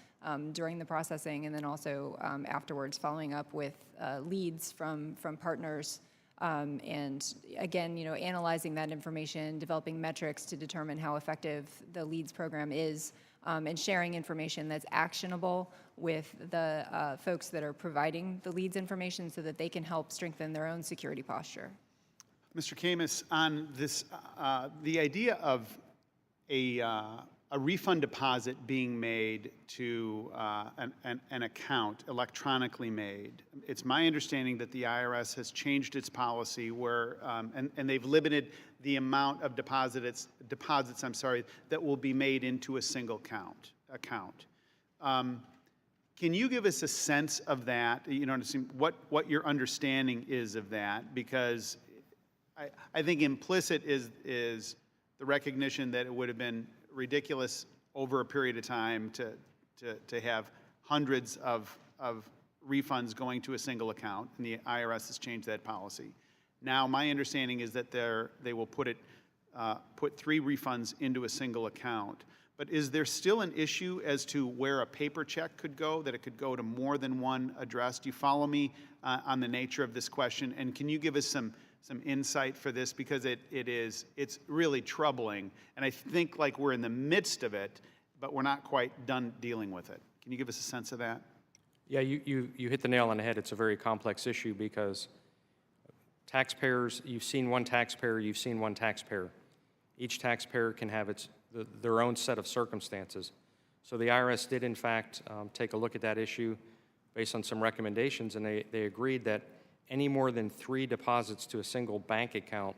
[SPEAKER 6] during the processing, and then also afterwards, following up with leads from partners. And again, analyzing that information, developing metrics to determine how effective the LEADS program is, and sharing information that's actionable with the folks that are providing the LEADS information so that they can help strengthen their own security posture.
[SPEAKER 1] Mr. Camus, on this, the idea of a refund deposit being made to an account, electronically made, it's my understanding that the IRS has changed its policy where, and they've limited the amount of deposits, that will be made into a single account. Can you give us a sense of that? What your understanding is of that? Because I think implicit is the recognition that it would have been ridiculous over a period of time to have hundreds of refunds going to a single account, and the IRS has changed that policy. Now, my understanding is that they will put 3 refunds into a single account. But is there still an issue as to where a paper check could go, that it could go to more than one address? Do you follow me on the nature of this question? And can you give us some insight for this, because it's really troubling, and I think like we're in the midst of it, but we're not quite done dealing with it. Can you give us a sense of that?
[SPEAKER 5] Yeah, you hit the nail on the head. It's a very complex issue because taxpayers, you've seen one taxpayer, you've seen one taxpayer. Each taxpayer can have their own set of circumstances. So the IRS did, in fact, take a look at that issue based on some recommendations, and they agreed that any more than 3 deposits to a single bank account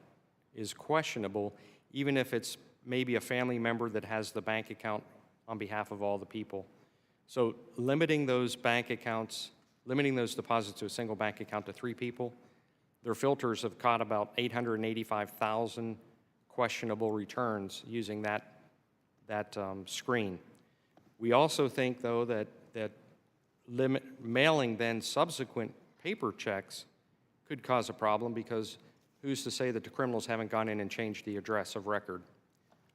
[SPEAKER 5] is questionable, even if it's maybe a family member that has the bank account on behalf of all the people. So limiting those bank accounts, limiting those deposits to a single bank account to 3 people, their filters have caught about 885,000 questionable returns using that screen. We also think, though, that mailing then subsequent paper checks could cause a problem, because who's to say that the criminals haven't gone in and changed the address of record?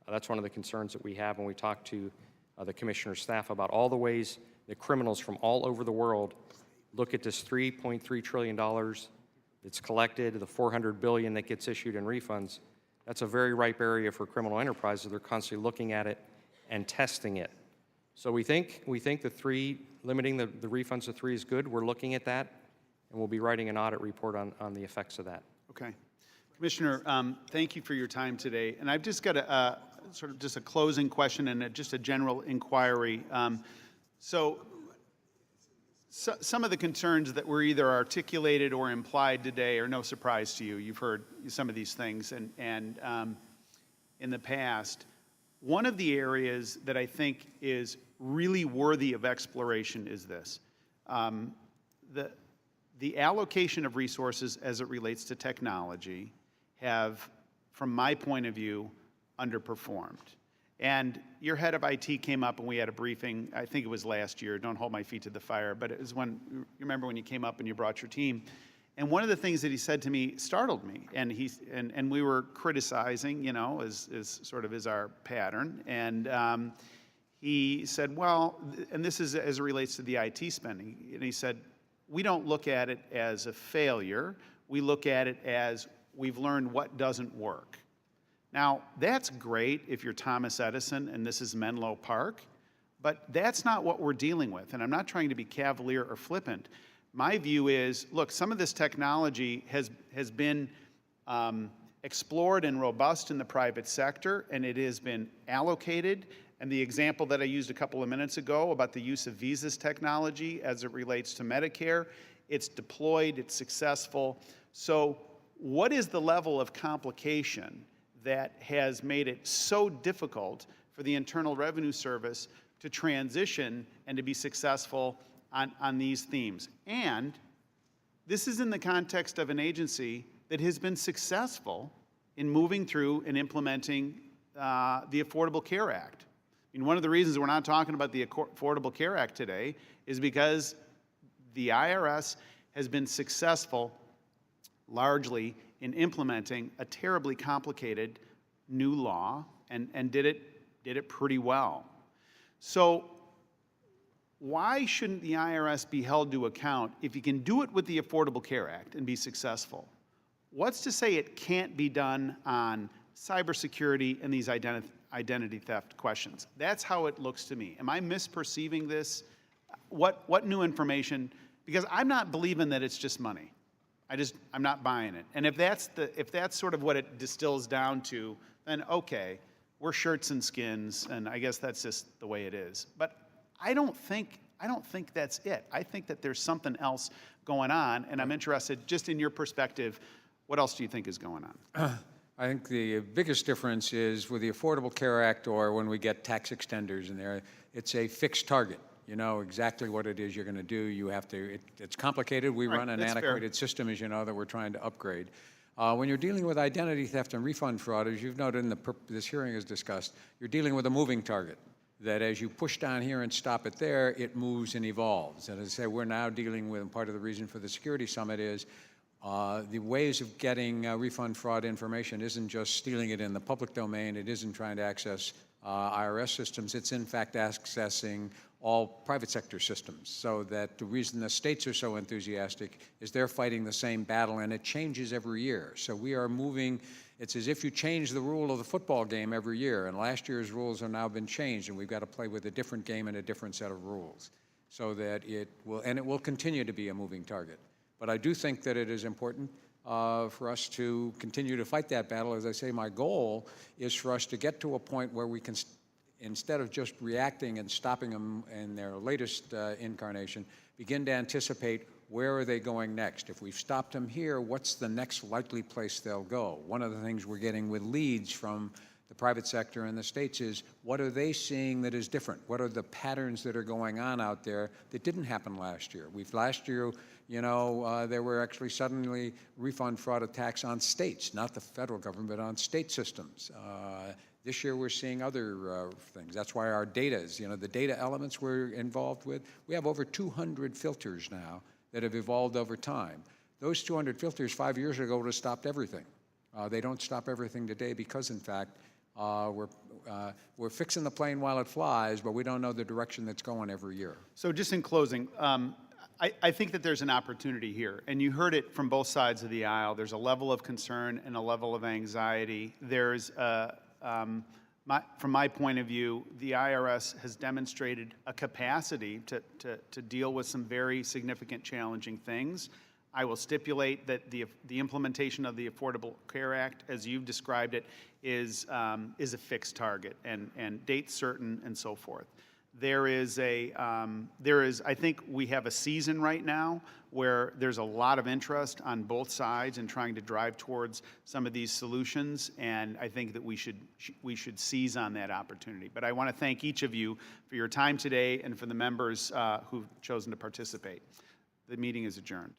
[SPEAKER 5] That's one of the concerns that we have when we talk to the commissioner's staff about all the ways that criminals from all over the world look at this $3.3 trillion that's collected, the $400 billion that gets issued in refunds. That's a very ripe area for criminal enterprises. They're constantly looking at it and testing it. So we think limiting the refunds to 3 is good. We're looking at that, and we'll be writing an audit report on the effects of that.
[SPEAKER 1] Okay. Commissioner, thank you for your time today. And I've just got a sort of just a closing question and just a general inquiry. So some of the concerns that were either articulated or implied today are no surprise to you. You've heard some of these things and in the past. One of the areas that I think is really worthy of exploration is this. The allocation of resources as it relates to technology have, from my point of view, underperformed. And your head of IT came up and we had a briefing, I think it was last year, don't hold my feet to the fire, but it was when, you remember when you came up and you brought your team. And one of the things that he said to me startled me, and we were criticizing, as sort of is our pattern. And he said, well, and this is as it relates to the IT spending, and he said, we don't look at it as a failure. We look at it as we've learned what doesn't work. Now, that's great if you're Thomas Edison and this is Menlo Park, but that's not what we're dealing with. And I'm not trying to be cavalier or flippant. My view is, look, some of this technology has been explored and robust in the private sector, and it has been allocated. And the example that I used a couple of minutes ago about the use of Visa's technology as it relates to Medicare, it's deployed, it's successful. So what is the level of complication that has made it so difficult for the Internal Revenue Service to transition and to be successful on these themes? And this is in the context of an agency that has been successful in moving through and implementing the Affordable Care Act. I mean, one of the reasons we're not talking about the Affordable Care Act today is because the IRS has been successful largely in implementing a terribly complicated new law and did it pretty well. So why shouldn't the IRS be held to account if you can do it with the Affordable Care Act and be successful? What's to say it can't be done on cybersecurity and these identity theft questions? That's how it looks to me. Am I misperceiving this? What new information? Because I'm not believing that it's just money. I'm not buying it. And if that's sort of what it distills down to, then okay, we're shirts and skins, and I guess that's just the way it is. But I don't think that's it. I think that there's something else going on, and I'm interested, just in your perspective, what else do you think is going on?
[SPEAKER 4] I think the biggest difference is with the Affordable Care Act, or when we get tax extenders in there, it's a fixed target. You know exactly what it is you're going to do. You have to, it's complicated. We run an antiquated system, as you know, that we're trying to upgrade. When you're dealing with identity theft and refund fraud, as you've noted in this hearing is discussed, you're dealing with a moving target. That as you push down here and stop it there, it moves and evolves. And as I say, we're now dealing with, and part of the reason for the Security Summit is the ways of getting refund fraud information isn't just stealing it in the public domain. It isn't trying to access IRS systems. It's in fact accessing all private sector systems. So that the reason the states are so enthusiastic is they're fighting the same battle, and it changes every year. So we are moving. It's as if you change the rule of the football game every year, and last year's rules have now been changed, and we've got to play with a different game and a different set of rules, so that it will continue to be a moving target. But I do think that it is important for us to continue to fight that battle. As I say, my goal is for us to get to a point where we can, instead of just reacting and stopping them in their latest incarnation, begin to anticipate where are they going next. If we've stopped them here, what's the next likely place they'll go? One of the things we're getting with leads from the private sector and the states is, what are they seeing that is different? What are the patterns that are going on out there that didn't happen last year? Last year, you know, there were actually suddenly refund fraud attacks on states, not the federal government, but on state systems. This year we're seeing other things. That's why our data is, you know, the data elements we're involved with, we have over 200 filters now that have evolved over time. Those 200 filters 5 years ago would have stopped everything. They don't stop everything today because, in fact, we're fixing the plane while it flies, but we don't know the direction that's going every year.
[SPEAKER 1] So just in closing, I think that there's an opportunity here, and you heard it from both sides of the aisle. There's a level of concern and a level of anxiety. There's, from my point of view, the IRS has demonstrated a capacity to deal with some very significant, challenging things. I will stipulate that the implementation of the Affordable Care Act, as you've described it, is a fixed target and date certain and so forth. I think we have a season right now where there's a lot of interest on both sides in trying to drive towards some of these solutions, and I think that we should seize on that opportunity. But I want to thank each of you for your time today and for the members who've chosen to participate. The meeting is adjourned.